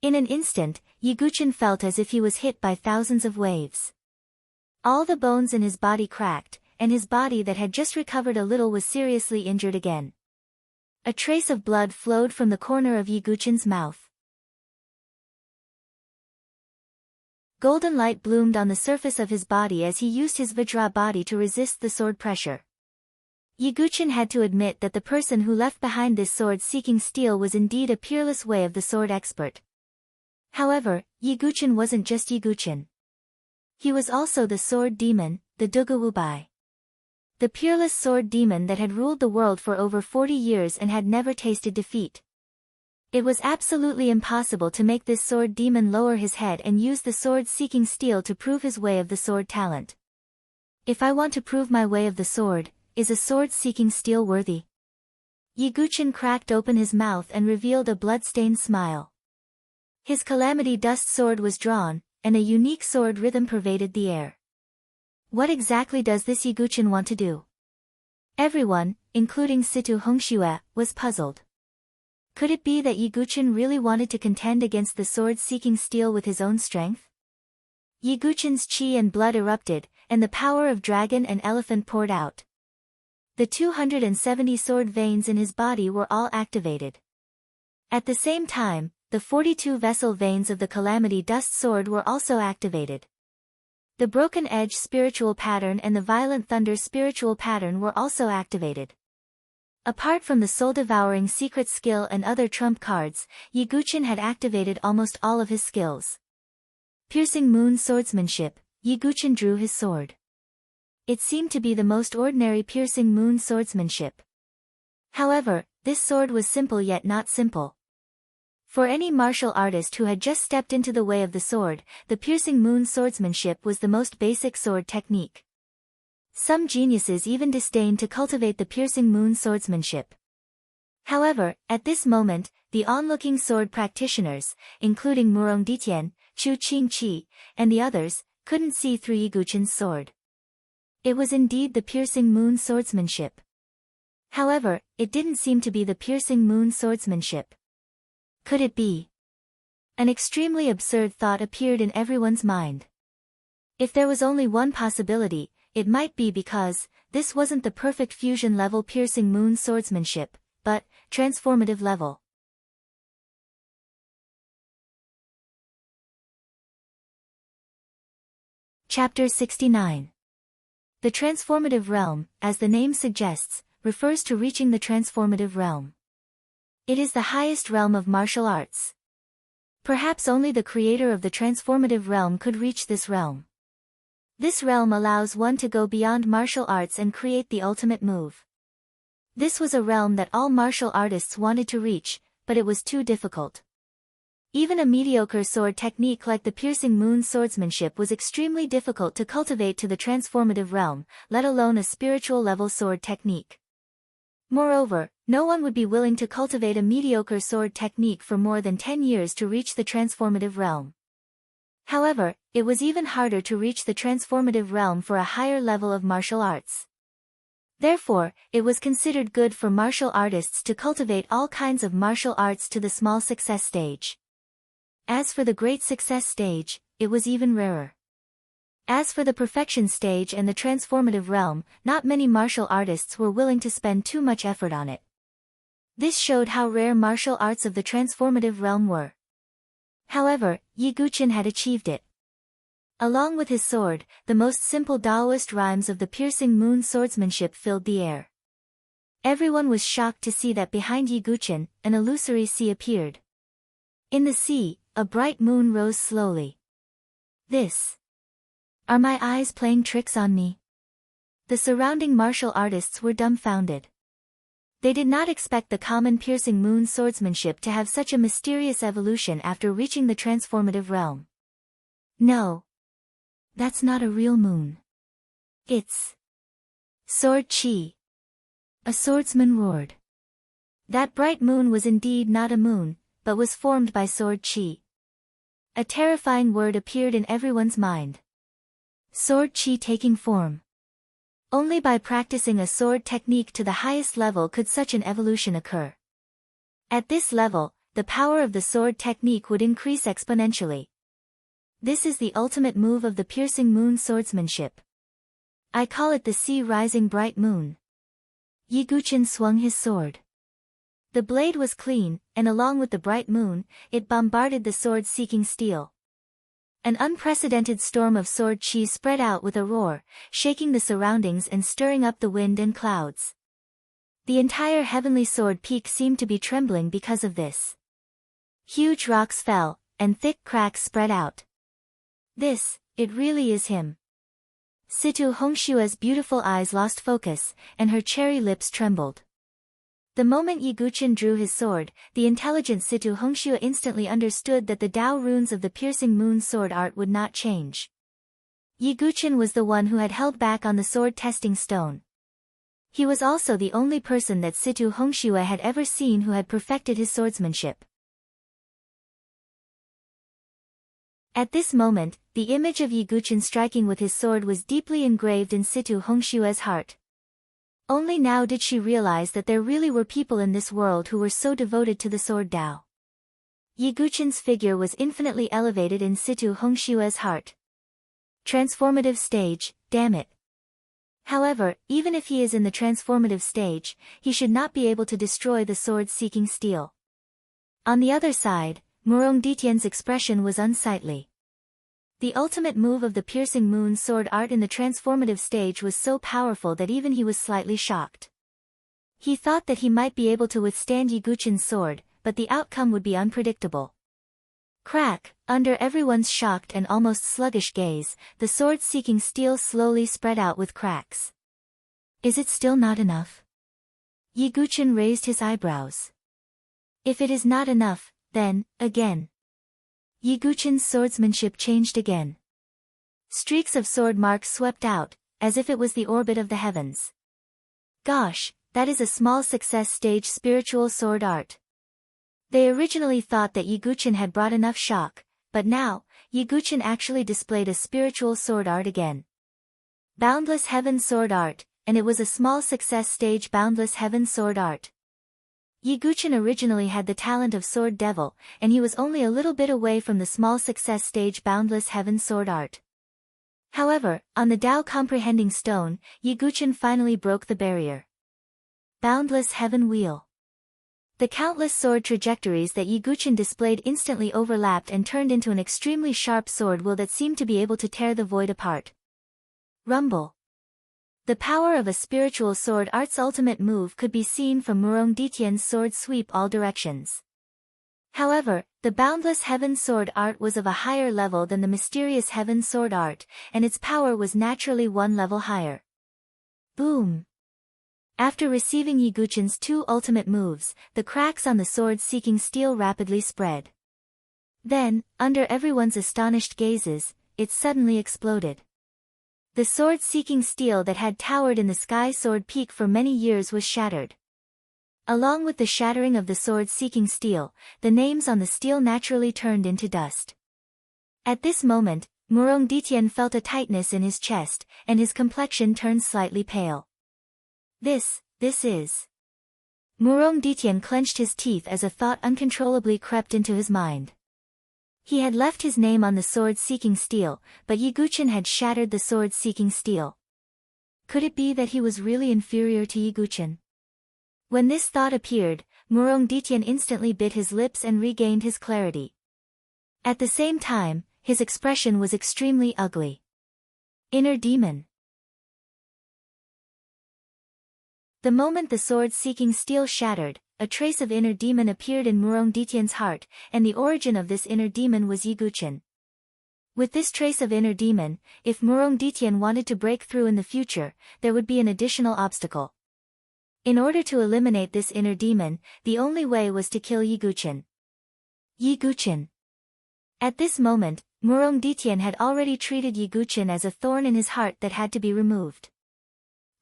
Speaker 1: In an instant, Yiguchen felt as if he was hit by thousands of waves. All the bones in his body cracked, and his body that had just recovered a little was seriously injured again. A trace of blood flowed from the corner of Yiguchin's mouth. Golden light bloomed on the surface of his body as he used his Vajra body to resist the sword pressure. Yiguchin had to admit that the person who left behind this sword-seeking steel was indeed a peerless way of the sword expert. However, Yiguchin wasn't just Yiguchin. He was also the sword demon, the Dugawubai. The peerless sword demon that had ruled the world for over 40 years and had never tasted defeat. It was absolutely impossible to make this sword demon lower his head and use the sword-seeking steel to prove his way of the sword talent. If I want to prove my way of the sword, is a sword-seeking steel worthy? Yiguchin cracked open his mouth and revealed a blood-stained smile. His calamity dust sword was drawn, and a unique sword rhythm pervaded the air. What exactly does this Yiguchin want to do? Everyone, including Situ Hongxue, was puzzled. Could it be that Yiguchin really wanted to contend against the sword-seeking steel with his own strength? Yiguchin's chi and blood erupted, and the power of dragon and elephant poured out. The 270 sword veins in his body were all activated. At the same time, the 42 vessel veins of the calamity dust sword were also activated. The broken edge spiritual pattern and the violent thunder spiritual pattern were also activated. Apart from the soul-devouring secret skill and other trump cards, Yiguchin had activated almost all of his skills. Piercing moon swordsmanship, Yiguchin drew his sword. It seemed to be the most ordinary piercing moon swordsmanship. However, this sword was simple yet not simple. For any martial artist who had just stepped into the way of the sword, the piercing moon swordsmanship was the most basic sword technique. Some geniuses even disdained to cultivate the piercing moon swordsmanship. However, at this moment, the onlooking sword practitioners, including Murong Ditian, Chu Qingqi, and the others, couldn't see through Yiguchin's sword. It was indeed the piercing moon swordsmanship. However, it didn't seem to be the piercing moon swordsmanship. Could it be? An extremely absurd thought appeared in everyone's mind. If there was only one possibility, it might be because this wasn't the perfect fusion level piercing moon swordsmanship, but transformative level. Chapter 69. The transformative realm, as the name suggests, refers to reaching the transformative realm. It is the highest realm of martial arts. Perhaps only the creator of the transformative realm could reach this realm. This realm allows one to go beyond martial arts and create the ultimate move. This was a realm that all martial artists wanted to reach, but it was too difficult. Even a mediocre sword technique like the piercing moon swordsmanship was extremely difficult to cultivate to the transformative realm, let alone a spiritual level sword technique. Moreover, no one would be willing to cultivate a mediocre sword technique for more than 10 years to reach the transformative realm. However, it was even harder to reach the transformative realm for a higher level of martial arts. Therefore, it was considered good for martial artists to cultivate all kinds of martial arts to the small success stage. As for the great success stage, it was even rarer. As for the perfection stage and the transformative realm, not many martial artists were willing to spend too much effort on it. This showed how rare martial arts of the transformative realm were. However, Yiguchin had achieved it. Along with his sword, the most simple Taoist rhymes of the piercing moon swordsmanship filled the air. Everyone was shocked to see that behind Yiguchin, an illusory sea appeared. In the sea, a bright moon rose slowly. This. Are my eyes playing tricks on me? The surrounding martial artists were dumbfounded. They did not expect the common piercing moon swordsmanship to have such a mysterious evolution after reaching the transformative realm. No. That's not a real moon. It's sword chi. A swordsman roared. That bright moon was indeed not a moon, but was formed by sword chi. A terrifying word appeared in everyone's mind. Sword chi taking form. Only by practicing a sword technique to the highest level could such an evolution occur. At this level, the power of the sword technique would increase exponentially. This is the ultimate move of the piercing moon swordsmanship. I call it the sea-rising bright moon. Yiguchen swung his sword. The blade was clean, and along with the bright moon, it bombarded the sword-seeking steel. An unprecedented storm of sword chi spread out with a roar, shaking the surroundings and stirring up the wind and clouds. The entire heavenly sword peak seemed to be trembling because of this. Huge rocks fell, and thick cracks spread out. It really is him. Situ Hongshua's beautiful eyes lost focus, and her cherry lips trembled. The moment Yiguchen drew his sword, the intelligent Situ Hongshua instantly understood that the Dao runes of the piercing moon sword art would not change. Yiguchen was the one who had held back on the sword testing stone. He was also the only person that Situ Hongshua had ever seen who had perfected his swordsmanship. At this moment, the image of Yiguchen striking with his sword was deeply engraved in Situ Hongshua's heart. Only now did she realize that there really were people in this world who were so devoted to the sword Dao. Yiguchen's figure was infinitely elevated in Situ Hongshua's heart. Transformative stage, damn it. However, even if he is in the transformative stage, he should not be able to destroy the sword-seeking steel. On the other side, Murong Ditian's expression was unsightly. The ultimate move of the piercing moon sword art in the transformative stage was so powerful that even he was slightly shocked. He thought that he might be able to withstand Yiguchen's sword, but the outcome would be unpredictable. Crack, under everyone's shocked and almost sluggish gaze, the sword-seeking steel slowly spread out with cracks. Is it still not enough? Yiguchen raised his eyebrows. If it is not enough, then, again. Yiguchen's swordsmanship changed again. Streaks of sword marks swept out, as if it was the orbit of the heavens. Gosh, that is a small success stage spiritual sword art. They originally thought that Yiguchen had brought enough shock, but now, Yiguchen actually displayed a spiritual sword art again. Boundless Heaven sword art, and it was a small success stage Boundless Heaven sword art. Yiguchen originally had the talent of Sword Devil, and he was only a little bit away from the small success stage Boundless Heaven sword art. However, on the Dao Comprehending Stone, Yiguchen finally broke the barrier. Boundless Heaven Wheel. The countless sword trajectories that Yiguchen displayed instantly overlapped and turned into an extremely sharp sword wheel that seemed to be able to tear the void apart. Rumble. The power of a spiritual sword art's ultimate move could be seen from Murong Ditian's sword sweep all directions. However, the Boundless Heaven sword art was of a higher level than the Mysterious Heaven sword art, and its power was naturally one level higher. Boom! After receiving Yiguchen's two ultimate moves, the cracks on the sword-seeking steel rapidly spread. Then, under everyone's astonished gazes, it suddenly exploded. The sword-seeking steel that had towered in the sky sword peak for many years was shattered. Along with the shattering of the sword-seeking steel, the names on the steel naturally turned into dust. At this moment, Murong Ditian felt a tightness in his chest, and his complexion turned slightly pale. This is. Murong Ditian clenched his teeth as a thought uncontrollably crept into his mind. He had left his name on the sword-seeking steel, but Yiguchen had shattered the sword-seeking steel. Could it be that he was really inferior to Yiguchen? When this thought appeared, Murong Ditian instantly bit his lips and regained his clarity. At the same time, his expression was extremely ugly. Inner demon. The moment the sword-seeking steel shattered, a trace of inner demon appeared in Murong Ditian's heart, and the origin of this inner demon was Yiguchen. With this trace of inner demon, if Murong Ditian wanted to break through in the future, there would be an additional obstacle. In order to eliminate this inner demon, the only way was to kill Yiguchen. Yiguchen. At this moment, Murong Ditian had already treated Yiguchen as a thorn in his heart that had to be removed.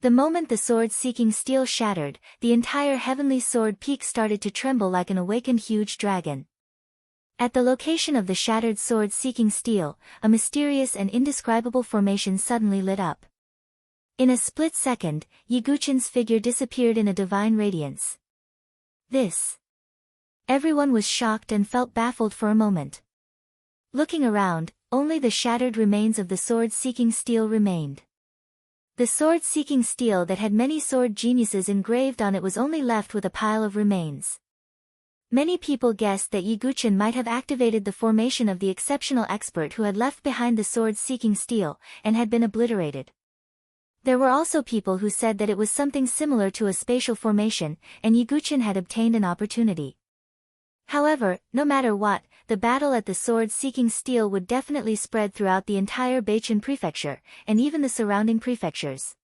Speaker 1: The moment the sword-seeking steel shattered, the entire heavenly sword peak started to tremble like an awakened huge dragon. At the location of the shattered sword-seeking steel, a mysterious and indescribable formation suddenly lit up. In a split second, Yiguchen's figure disappeared in a divine radiance. Everyone was shocked and felt baffled for a moment. Looking around, only the shattered remains of the sword-seeking steel remained. The sword-seeking steel that had many sword geniuses engraved on it was only left with a pile of remains. Many people guessed that Yiguchen might have activated the formation of the exceptional expert who had left behind the sword-seeking steel, and had been obliterated. There were also people who said that it was something similar to a spatial formation, and Yiguchen had obtained an opportunity. However, no matter what, the battle at the sword-seeking steel would definitely spread throughout the entire Beichun prefecture, and even the surrounding prefectures.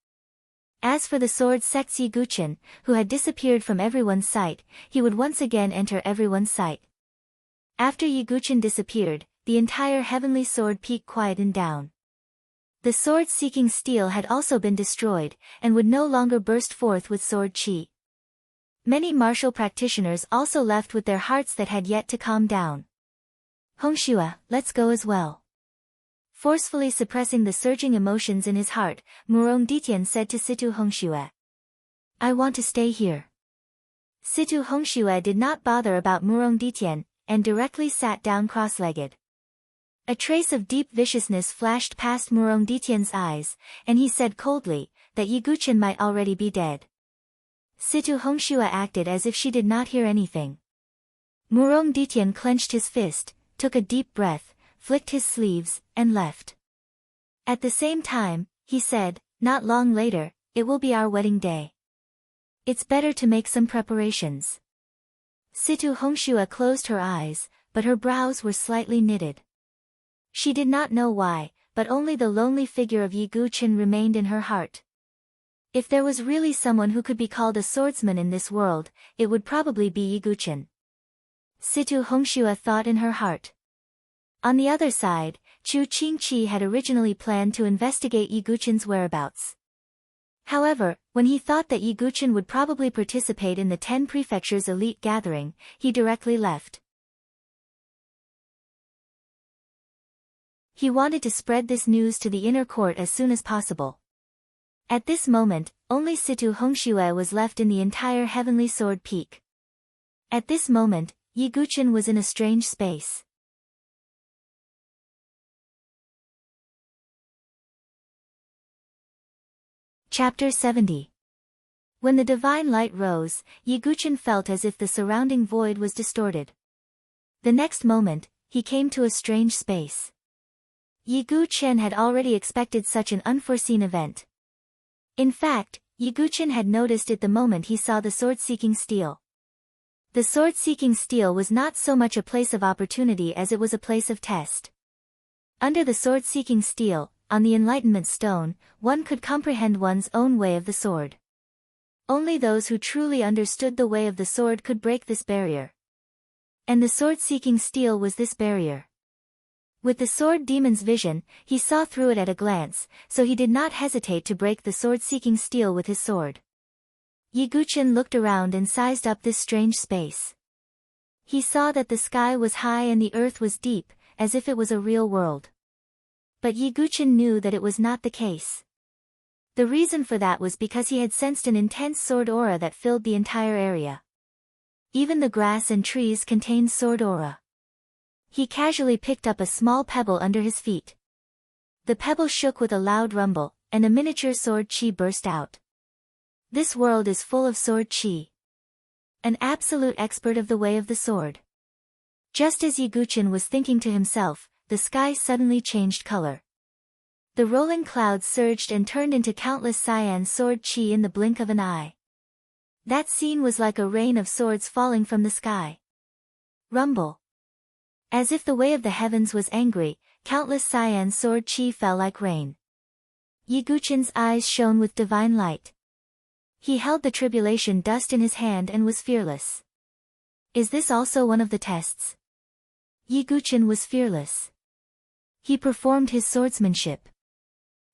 Speaker 1: As for the sword sect's Yiguchen, who had disappeared from everyone's sight, he would once again enter everyone's sight. After Yiguchen disappeared, the entire heavenly sword peak quietened down. The sword-seeking steel had also been destroyed, and would no longer burst forth with sword chi. Many martial practitioners also left with their hearts that had yet to calm down. Hongxue, let's go as well. Forcefully suppressing the surging emotions in his heart, Murong Ditian said to Situ Hongxue. I want to stay here. Situ Hongxue did not bother about Murong Ditian, and directly sat down cross-legged. A trace of deep viciousness flashed past Murong Ditian's eyes, and he said coldly, that Yiguchen might already be dead. Situ Hongxue acted as if she did not hear anything. Murong Ditian clenched his fist, took a deep breath, flicked his sleeves, and left. At the same time, he said, not long later, it will be our wedding day. It's better to make some preparations. Situ Hongxue closed her eyes, but her brows were slightly knitted. She did not know why, but only the lonely figure of Yiguchen remained in her heart. If there was really someone who could be called a swordsman in this world, it would probably be Yiguchen. Situ Hongxue thought in her heart. On the other side, Chu Qingqi had originally planned to investigate Yiguchen's whereabouts. However, when he thought that Yiguchen would probably participate in the 10 prefectures elite gathering, he directly left. He wanted to spread this news to the inner court as soon as possible. At this moment, only Situ Hongxue was left in the entire Heavenly Sword Peak. At this moment, Yiguchen was in a strange space. Chapter 70. When the divine light rose, Yiguchen felt as if the surrounding void was distorted. The next moment, he came to a strange space. Yiguchen had already expected such an unforeseen event. In fact, Yiguchen had noticed it the moment he saw the sword-seeking steel. The sword-seeking steel was not so much a place of opportunity as it was a place of test. Under the sword-seeking steel, on the Enlightenment Stone, one could comprehend one's own way of the sword. Only those who truly understood the way of the sword could break this barrier. And the sword-seeking steel was this barrier. With the sword demon's vision, he saw through it at a glance, so he did not hesitate to break the sword-seeking steel with his sword. Yiguchen looked around and sized up this strange space. He saw that the sky was high and the earth was deep, as if it was a real world. But Yiguchen knew that it was not the case. The reason for that was because he had sensed an intense sword aura that filled the entire area. Even the grass and trees contained sword aura. He casually picked up a small pebble under his feet. The pebble shook with a loud rumble, and a miniature sword chi burst out. This world is full of sword chi. An absolute expert of the way of the sword. Just as Yiguchen was thinking to himself, the sky suddenly changed color. The rolling clouds surged and turned into countless cyan sword chi in the blink of an eye. That scene was like a rain of swords falling from the sky. Rumble. As if the way of the heavens was angry, countless cyan sword chi fell like rain. Yiguchen's eyes shone with divine light. He held the tribulation dust in his hand and was fearless. Is this also one of the tests? Yiguchen was fearless. He performed his swordsmanship.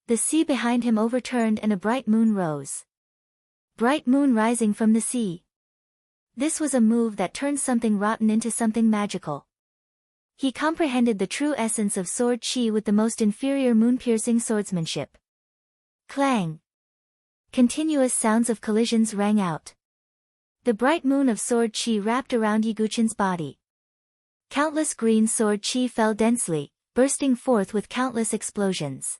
Speaker 1: The sea behind him overturned and a bright moon rose. Bright moon rising from the sea. This was a move that turned something rotten into something magical. He comprehended the true essence of sword chi with the most inferior moon-piercing swordsmanship. Clang! Continuous sounds of collisions rang out. The bright moon of sword chi wrapped around Yiguchen's body. Countless green sword chi fell densely, bursting forth with countless explosions.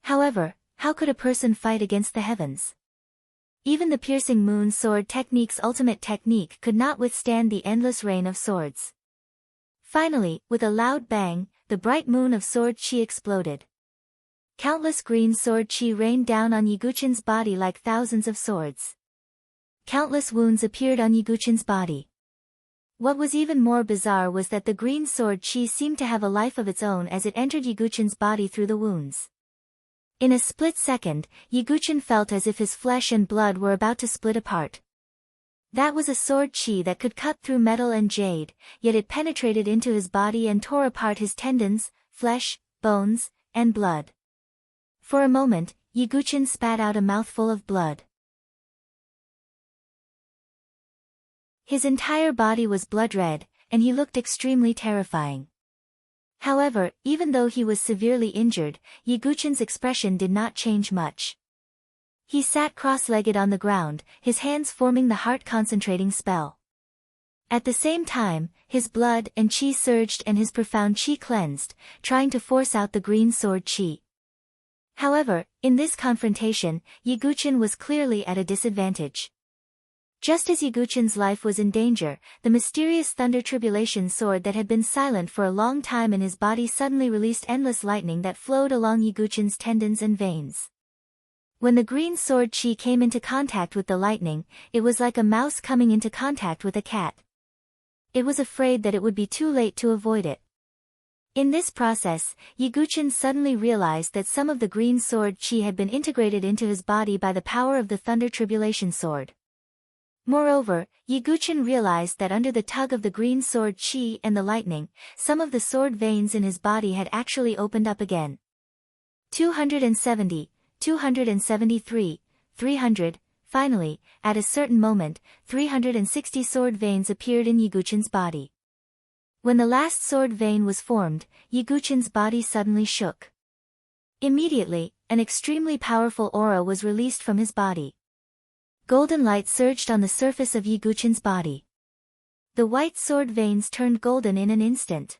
Speaker 1: However, How could a person fight against the heavens? Even the piercing moon sword technique's ultimate technique could not withstand the endless rain of swords. Finally, with a loud bang, the bright moon of sword chi exploded. Countless green sword chi rained down on Yiguchin's body like thousands of swords. Countless wounds appeared on Yiguchin's body. What was even more bizarre was that the green sword chi seemed to have a life of its own as it entered Yiguchin's body through the wounds. In a split second, Yiguchin felt as if his flesh and blood were about to split apart. That was a sword chi that could cut through metal and jade, yet it penetrated into his body and tore apart his tendons, flesh, bones, and blood. For a moment, Yiguchin spat out a mouthful of blood. His entire body was blood red, and he looked extremely terrifying. However, even though he was severely injured, Yiguchin's expression did not change much. He sat cross-legged on the ground, his hands forming the heart-concentrating spell. At the same time, his blood and chi surged and his profound chi cleansed, trying to force out the green sword chi. However, in this confrontation, Yiguchin was clearly at a disadvantage. Just as Yiguchin's life was in danger, the mysterious thunder tribulation sword that had been silent for a long time in his body suddenly released endless lightning that flowed along Yiguchin's tendons and veins. When the green sword chi came into contact with the lightning, it was like a mouse coming into contact with a cat. It was afraid that it would be too late to avoid it. In this process, Yiguchin suddenly realized that some of the green sword chi had been integrated into his body by the power of the thunder tribulation sword. Moreover, Yiguchin realized that under the tug of the green sword chi and the lightning, some of the sword veins in his body had actually opened up again. 270, 273, 300, finally, at a certain moment, 360 sword veins appeared in Yiguchin's body. When the last sword vein was formed, Yiguchin's body suddenly shook. Immediately, an extremely powerful aura was released from his body. Golden light surged on the surface of Yiguchin's body. The white sword veins turned golden in an instant.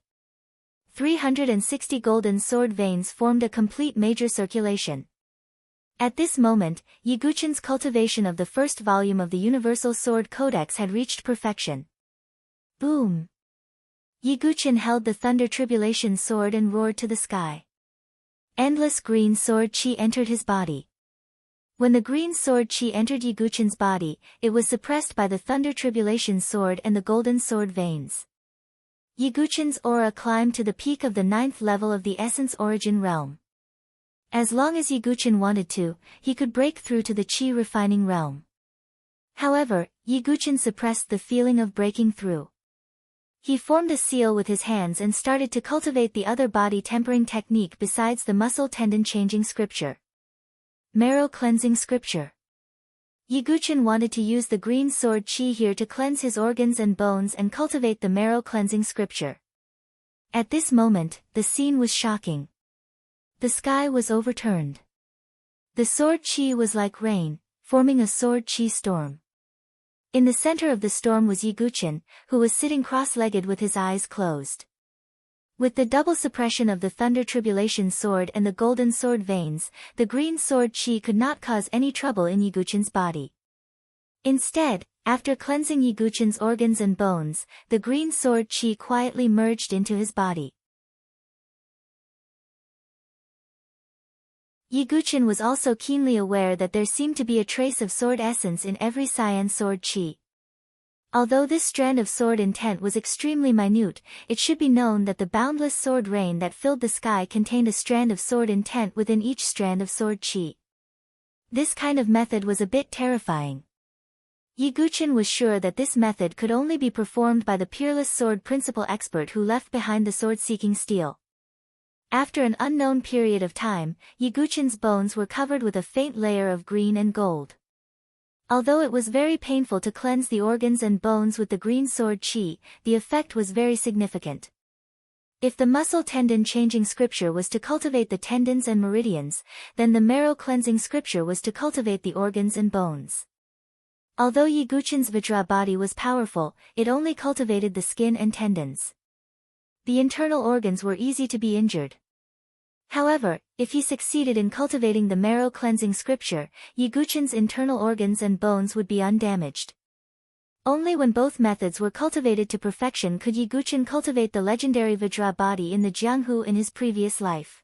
Speaker 1: 360 golden sword veins formed a complete major circulation. At this moment, Yiguchin's cultivation of the first volume of the Universal Sword Codex had reached perfection. Boom! Yiguchin held the thunder tribulation sword and roared to the sky. Endless green sword chi entered his body. When the green sword chi entered Yiguchin's body, it was suppressed by the thunder tribulation sword and the golden sword veins. Yiguchin's aura climbed to the peak of the 9th level of the essence origin realm. As long as Yiguchin wanted to, he could break through to the chi refining realm. However, Yiguchin suppressed the feeling of breaking through. He formed a seal with his hands and started to cultivate the other body tempering technique besides the muscle tendon changing scripture. Marrow cleansing scripture. Yiguchin wanted to use the green sword chi here to cleanse his organs and bones and cultivate the marrow cleansing scripture. At this moment, the scene was shocking. The sky was overturned. The sword chi was like rain, forming a sword chi storm. In the center of the storm was Yiguchin, who was sitting cross-legged with his eyes closed. With the double suppression of the thunder tribulation sword and the golden sword veins, the green sword chi could not cause any trouble in Yiguchin's body. Instead, after cleansing Yiguchin's organs and bones, the green sword chi quietly merged into his body. Yiguchin was also keenly aware that there seemed to be a trace of sword essence in every cyan sword chi. Although this strand of sword intent was extremely minute, it should be known that the boundless sword rain that filled the sky contained a strand of sword intent within each strand of sword chi. This kind of method was a bit terrifying. Yiguchin was sure that this method could only be performed by the peerless sword principle expert who left behind the sword-seeking steel. After an unknown period of time, Yiguchin's bones were covered with a faint layer of green and gold. Although it was very painful to cleanse the organs and bones with the green sword chi, the effect was very significant. If the muscle tendon changing scripture was to cultivate the tendons and meridians, then the marrow cleansing scripture was to cultivate the organs and bones. Although Yiguchin's Vajra body was powerful, it only cultivated the skin and tendons. The internal organs were easy to be injured. However, If he succeeded in cultivating the marrow-cleansing scripture, Yiguchen's internal organs and bones would be undamaged. Only when both methods were cultivated to perfection could Yiguchen cultivate the legendary Vajra body in the Jianghu in his previous life.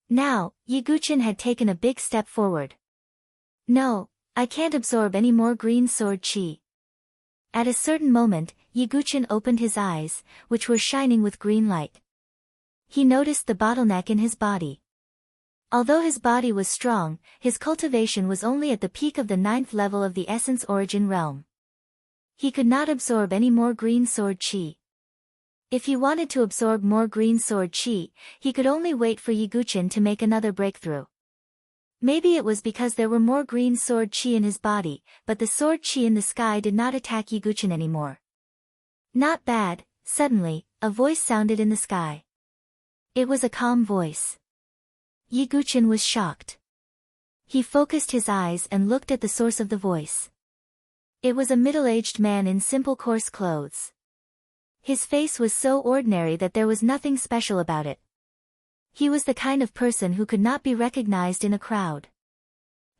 Speaker 1: Now, Yiguchen had taken a big step forward. No, I can't absorb any more green sword chi. At a certain moment, Yiguchen opened his eyes, which were shining with green light. He noticed the bottleneck in his body. Although his body was strong, his cultivation was only at the peak of the 9th level of the essence origin realm. He could not absorb any more green sword chi. If he wanted to absorb more green sword chi, he could only wait for Yiguchen to make another breakthrough. Maybe it was because there were more green sword chi in his body, but the sword chi in the sky did not attack Yiguchen anymore. Not bad. Suddenly, a voice sounded in the sky. It was a calm voice. Yiguchen was shocked. He focused his eyes and looked at the source of the voice. It was a middle-aged man in simple coarse clothes. His face was so ordinary that there was nothing special about it. He was the kind of person who could not be recognized in a crowd.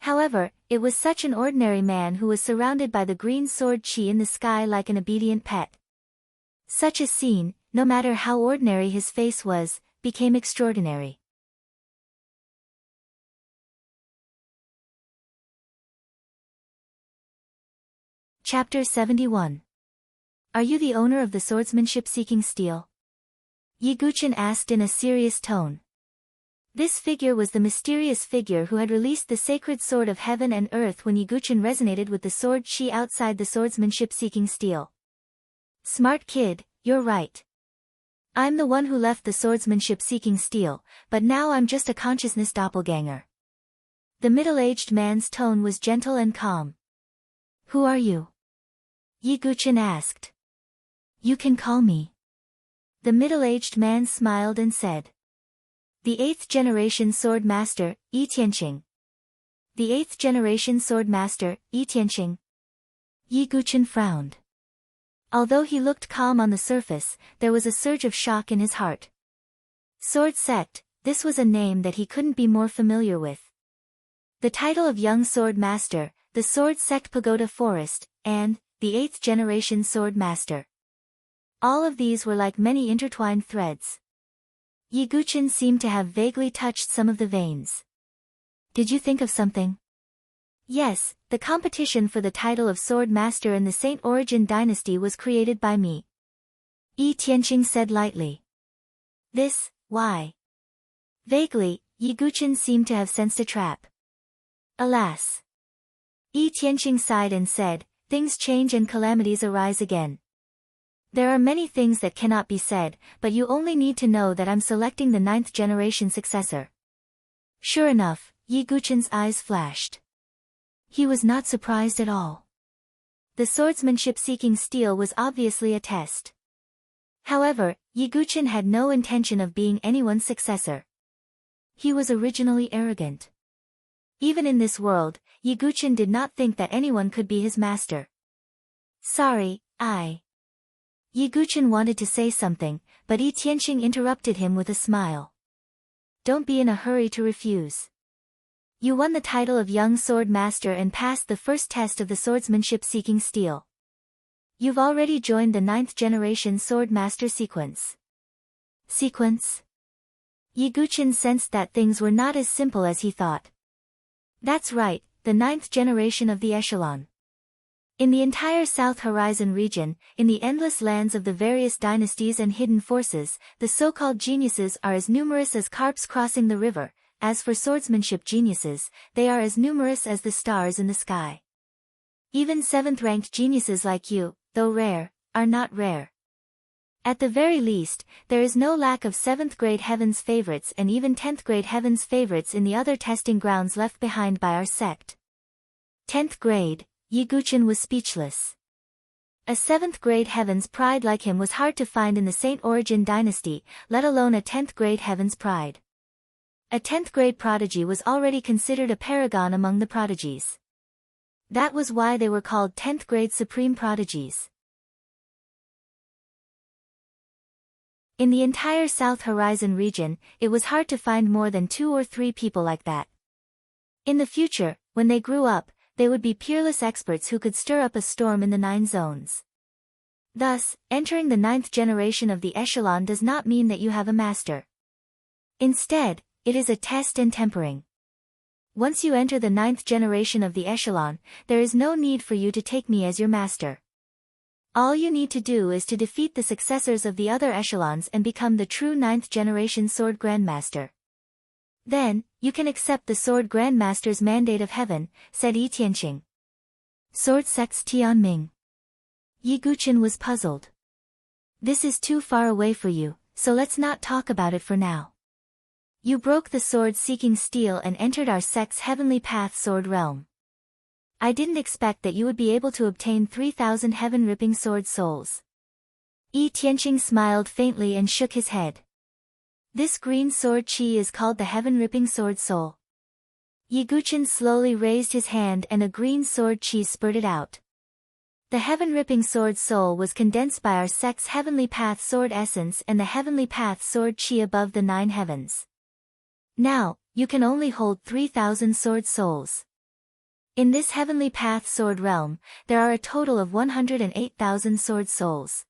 Speaker 1: However, it was such an ordinary man who was surrounded by the green sword chi in the sky like an obedient pet. Such a scene, no matter how ordinary his face was, became extraordinary. Chapter 71. Are you the owner of the swordsmanship-seeking steel? Yiguchen asked in a serious tone. This figure was the mysterious figure who had released the sacred sword of heaven and earth when Yiguchen resonated with the sword chi outside the swordsmanship-seeking steel. Smart kid, you're right. I'm the one who left the swordsmanship-seeking steel, but now I'm just a consciousness doppelganger. The middle-aged man's tone was gentle and calm. Who are you? Yiguchen asked. You can call me. The middle-aged man smiled and said. The 8th generation sword master, Yi Tianqing. The 8th generation sword master, Yi Tianqing. Yiguchen frowned. Although he looked calm on the surface, there was a surge of shock in his heart. Sword sect, this was a name that he couldn't be more familiar with. The title of young sword master, the sword sect pagoda forest, and the 8th generation sword master. All of these were like many intertwined threads. Yiguchen seemed to have vaguely touched some of the veins. Did you think of something? Yes, the competition for the title of sword master in the Saint Origin dynasty was created by me. Yi Tianqing said lightly. This, why? Vaguely, Yiguchen seemed to have sensed a trap. Alas. Yi Tianqing sighed and said, things change and calamities arise again. There are many things that cannot be said, but you only need to know that I'm selecting the 9th generation successor. Sure enough, Yiguchen's eyes flashed. He was not surprised at all. The swordsmanship-seeking steel was obviously a test. However, Yiguchen had no intention of being anyone's successor. He was originally arrogant. Even in this world, Yiguchen did not think that anyone could be his master. Sorry, Yiguchen wanted to say something, but Yi Tianqing interrupted him with a smile. Don't be in a hurry to refuse. You won the title of young sword master and passed the first test of the swordsmanship-seeking steel. You've already joined the 9th generation sword master sequence. Sequence? Yiguchen sensed that things were not as simple as he thought. That's right, the 9th generation of the echelon. In the entire South Horizon region, in the endless lands of the various dynasties and hidden forces, the so-called geniuses are as numerous as carps crossing the river. As for swordsmanship geniuses, they are as numerous as the stars in the sky. Even 7th-ranked geniuses like you, though rare, are not rare. At the very least, there is no lack of 7th-grade heavens favorites and even 10th-grade heavens favorites in the other testing grounds left behind by our sect. 10th grade, Yiguchen was speechless. A 7th-grade heavens pride like him was hard to find in the Saint Origin dynasty, let alone a 10th-grade heavens pride. A 10th-grade prodigy was already considered a paragon among the prodigies. That was why they were called 10th-grade supreme prodigies. In the entire South Horizon region, it was hard to find more than 2 or 3 people like that. In the future, when they grew up, they would be peerless experts who could stir up a storm in the 9 zones. Thus, entering the 9th generation of the echelon does not mean that you have a master. Instead, it is a test and tempering. Once you enter the 9th generation of the echelon, there is no need for you to take me as your master. All you need to do is to defeat the successors of the other echelons and become the true 9th generation Sword Grandmaster. Then, you can accept the Sword Grandmaster's mandate of heaven, said Yi Tianqing. Sword Sect's Tianming. Yi Guqin was puzzled. This is too far away for you, so let's not talk about it for now. You broke the sword-seeking steel and entered our sect's heavenly path sword realm. I didn't expect that you would be able to obtain 3,000 heaven-ripping sword souls. Yi Tianqing smiled faintly and shook his head. This green sword chi is called the heaven-ripping sword soul. Yi Guqin slowly raised his hand and a green sword chi spurted out. The heaven-ripping sword soul was condensed by our sect's heavenly path sword essence and the heavenly path sword chi above the 9 heavens. Now, you can only hold 3,000 sword souls. In this heavenly path sword realm, there are a total of 108,000 sword souls.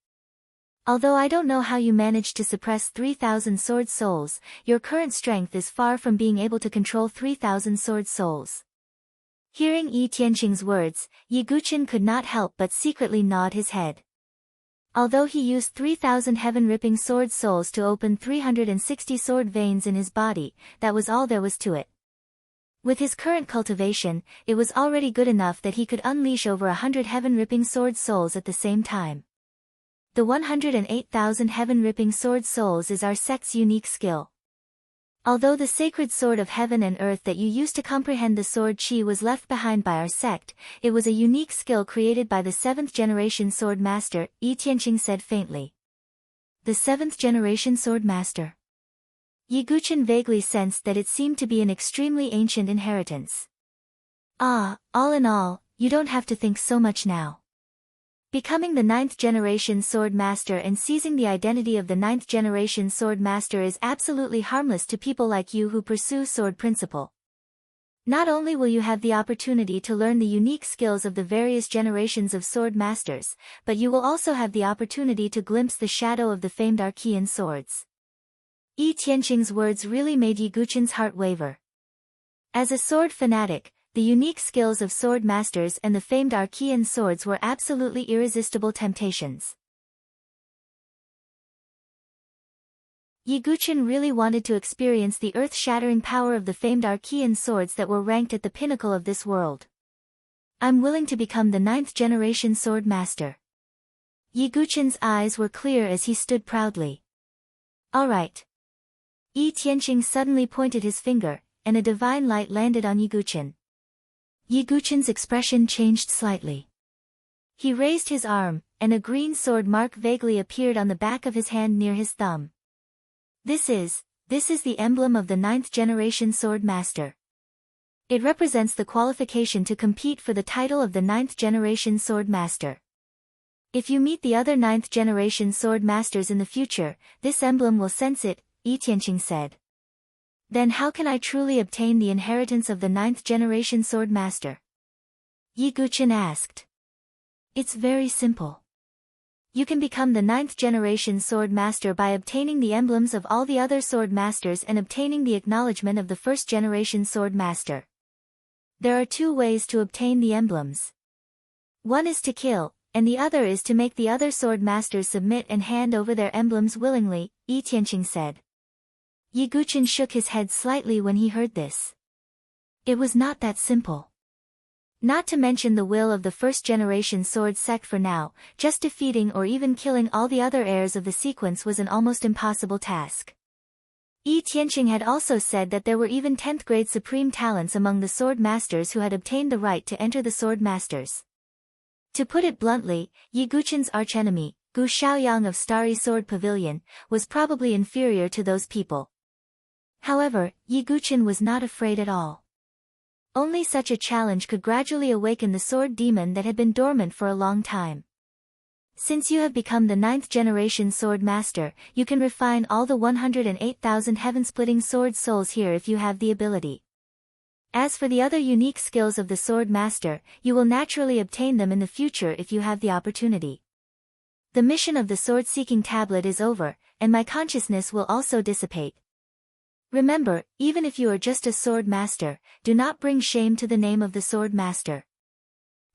Speaker 1: Although I don't know how you managed to suppress 3,000 sword souls, your current strength is far from being able to control 3,000 sword souls. Hearing Yi Tianqing's words, Yi Guqin could not help but secretly nod his head. Although he used 3,000 heaven-ripping sword souls to open 360 sword veins in his body, that was all there was to it. With his current cultivation, it was already good enough that he could unleash over 100 heaven-ripping sword souls at the same time. The 108,000 heaven-ripping sword souls is our sect's unique skill. Although the sacred sword of heaven and earth that you used to comprehend the sword chi was left behind by our sect, it was a unique skill created by the 7th generation sword master, Yi Tianqing said faintly. The 7th generation sword master. Yi Guqin vaguely sensed that it seemed to be an extremely ancient inheritance. All in all, you don't have to think so much now. Becoming the 9th generation sword master and seizing the identity of the 9th generation sword master is absolutely harmless to people like you who pursue sword principle. Not only will you have the opportunity to learn the unique skills of the various generations of sword masters, but you will also have the opportunity to glimpse the shadow of the famed Archean swords. Yi Tianqing's words really made Yi Guqin's heart waver. As a sword fanatic, the unique skills of sword masters and the famed Archean swords were absolutely irresistible temptations. Yi Guqin really wanted to experience the earth-shattering power of the famed Archean swords that were ranked at the pinnacle of this world. I'm willing to become the 9th generation sword master. Yi Guqin's eyes were clear as he stood proudly. All right. Yi Tianqing suddenly pointed his finger, and a divine light landed on Yi Guqin. Yi Guqin's expression changed slightly. He raised his arm, and a green sword mark vaguely appeared on the back of his hand near his thumb. This is the emblem of the 9th generation sword master. It represents the qualification to compete for the title of the 9th generation sword master. If you meet the other 9th generation sword masters in the future, this emblem will sense it, Yi Tianqing said. Then how can I truly obtain the inheritance of the 9th generation sword master? Yi Guqin asked. It's very simple. You can become the 9th generation sword master by obtaining the emblems of all the other sword masters and obtaining the acknowledgement of the 1st generation sword master. There are 2 ways to obtain the emblems. One is to kill, and the other is to make the other sword masters submit and hand over their emblems willingly, Yi Tianqing said. Yi Guqin shook his head slightly when he heard this. It was not that simple. Not to mention the will of the 1st generation sword sect for now, just defeating or even killing all the other heirs of the sequence was an almost impossible task. Yi Tianqing had also said that there were even 10th grade supreme talents among the sword masters who had obtained the right to enter the sword masters. To put it bluntly, Yi Guqin's archenemy, Gu Xiaoyang of Starry Sword Pavilion, was probably inferior to those people. However, Yi Guqin was not afraid at all. Only such a challenge could gradually awaken the sword demon that had been dormant for a long time. Since you have become the 9th generation sword master, you can refine all the 108,000 heaven-splitting sword souls here if you have the ability. As for the other unique skills of the sword master, you will naturally obtain them in the future if you have the opportunity. The mission of the sword-seeking tablet is over, and my consciousness will also dissipate. Remember, even if you are just a sword master, do not bring shame to the name of the sword master.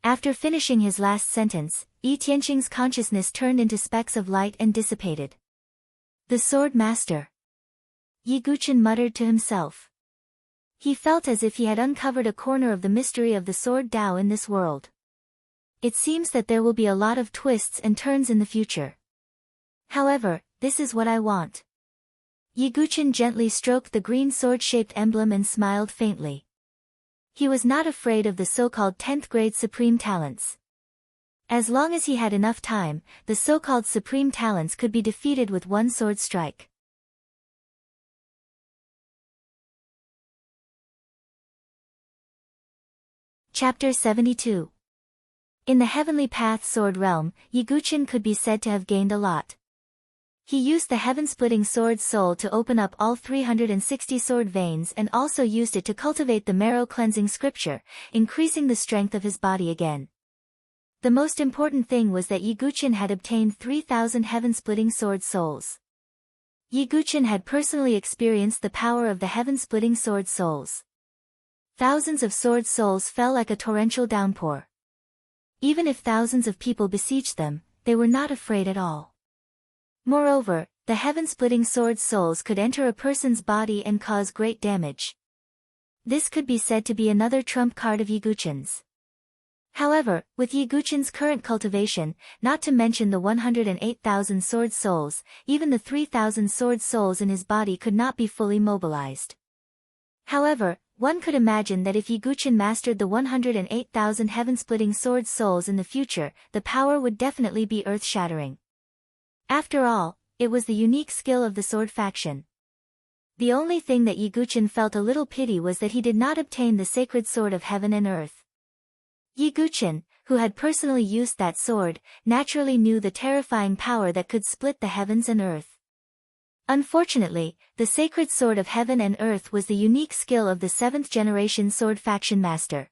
Speaker 1: After finishing his last sentence, Yi Tianqing's consciousness turned into specks of light and dissipated. The sword master. Yi Guqin muttered to himself. He felt as if he had uncovered a corner of the mystery of the sword Tao in this world. It seems that there will be a lot of twists and turns in the future. However, this is what I want. Yi Guqin gently stroked the green sword-shaped emblem and smiled faintly. He was not afraid of the so-called 10th grade supreme talents. As long as he had enough time, the so-called supreme talents could be defeated with one sword strike. Chapter 72. In the Heavenly Path Sword Realm, Yi Guqin could be said to have gained a lot. He used the heaven-splitting sword soul to open up all 360 sword veins and also used it to cultivate the marrow-cleansing scripture, increasing the strength of his body again. The most important thing was that Yi Guqin had obtained 3,000 heaven-splitting sword souls. Yi Guqin had personally experienced the power of the heaven-splitting sword souls. Thousands of sword souls fell like a torrential downpour. Even if thousands of people besieged them, they were not afraid at all. Moreover, the heaven-splitting sword souls could enter a person's body and cause great damage. This could be said to be another trump card of Yi Guqin's. However, with Yi Guqin's current cultivation, not to mention the 108,000 sword souls, even the 3,000 sword souls in his body could not be fully mobilized. However, one could imagine that if Yi Guqin mastered the 108,000 heaven-splitting sword souls in the future, the power would definitely be earth-shattering. After all, it was the unique skill of the sword faction. The only thing that Yi Guqin felt a little pity was that he did not obtain the sacred sword of heaven and earth. Yi Guqin, who had personally used that sword, naturally knew the terrifying power that could split the heavens and earth. Unfortunately, the sacred sword of heaven and earth was the unique skill of the 7th generation sword faction master.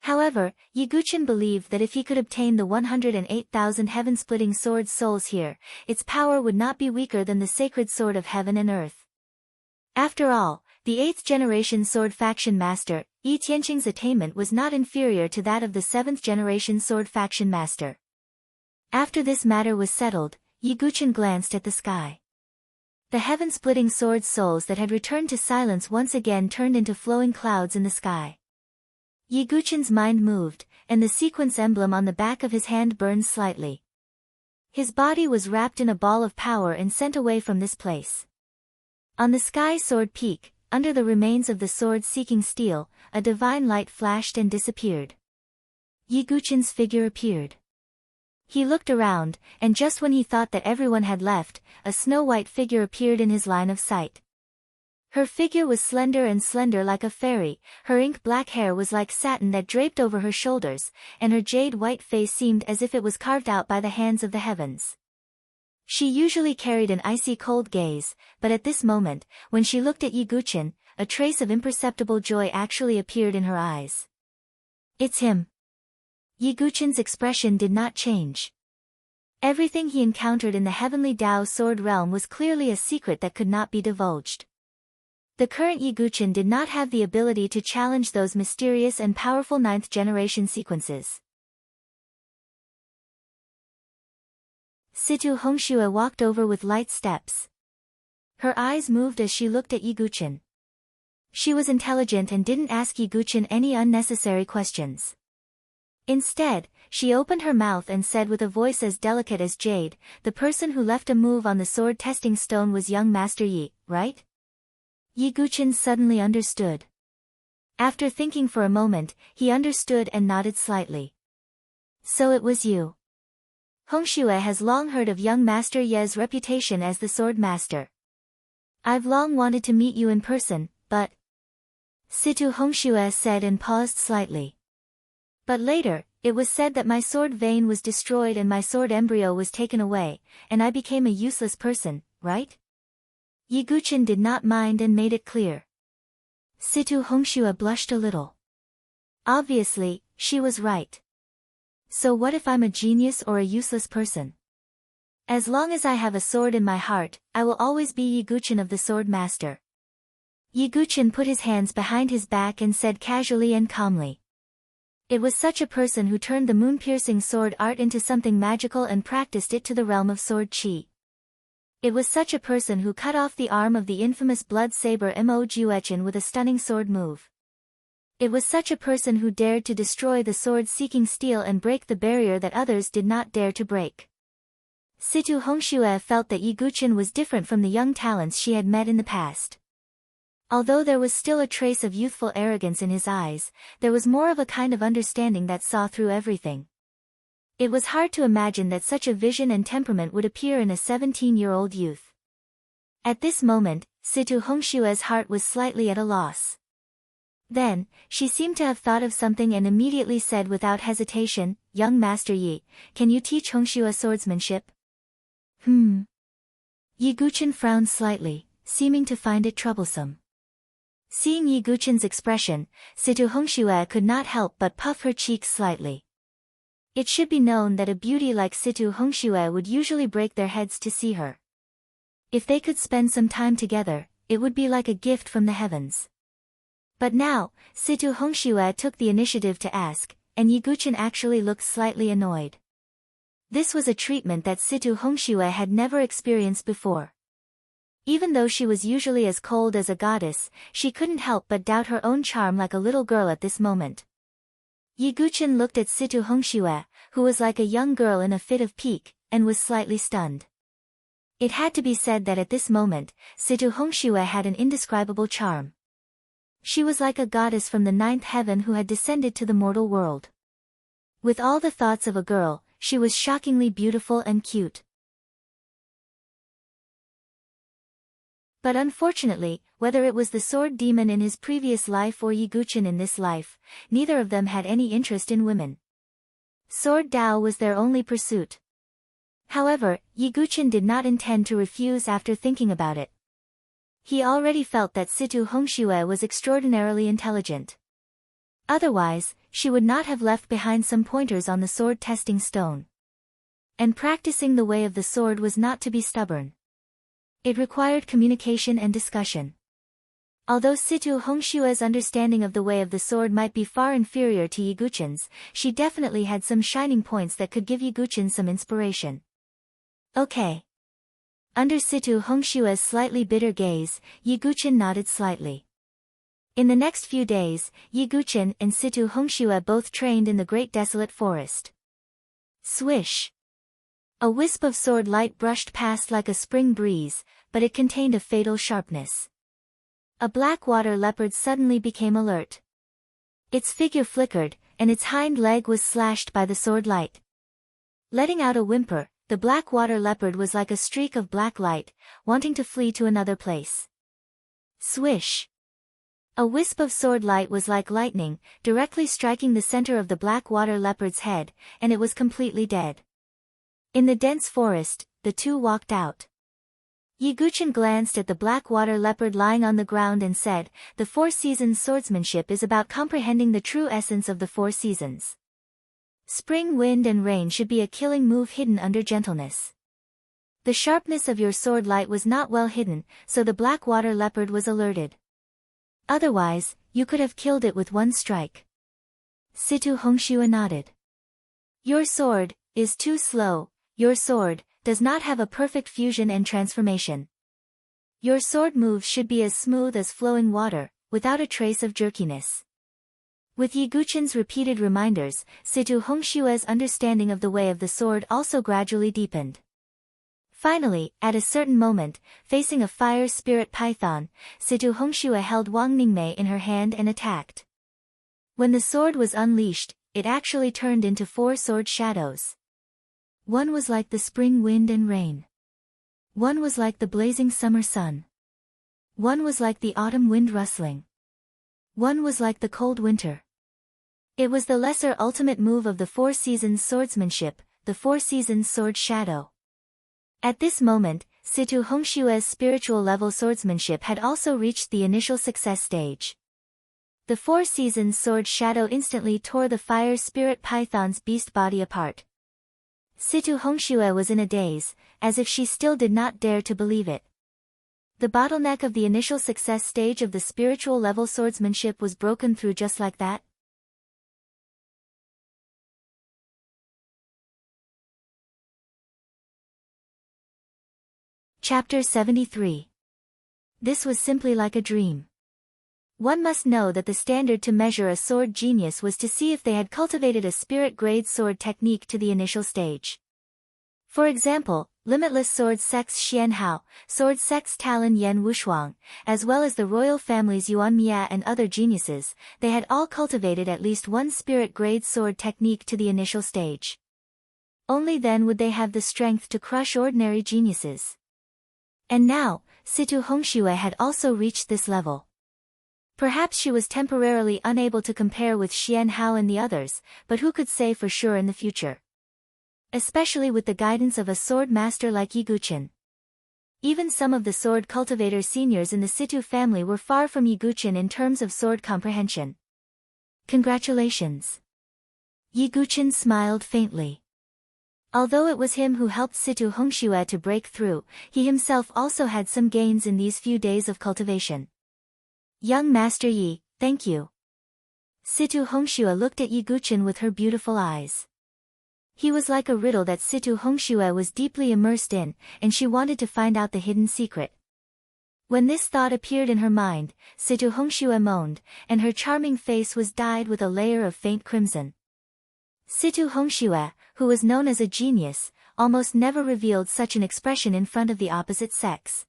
Speaker 1: However, Yi Guqin believed that if he could obtain the 108,000 heaven-splitting sword souls here, its power would not be weaker than the sacred sword of heaven and earth. After all, the 8th generation sword faction master, Yi Tianqing's attainment was not inferior to that of the 7th generation sword faction master. After this matter was settled, Yi Guqin glanced at the sky. The heaven-splitting sword souls that had returned to silence once again turned into flowing clouds in the sky. Yi Guqin's mind moved, and the sequence emblem on the back of his hand burned slightly. His body was wrapped in a ball of power and sent away from this place. On the sky sword peak, under the remains of the sword-seeking steel, a divine light flashed and disappeared. Yi Guqin's figure appeared. He looked around, and just when he thought that everyone had left, a snow-white figure appeared in his line of sight. Her figure was slender like a fairy, her ink-black hair was like satin that draped over her shoulders, and her jade-white face seemed as if it was carved out by the hands of the heavens. She usually carried an icy cold gaze, but at this moment, when she looked at Yi Guqin, a trace of imperceptible joy actually appeared in her eyes. It's him. Yi Guqin's expression did not change. Everything he encountered in the heavenly Tao sword realm was clearly a secret that could not be divulged. The current Yi Guqin did not have the ability to challenge those mysterious and powerful 9th generation sequences. Situ Hongxue walked over with light steps. Her eyes moved as she looked at Yi Guqin. She was intelligent and didn't ask Yi Guqin any unnecessary questions. Instead, she opened her mouth and said with a voice as delicate as jade, "The person who left a move on the sword testing stone was young Master Yi, right?" Yi Guqin suddenly understood. After thinking for a moment, he understood and nodded slightly. So it was you. Hongxue has long heard of young Master Ye's reputation as the sword master. I've long wanted to meet you in person, but... Situ Hongxue said and paused slightly. But later, it was said that my sword vein was destroyed and my sword embryo was taken away, and I became a useless person, right? Yiguchin did not mind and made it clear. Situ Hongxue blushed a little. Obviously, she was right. So what if I'm a genius or a useless person? As long as I have a sword in my heart, I will always be Yiguchin of the Sword Master. Yiguchin put his hands behind his back and said casually and calmly. It was such a person who turned the moon-piercing sword art into something magical and practiced it to the realm of sword chi. It was such a person who cut off the arm of the infamous blood saber Mo Juechin with a stunning sword move. It was such a person who dared to destroy the sword-seeking steel and break the barrier that others did not dare to break. Situ Hongxue felt that Yiguchin was different from the young talents she had met in the past. Although there was still a trace of youthful arrogance in his eyes, there was more of a kind of understanding that saw through everything. It was hard to imagine that such a vision and temperament would appear in a 17-year-old youth. At this moment, Situ Hongxue's heart was slightly at a loss. Then, she seemed to have thought of something and immediately said without hesitation, "Young Master Yi, can you teach Hongxue swordsmanship?" Yiguchin frowned slightly, seeming to find it troublesome. Seeing Yiguchin's expression, Situ Hongxue could not help but puff her cheeks slightly. It should be known that a beauty like Situ Hongxue would usually break their heads to see her. If they could spend some time together, it would be like a gift from the heavens. But now, Situ Hongxue took the initiative to ask, and Yiguchin actually looked slightly annoyed. This was a treatment that Situ Hongxue had never experienced before. Even though she was usually as cold as a goddess, she couldn't help but doubt her own charm like a little girl at this moment. Yiguchin looked at Situ Hongxue, who was like a young girl in a fit of pique, and was slightly stunned. It had to be said that at this moment, Situ Hongxue had an indescribable charm. She was like a goddess from the ninth heaven who had descended to the mortal world. With all the thoughts of a girl, she was shockingly beautiful and cute. But unfortunately, whether it was the sword demon in his previous life or Yiguchin in this life, neither of them had any interest in women. Sword Dao was their only pursuit. However, Yiguchin did not intend to refuse after thinking about it. He already felt that Situ Hongxue was extraordinarily intelligent. Otherwise, she would not have left behind some pointers on the sword testing stone. And practicing the way of the sword was not to be stubborn. It required communication and discussion. Although Situ Hongxue's understanding of the way of the sword might be far inferior to Yiguchin's, she definitely had some shining points that could give Yiguchin some inspiration. Okay. Under Situ Hongxue's slightly bitter gaze, Yiguchin nodded slightly. In the next few days, Yiguchin and Situ Hongxue both trained in the Great Desolate Forest. Swish! A wisp of sword light brushed past like a spring breeze, but it contained a fatal sharpness. A black water leopard suddenly became alert. Its figure flickered, and its hind leg was slashed by the sword light. Letting out a whimper, the black water leopard was like a streak of black light, wanting to flee to another place. Swish! A wisp of sword light was like lightning, directly striking the center of the black water leopard's head, and it was completely dead. In the dense forest, the two walked out. Yiguchin glanced at the black water leopard lying on the ground and said, "The Four Seasons swordsmanship is about comprehending the true essence of the four seasons. Spring, wind and rain should be a killing move hidden under gentleness." The sharpness of your sword light was not well hidden, so the black water leopard was alerted. Otherwise, you could have killed it with one strike. Situ Hongxue nodded. Your sword is too slow. Your sword does not have a perfect fusion and transformation. Your sword moves should be as smooth as flowing water, without a trace of jerkiness. With Yiguchin's repeated reminders, Situ Hongxue's understanding of the way of the sword also gradually deepened. Finally, at a certain moment, facing a fire spirit python, Situ Hongxue held Wang Ningmei in her hand and attacked. When the sword was unleashed, it actually turned into four sword shadows. One was like the spring wind and rain. One was like the blazing summer sun. One was like the autumn wind rustling. One was like the cold winter. It was the lesser ultimate move of the Four Seasons swordsmanship, the Four Seasons sword shadow. At this moment, Situ Hongshue's spiritual level swordsmanship had also reached the initial success stage. The Four Seasons sword shadow instantly tore the fire spirit python's beast body apart. Situ Hongxue was in a daze, as if she still did not dare to believe it. The bottleneck of the initial success stage of the spiritual level swordsmanship was broken through just like that. Chapter 73. This was simply like a dream. One must know that the standard to measure a sword genius was to see if they had cultivated a spirit-grade sword technique to the initial stage. For example, Limitless Sword Sect's Xian Hao, Sword Sect's Talon Yen Wushuang, as well as the royal families Yuan Mia and other geniuses, they had all cultivated at least one spirit-grade sword technique to the initial stage. Only then would they have the strength to crush ordinary geniuses. And now, Situ Hongxue had also reached this level. Perhaps she was temporarily unable to compare with Xian Hao and the others, but who could say for sure in the future? Especially with the guidance of a sword master like Yi Guqin. Even some of the sword cultivator seniors in the Situ family were far from Yi Guqin in terms of sword comprehension. Congratulations. Yi Guqin smiled faintly. Although it was him who helped Situ Hongxue to break through, he himself also had some gains in these few days of cultivation. Young Master Yi, thank you. Situ Hongxue looked at Yi Guqin with her beautiful eyes. He was like a riddle that Situ Hongxue was deeply immersed in, and she wanted to find out the hidden secret. When this thought appeared in her mind, Situ Hongxue moaned, and her charming face was dyed with a layer of faint crimson. Situ Hongxue, who was known as a genius, almost never revealed such an expression in front of the opposite sex.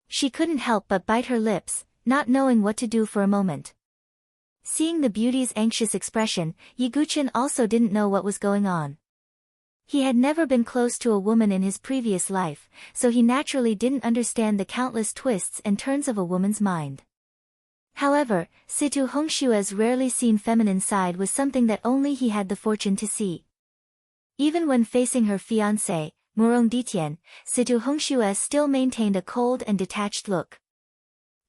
Speaker 1: She couldn't help but bite her lips, not knowing what to do for a moment. Seeing the beauty's anxious expression, Yi Guqin also didn't know what was going on. He had never been close to a woman in his previous life, so he naturally didn't understand the countless twists and turns of a woman's mind. However, Situ Hongshue's rarely seen feminine side was something that only he had the fortune to see. Even when facing her fiancé, Murong Ditian, Situ Hongxue still maintained a cold and detached look.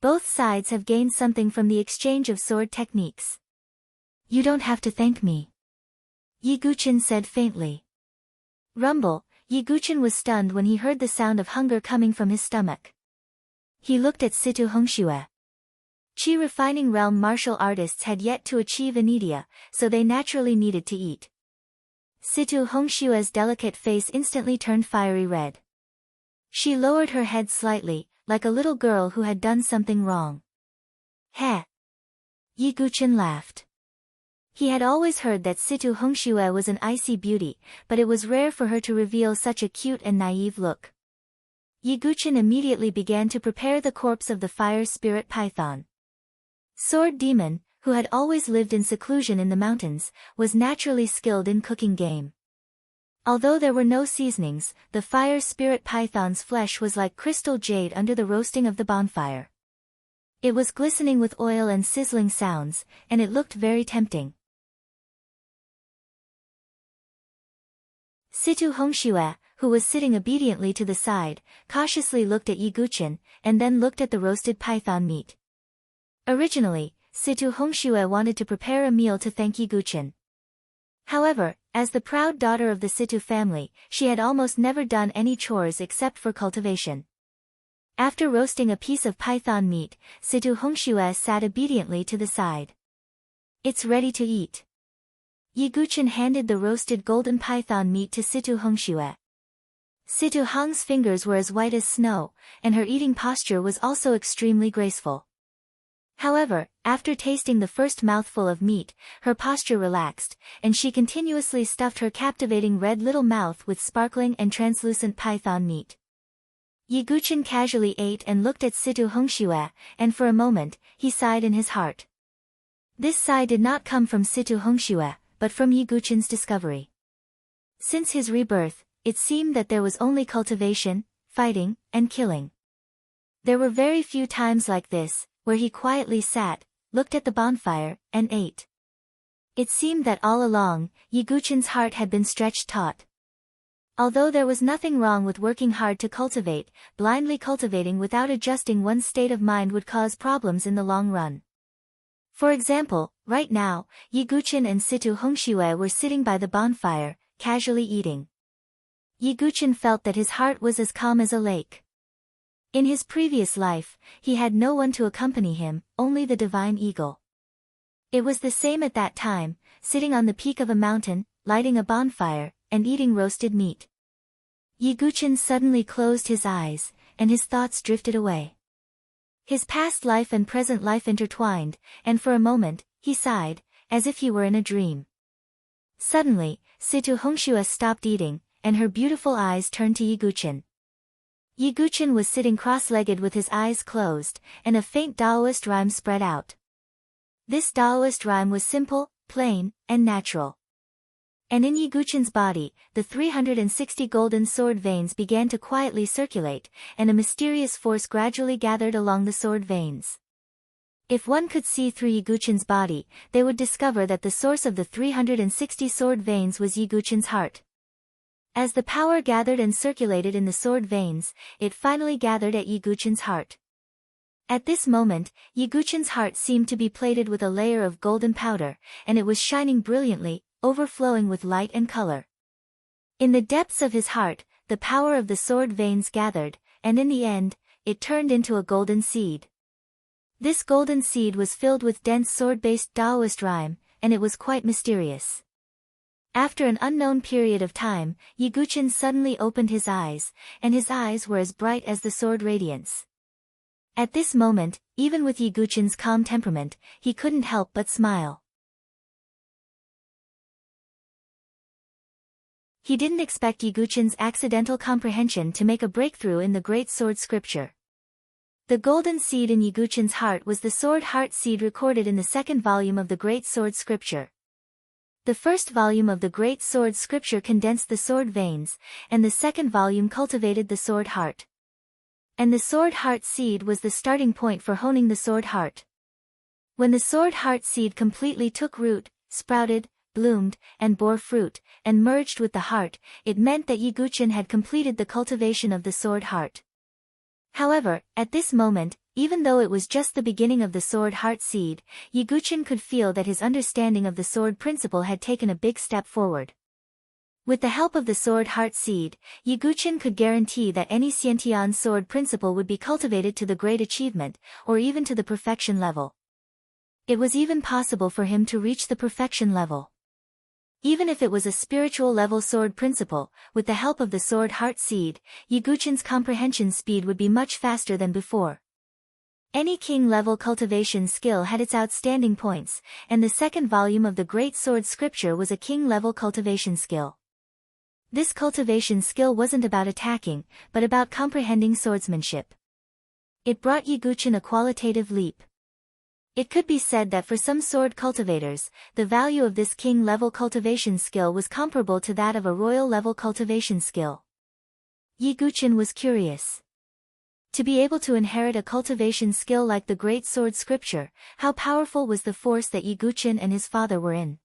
Speaker 1: Both sides have gained something from the exchange of sword techniques. You don't have to thank me. Yi Guqin said faintly. Rumble, Yi Guqin was stunned when he heard the sound of hunger coming from his stomach. He looked at Situ Hongxue. Qi refining realm martial artists had yet to achieve anidia, so they naturally needed to eat. Situ Hongshue's delicate face instantly turned fiery red. She lowered her head slightly, like a little girl who had done something wrong. Heh! Yi Guqin laughed. He had always heard that Situ Hongxue was an icy beauty, but it was rare for her to reveal such a cute and naive look. Yi Guqin immediately began to prepare the corpse of the fire spirit python. Sword Demon, who had always lived in seclusion in the mountains, was naturally skilled in cooking game. Although there were no seasonings, the fire spirit python's flesh was like crystal jade under the roasting of the bonfire. It was glistening with oil and sizzling sounds, and it looked very tempting. Situ Hongxue, who was sitting obediently to the side, cautiously looked at Yi Guqin, and then looked at the roasted python meat. Originally, Situ Hongxue wanted to prepare a meal to thank Yi Guqin. However, as the proud daughter of the Situ family, she had almost never done any chores except for cultivation. After roasting a piece of python meat, Situ Hongxue sat obediently to the side. It's ready to eat. Yi Guqin handed the roasted golden python meat to Situ Hongxue. Situ Hong's fingers were as white as snow, and her eating posture was also extremely graceful. However, after tasting the first mouthful of meat, her posture relaxed, and she continuously stuffed her captivating red little mouth with sparkling and translucent python meat. Yi Guqin casually ate and looked at Situ Hongxue, and for a moment, he sighed in his heart. This sigh did not come from Situ Hongxue, but from Yi Guqin's discovery. Since his rebirth, it seemed that there was only cultivation, fighting, and killing. There were very few times like this, where he quietly sat, looked at the bonfire, and ate. It seemed that all along, Yiguchin's heart had been stretched taut. Although there was nothing wrong with working hard to cultivate, blindly cultivating without adjusting one's state of mind would cause problems in the long run. For example, right now, Yiguchin and Situ Hongxue were sitting by the bonfire, casually eating. Yiguchin felt that his heart was as calm as a lake. In his previous life, he had no one to accompany him, only the divine eagle. It was the same at that time, sitting on the peak of a mountain, lighting a bonfire, and eating roasted meat. Yiguchin suddenly closed his eyes, and his thoughts drifted away. His past life and present life intertwined, and for a moment, he sighed, as if he were in a dream. Suddenly, Situ Hongxue stopped eating, and her beautiful eyes turned to Yiguchin. Yiguchin was sitting cross-legged with his eyes closed, and a faint Taoist rhyme spread out. This Taoist rhyme was simple, plain, and natural. And in Yiguchin's body, the 360 golden sword veins began to quietly circulate, and a mysterious force gradually gathered along the sword veins. If one could see through Yiguchin's body, they would discover that the source of the 360 sword veins was Yiguchin's heart. As the power gathered and circulated in the sword veins, it finally gathered at Yiguchin's heart. At this moment, Yiguchin's heart seemed to be plated with a layer of golden powder, and it was shining brilliantly, overflowing with light and color. In the depths of his heart, the power of the sword veins gathered, and in the end, it turned into a golden seed. This golden seed was filled with dense sword-based Taoist rhyme, and it was quite mysterious. After an unknown period of time, Yiguchin suddenly opened his eyes, and his eyes were as bright as the sword radiance. At this moment, even with Yiguchin's calm temperament, he couldn't help but smile. He didn't expect Yiguchin's accidental comprehension to make a breakthrough in the great sword scripture. The golden seed in Yiguchin's heart was the sword heart seed recorded in the second volume of the great sword scripture. The first volume of the great sword scripture condensed the sword veins, and the second volume cultivated the sword heart. And the sword heart seed was the starting point for honing the sword heart. When the sword heart seed completely took root, sprouted, bloomed, and bore fruit, and merged with the heart, it meant that Yiguchin had completed the cultivation of the sword heart. However, at this moment, even though it was just the beginning of the sword heart seed, Yiguchin could feel that his understanding of the sword principle had taken a big step forward. With the help of the sword heart seed, Yiguchin could guarantee that any Xiantian sword principle would be cultivated to the great achievement, or even to the perfection level. It was even possible for him to reach the perfection level. Even if it was a spiritual level sword principle, with the help of the sword heart seed, Yiguchin's comprehension speed would be much faster than before. Any king-level cultivation skill had its outstanding points, and the second volume of the Great Sword Scripture was a king-level cultivation skill. This cultivation skill wasn't about attacking, but about comprehending swordsmanship. It brought Yiguchin a qualitative leap. It could be said that for some sword cultivators, the value of this king-level cultivation skill was comparable to that of a royal-level cultivation skill. Yiguchin was curious. To be able to inherit a cultivation skill like the Great Sword Scripture, how powerful was the force that Yiguchin and his father were in?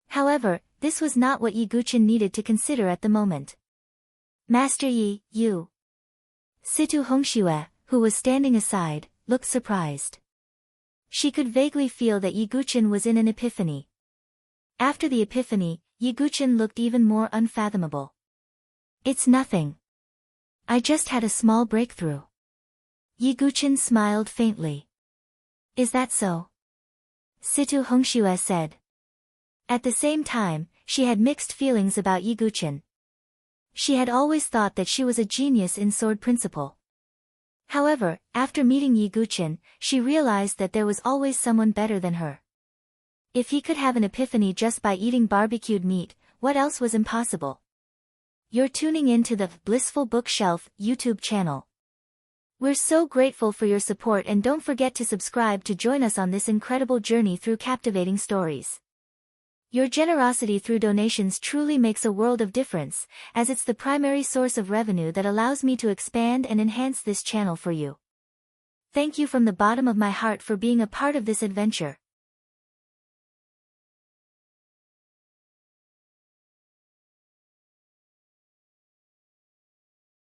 Speaker 1: However, this was not what Yiguchin needed to consider at the moment. Master Yi, you. Situ Hongxue, who was standing aside, looked surprised. She could vaguely feel that Yiguchin was in an epiphany. After the epiphany, Yiguchin looked even more unfathomable. It's nothing. I just had a small breakthrough. Yiguchin smiled faintly. Is that so? Situ Hongxue said. At the same time, she had mixed feelings about Yiguchin. She had always thought that she was a genius in sword principle. However, after meeting Yiguchin, she realized that there was always someone better than her. If he could have an epiphany just by eating barbecued meat, what else was impossible? You're tuning in to the Blissful Bookshelf YouTube channel. We're so grateful for your support, and don't forget to subscribe to join us on this incredible journey through captivating stories. Your generosity through donations truly makes a world of difference, as it's the primary source of revenue that allows me to expand and enhance this channel for you. Thank you from the bottom of my heart for being a part of this adventure.